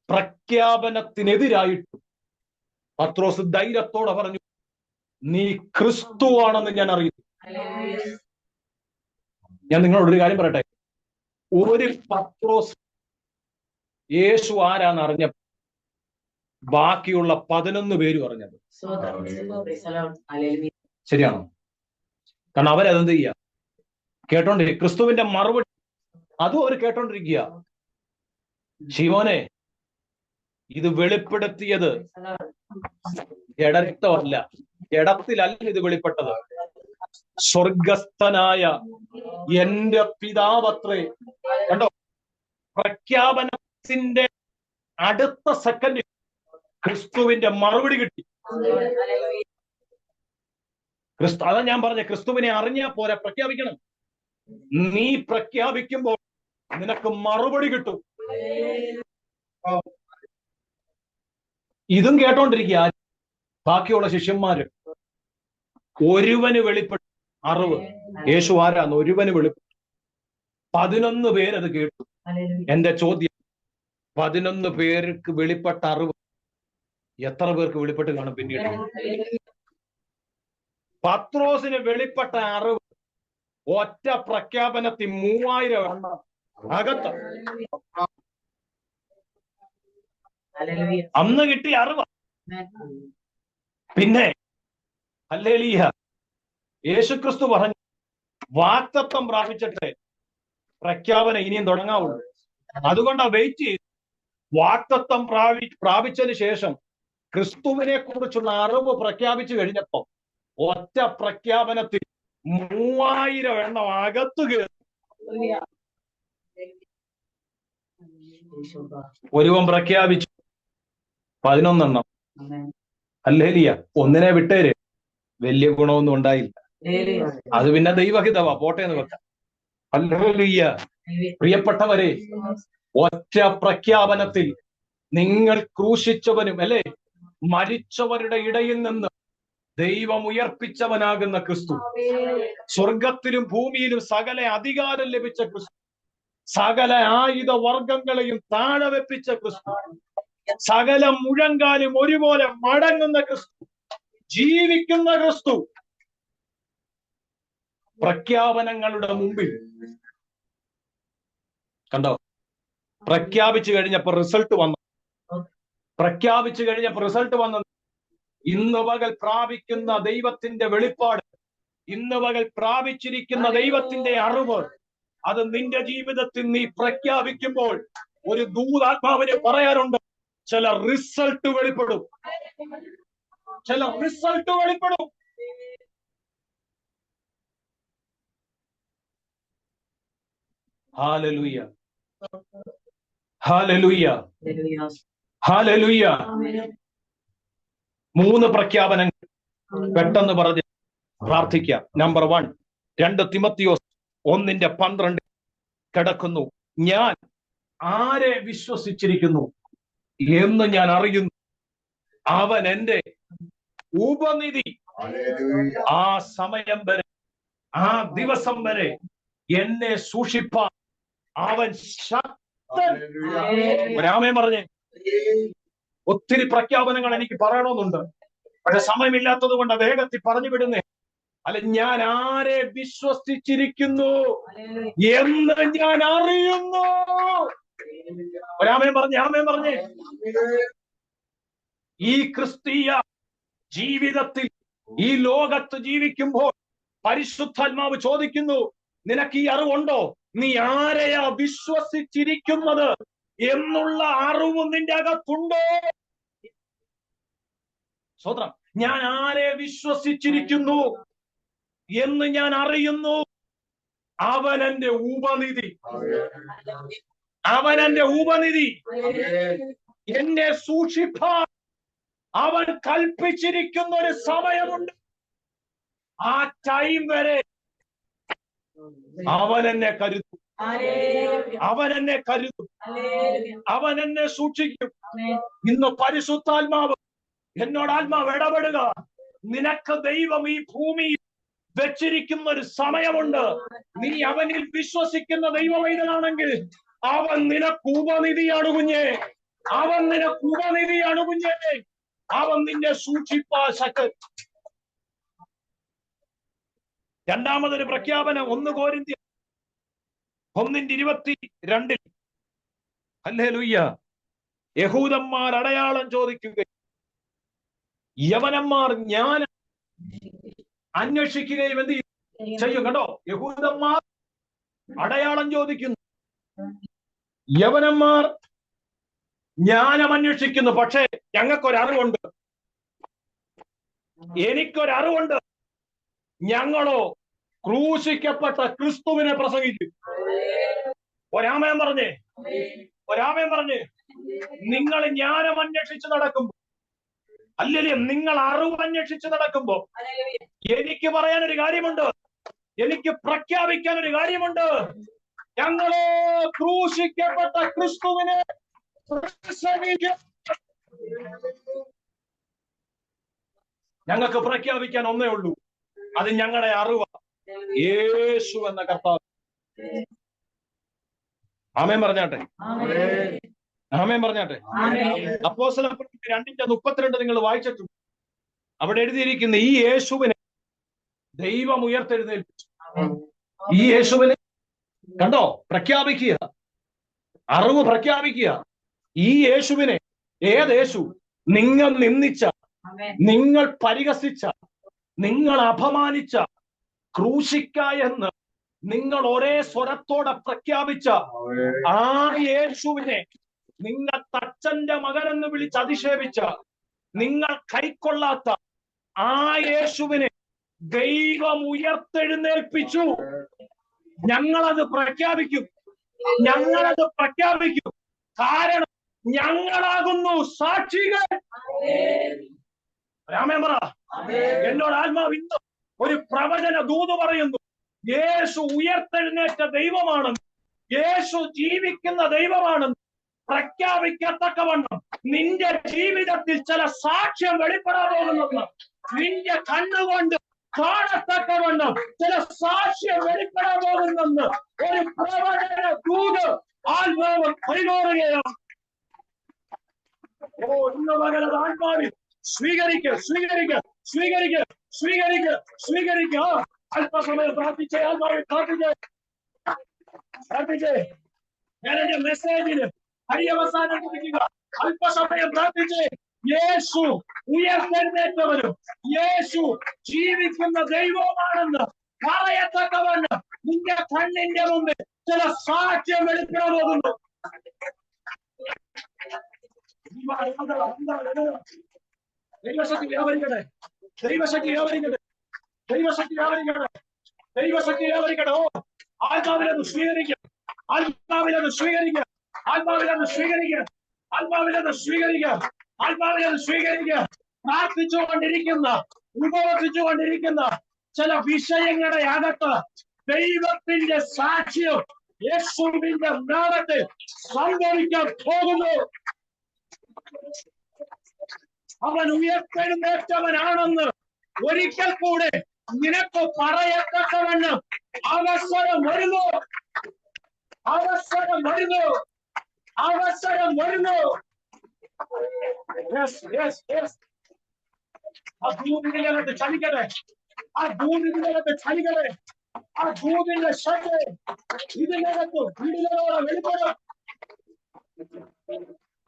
പ്രഖ്യാപനത്തിനെതിരായിട്ട് പത്രോസ് ധൈര്യത്തോടെ പറഞ്ഞു, നീ ക്രിസ്തുവാണെന്ന് ഞാൻ അറിയുന്നു. ഞാൻ നിങ്ങളോട് ഒരു കാര്യം പറയട്ടെ. ഒരു പത്രോസ് യേശു ആരാന്ന് അറിഞ്ഞ ബാക്കിയുള്ള 11 പേര് പറഞ്ഞത് ശരിയാണോ? കാരണം അവരതെന്ത് ചെയ്യുക, കേട്ടോണ്ടിരിക്കുക. ക്രിസ്തുവിന്റെ മറുപടി അതും അവർ കേട്ടോണ്ടിരിക്കുക. ശിമോനെ, ഇത് വെളിപ്പെടുത്തിയത് ജഡരക്തമല്ല, ജഡത്തിലല്ല ഇത് വെളിപ്പെട്ടത്, സ്വർഗസ്ഥനായ എന്റെ പിതാവത്രേ. കണ്ടോ, പ്രഖ്യാപനത്തിന്റെ അടുത്ത സെക്കൻഡിൽ ക്രിസ്തുവിന്റെ മറുപടി കിട്ടി. അതാ ഞാൻ പറഞ്ഞ, ക്രിസ്തുവിനെ അറിഞ്ഞാൽ പോരാ, പ്രഖ്യാപിക്കണം. നീ പ്രഖ്യാപിക്കുമ്പോൾ നിനക്ക് മറുപടി കിട്ടും. ഇതും കേട്ടോണ്ടിരിക്കുക ബാക്കിയുള്ള ശിഷ്യന്മാര്. ഒരുവന് വെളിപ്പെട്ടു അറിവ്, യേശു ആരാന്ന് ഒരുവന് വെളിപ്പെട്ടു. 11 പേരത് കേട്ടു. എന്റെ ചോദ്യം, 11 പേർക്ക് വെളിപ്പെട്ട അറിവ് എത്ര പേർക്ക് വെളിപ്പെട്ട് കാണും പിന്നീട്? പത്രോസിന് വെളിപ്പെട്ട അറിവ് ഒറ്റ പ്രഖ്യാപനത്തിൽ 3000 എണ്ണം അകത്ത്. അന്ന് കിട്ടിയ അറിവ്. പിന്നെ ഹല്ലേലൂയ, യേശുക്രിസ്തു പറഞ്ഞു, വാഗ്ദത്തം പ്രാപിച്ചിട്ട് പ്രഖ്യാപനം ഇനിയും തുടങ്ങാവുള്ളൂ. അതുകൊണ്ടാ വെയിറ്റ് ചെയ്ത്. വാഗ്ദത്തം പ്രാപിച്ചതിന് ശേഷം ക്രിസ്തുവിനെ കുറിച്ചുള്ള അറിവ് പ്രഖ്യാപിച്ചു കഴിഞ്ഞപ്പോ ഒറ്റ പ്രഖ്യാപനത്തിൽ 3000 എണ്ണം അകത്തു കയറി. ഒരുവൻ പ്രഖ്യാപിച്ചു 11 എണ്ണം. ഹല്ലേലൂയ. ഒന്നിനെ വിട്ടേര്, വലിയ ഗുണമൊന്നും ഉണ്ടായില്ല. അത് പിന്നെ ദൈവഹിതവാ, പോട്ടെ എന്ന് വെക്കാം. ഹല്ലേലൂയ. പ്രിയപ്പെട്ടവരെ, ഒറ്റ പ്രഖ്യാപനത്തിൽ നിങ്ങൾ ക്രൂശിച്ചവനും അല്ലെ മരിച്ചവരുടെ ഇടയിൽ നിന്ന് ദൈവം ഉയർപ്പിച്ചവനാകുന്ന ക്രിസ്തു, സ്വർഗത്തിലും ഭൂമിയിലും സകല അധികാരം ലഭിച്ച ക്രിസ്തു, സകല ആയുധ വർഗങ്ങളെയും താഴെ വെപ്പിച്ച ക്രിസ്തു, സകല മുഴങ്കാലും ഒരുപോലെ മടങ്ങുന്ന ക്രിസ്തു, ജീവിക്കുന്ന ക്രിസ്തു, പ്രഖ്യാപനങ്ങളുടെ മുമ്പിൽ കണ്ടോ, പ്രഖ്യാപിച്ചു കഴിഞ്ഞപ്പോ റിസൾട്ട് വന്നു. പ്രഖ്യാപിച്ചു കഴിഞ്ഞപ്പോൾ റിസൾട്ട് വന്നത് ഇന്ന് പകൽ പ്രാപിക്കുന്ന ദൈവത്തിന്റെ വെളിപ്പാട്, ഇന്ന് പകൽ പ്രാപിച്ചിരിക്കുന്ന ദൈവത്തിന്റെ അറിവ്, അത് നിന്റെ ജീവിതത്തിൽ നീ പ്രഖ്യാപിക്കുമ്പോൾ ഒരു ദൂതാത്മാവിനെ പറയാറുണ്ട്, ചില റിസൾട്ട് വെളിപ്പെടും, ചില റിസൾട്ട് വെളിപ്പെടും. Hallelujah, hallelujah, hallelujah. 3 പ്രഖ്യാപനങ്ങൾ പെട്ടെന്ന് പറഞ്ഞ് പ്രാർത്ഥിക്കാം. നമ്പർ 1, 2 തിമോത്തിയോസ് 1:12 കിടക്കുന്നു. ഞാൻ ആരെ വിശ്വസിച്ചിരിക്കുന്നു എന്ന് ഞാൻ അറിയുന്നു, അവൻ എന്റെ ഉപനിധി. ആ സമയം വരെ, ആ ദിവസം വരെ എന്നെ സൂക്ഷിപ്പാൻ അവൻ ശക്തൻ. രാമേ പറഞ്ഞേ. ഒത്തിരി പ്രഖ്യാപനങ്ങൾ എനിക്ക് പറയണമെന്നുണ്ട്, പക്ഷെ സമയമില്ലാത്തത് കൊണ്ട് വേഗത്തിൽ പറഞ്ഞു വിടുന്നേ. അല്ല, ഞാൻ ആരെ വിശ്വസിച്ചിരിക്കുന്നു എന്ന് ഞാൻ അറിയുന്നു. രാമേ പറഞ്ഞേ, ആമേ പറഞ്ഞേ. ഈ ക്രിസ്തീയ ജീവിതത്തിൽ, ഈ ലോകത്ത് ജീവിക്കുമ്പോൾ പരിശുദ്ധാത്മാവ് ചോദിക്കുന്നു, നിനക്ക് ഈ അറിവുണ്ടോ? നീ ആരെയാ വിശ്വസിച്ചിരിക്കുന്നത് എന്നുള്ള അറിവ് നിന്റെ അകത്തുണ്ടോ? സ്വതന്ത്രം. ഞാൻ ആരെ വിശ്വസിച്ചിരിക്കുന്നു എന്ന് ഞാൻ അറിയുന്നു, അവൻ എന്റെ ഉപനിധി, അവൻ എന്റെ ഉപനിധി. എന്നെ സൂക്ഷിപ്പാൻ അവൻ കൽപ്പിച്ചിരിക്കുന്ന ഒരു സമയമുണ്ട്. ആ ടൈം വരെ അവൻ എന്നെ കരുതും, അവൻ എന്നെ കരുതും, അവൻ എന്നെ സൂക്ഷിക്കും. ഇന്ന് പരിശുദ്ധാത്മാവ് എന്നോട് ആത്മാവ് ഇടപെടുക. നിനക്ക് ദൈവം ഈ ഭൂമിയിൽ വെച്ചിരിക്കുന്ന ഒരു സമയമുണ്ട്. നീ അവനിൽ വിശ്വസിക്കുന്ന ദൈവവൈതനാണെങ്കിൽ അവൻ നിനക്ക് ഉപനിധിയാണ് കുഞ്ഞേ, അവൻ നിനക്ക് ഉപനിധിയാണ് കുഞ്ഞേ. അവൻ നിന്നെ സൂക്ഷിപ്പാ ശക്തൻ. രണ്ടാമതൊരു പ്രഖ്യാപനം 1 കൊരിന്ത്യർ 1:22. ഹല്ലേലൂയ. യഹൂദന്മാർ അടയാളം ചോദിക്കുകയും യവനന്മാർ ജ്ഞാനം അന്വേഷിക്കുകയും എന്ത് ചെയ്യും? കണ്ടോ, യഹൂദന്മാർ അടയാളം ചോദിക്കുന്നു, യവനന്മാർ ജ്ഞാനം അന്വേഷിക്കുന്നു. പക്ഷേ ഞങ്ങൾക്കൊരറിവുണ്ട്, എനിക്കൊരറിവുണ്ട്. ഞങ്ങളോ ക്രൂശിക്കപ്പെട്ട ക്രിസ്തുവിനെ പ്രസംഗിക്കും. ഒരാമയം പറഞ്ഞേ, ഒരാമയം പറഞ്ഞേ. നിങ്ങൾ ജ്ഞാനം അന്വേഷിച്ച് നടക്കുമ്പോ, അല്ലെങ്കിൽ നിങ്ങൾ അറിവ് അന്വേഷിച്ച് നടക്കുമ്പോ, എനിക്ക് പറയാനൊരു കാര്യമുണ്ട്, എനിക്ക് പ്രഖ്യാപിക്കാൻ ഒരു കാര്യമുണ്ട്. ഞങ്ങളോ ക്രൂശിക്കപ്പെട്ട ക്രിസ്തുവിനെ പ്രസംഗിക്കും. ഞങ്ങൾക്ക് പ്രഖ്യാപിക്കാൻ ഒന്നേ ഉള്ളൂ, അത് ഞങ്ങളുടെ അറിവ്, യേശു എന്ന കർത്താവ്. ആമേൻ പറഞ്ഞാട്ടെ, ആമേൻ പറഞ്ഞാട്ടെ. അപ്പോസ്തലപ്രവൃത്തി 2:32 നിങ്ങൾ വായിച്ചിട്ടുണ്ട്. അവിടെ എഴുതിയിരിക്കുന്ന ഈ യേശുവിനെ ദൈവം ഉയർത്തെഴുന്നേൽപ്പിച്ചു. ഈ യേശുവിനെ കണ്ടോ, പ്രഖ്യാപിക്കുക, അറിവ് പ്രഖ്യാപിക്കുക. ഈ യേശുവിനെ, ഏത് യേശു? നിങ്ങൾ നിന്ദിച്ച, നിങ്ങൾ പരിഹസിച്ച, നിങ്ങൾ അപമാനിച്ച, ക്രൂശിക്ക എന്ന് നിങ്ങൾ ഒരേ സ്വരത്തോടെ പ്രഖ്യാപിച്ച ആ യേശുവിനെ, നിങ്ങൾ തച്ചന്റെ മകനെന്ന് വിളിച്ച് അധിക്ഷേപിച്ച, നിങ്ങൾ കൈക്കൊള്ളാത്ത ആ യേശുവിനെ ദൈവം ഉയർത്തെഴുന്നേൽപ്പിച്ചു. ഞങ്ങളത് പ്രഖ്യാപിക്കും, ഞങ്ങളത് പ്രഖ്യാപിക്കും. കാരണം ഞങ്ങളാകുന്നു സാക്ഷികൾ. രാമേൻ പറ. എന്നോട് ആത്മാവ് ഇന്ന് ഒരു പ്രവചന ദൂത് പറയുന്നു. യേശു ഉയർത്തെഴുന്നേറ്റ ദൈവമാണെന്ന്, യേശു ജീവിക്കുന്ന ദൈവമാണെന്ന് പ്രഖ്യാപിക്കത്തക്കവണ്ണം നിന്റെ ജീവിതത്തിൽ ചില സാക്ഷ്യം വെളിപ്പെടാൻ പോകുന്നെന്ന്, നിന്റെ കണ്ണുകൊണ്ട് കാണത്തക്കവണ്ണം ചില സാക്ഷ്യം വെളിപ്പെടാൻ പോകുന്നെന്ന് ഒരു പ്രവചന ദൂത് ആത്മാവ് കൈമാറുകയാണ്. ഓ, ഇന്ന് മകനത് ആത്മാവിൽ സ്വീകരിക്കുക, സ്വീകരിക്കുക, സ്വീകരിക്കുക, സ്വീകരിക്കുക, സ്വീകരിക്കുക. അല്പസമയം പ്രാർത്ഥിച്ചേ, ആത്മാവിൽ പ്രാർത്ഥിച്ചേ, പ്രാർത്ഥിച്ചേ. ഞാൻ എന്റെ മെസ്സേജിന് പര്യവസാനം കുറിക്കുക. അല്പസമയം പ്രാർത്ഥിച്ച് യേശു ഉയർത്തെഴുന്നേറ്റവനും യേശു ജീവിക്കുന്ന ദൈവവുമാണെന്ന് പറയത്തക്കവണ്ണം നിന്റെ കണ്ണിന്റെ മുമ്പിൽ ചില സാക്ഷ്യം വെളിപ്പെടാൻ പോകുന്നു. ദൈവശക്തി വ്യാപരിക്കട്ടെ, ദൈവശക്തി വ്യാപരിക്കട്ടെ, ദൈവശക്തി വ്യാപരിക്കട്ടെ, ദൈവശക്തി വ്യാപരിക്കട്ടെ. ഓ, ആത്മാവിലത് സ്വീകരിക്കുക, ആത്മാവിലത് സ്വീകരിക്കുക, ആത്മാവിലത് സ്വീകരിക്കുക, ആത്മാവിലത് സ്വീകരിക്കുക, ആത്മാവിലത് സ്വീകരിക്കുക. പ്രാർത്ഥിച്ചുകൊണ്ടിരിക്കുന്ന, ഉപവസിച്ചുകൊണ്ടിരിക്കുന്ന ചില വിഷയങ്ങളുടെ അകത്ത് ദൈവത്തിന്റെ സാക്ഷ്യം യേശുവിന്റെ നാമത്തിൽ സംഭവിക്കാൻ പോകുന്നു. അവൻ ഉയർത്തെഴുന്നേറ്റവനാണെന്ന് ഒരിക്കൽ കൂടെ നിനക്ക് പറയത്തക്കവണ്ണം അവസരം വരുന്നു, അവസരം വരുന്നു, അവസരം വരുന്നു. ആ ഭൂമിയിലകത്ത് ചലിക്കട്ടെ, ആ ഭൂമിയിലകത്ത് ചലിക്കട്ടെ, ആ ഭൂമിയുടെ ശക്തി ഇതിനകത്ത് വീടുകളോടെ വെളിപ്പെടും.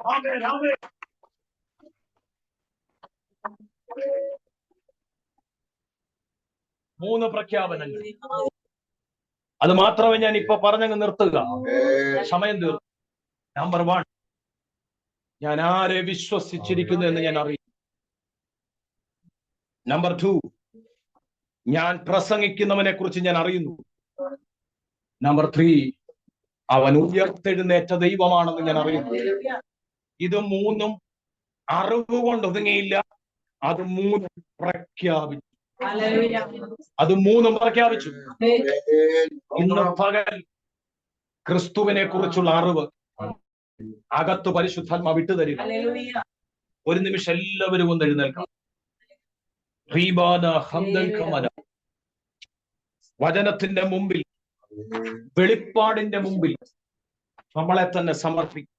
ആമേൻ, ആമേൻ. മൂന്ന് പ്രഖ്യാപനങ്ങൾ, അത് മാത്രമേ ഞാൻ ഇപ്പൊ പറഞ്ഞങ്ങ് നിർത്തുക, സമയം തീർന്നു. നമ്പർ 1, ഞാൻ ആരെ വിശ്വസിച്ചിരിക്കുന്നു എന്ന് ഞാൻ അറിയും. നമ്പർ 2, ഞാൻ പ്രസംഗിക്കുന്നവനെ കുറിച്ച് ഞാൻ അറിയുന്നു. നമ്പർ 3, അവൻ ഉയർത്തെഴുന്നേറ്റ ദൈവമാണെന്ന് ഞാൻ അറിയുന്നു. ഇത് മൂന്നും അറിവ് കൊണ്ട് ഒതുങ്ങിയില്ല, അത് മൂന്നും പ്രഖ്യാപിച്ചു, അത് മൂന്നും പ്രഖ്യാപിച്ചു. ഇന്ന് പകൽ ക്രിസ്തുവിനെ കുറിച്ചുള്ള അറിവ് അകത്ത് പരിശുദ്ധാത്മാ വിട്ടുതരിക. ഒരു നിമിഷം എല്ലാവരും ഒന്ന് എഴുന്നേൽക്കാം. വചനത്തിന്റെ മുമ്പിൽ, വെളിപ്പാടിന്റെ മുമ്പിൽ നമ്മളെ തന്നെ സമർപ്പിക്കും,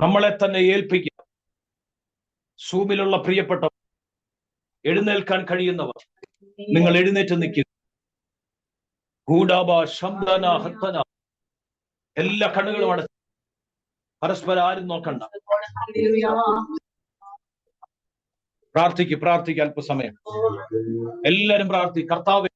നമ്മളെ തന്നെ ഏൽപ്പിക്കുക. സൂമിലുള്ള പ്രിയപ്പെട്ടവർ, എഴുന്നേൽക്കാൻ കഴിയുന്നവർ നിങ്ങൾ എഴുന്നേറ്റ് നിൽക്കുക. എല്ലാ കണ്ണുകളും അടച്ച് പരസ്പരം ആരും നോക്കണ്ട. പ്രാർത്ഥിക്ക്, പ്രാർത്ഥിക്കുക. അല്പസമയം എല്ലാരും പ്രാർത്ഥിക്കും. കർത്താവേ,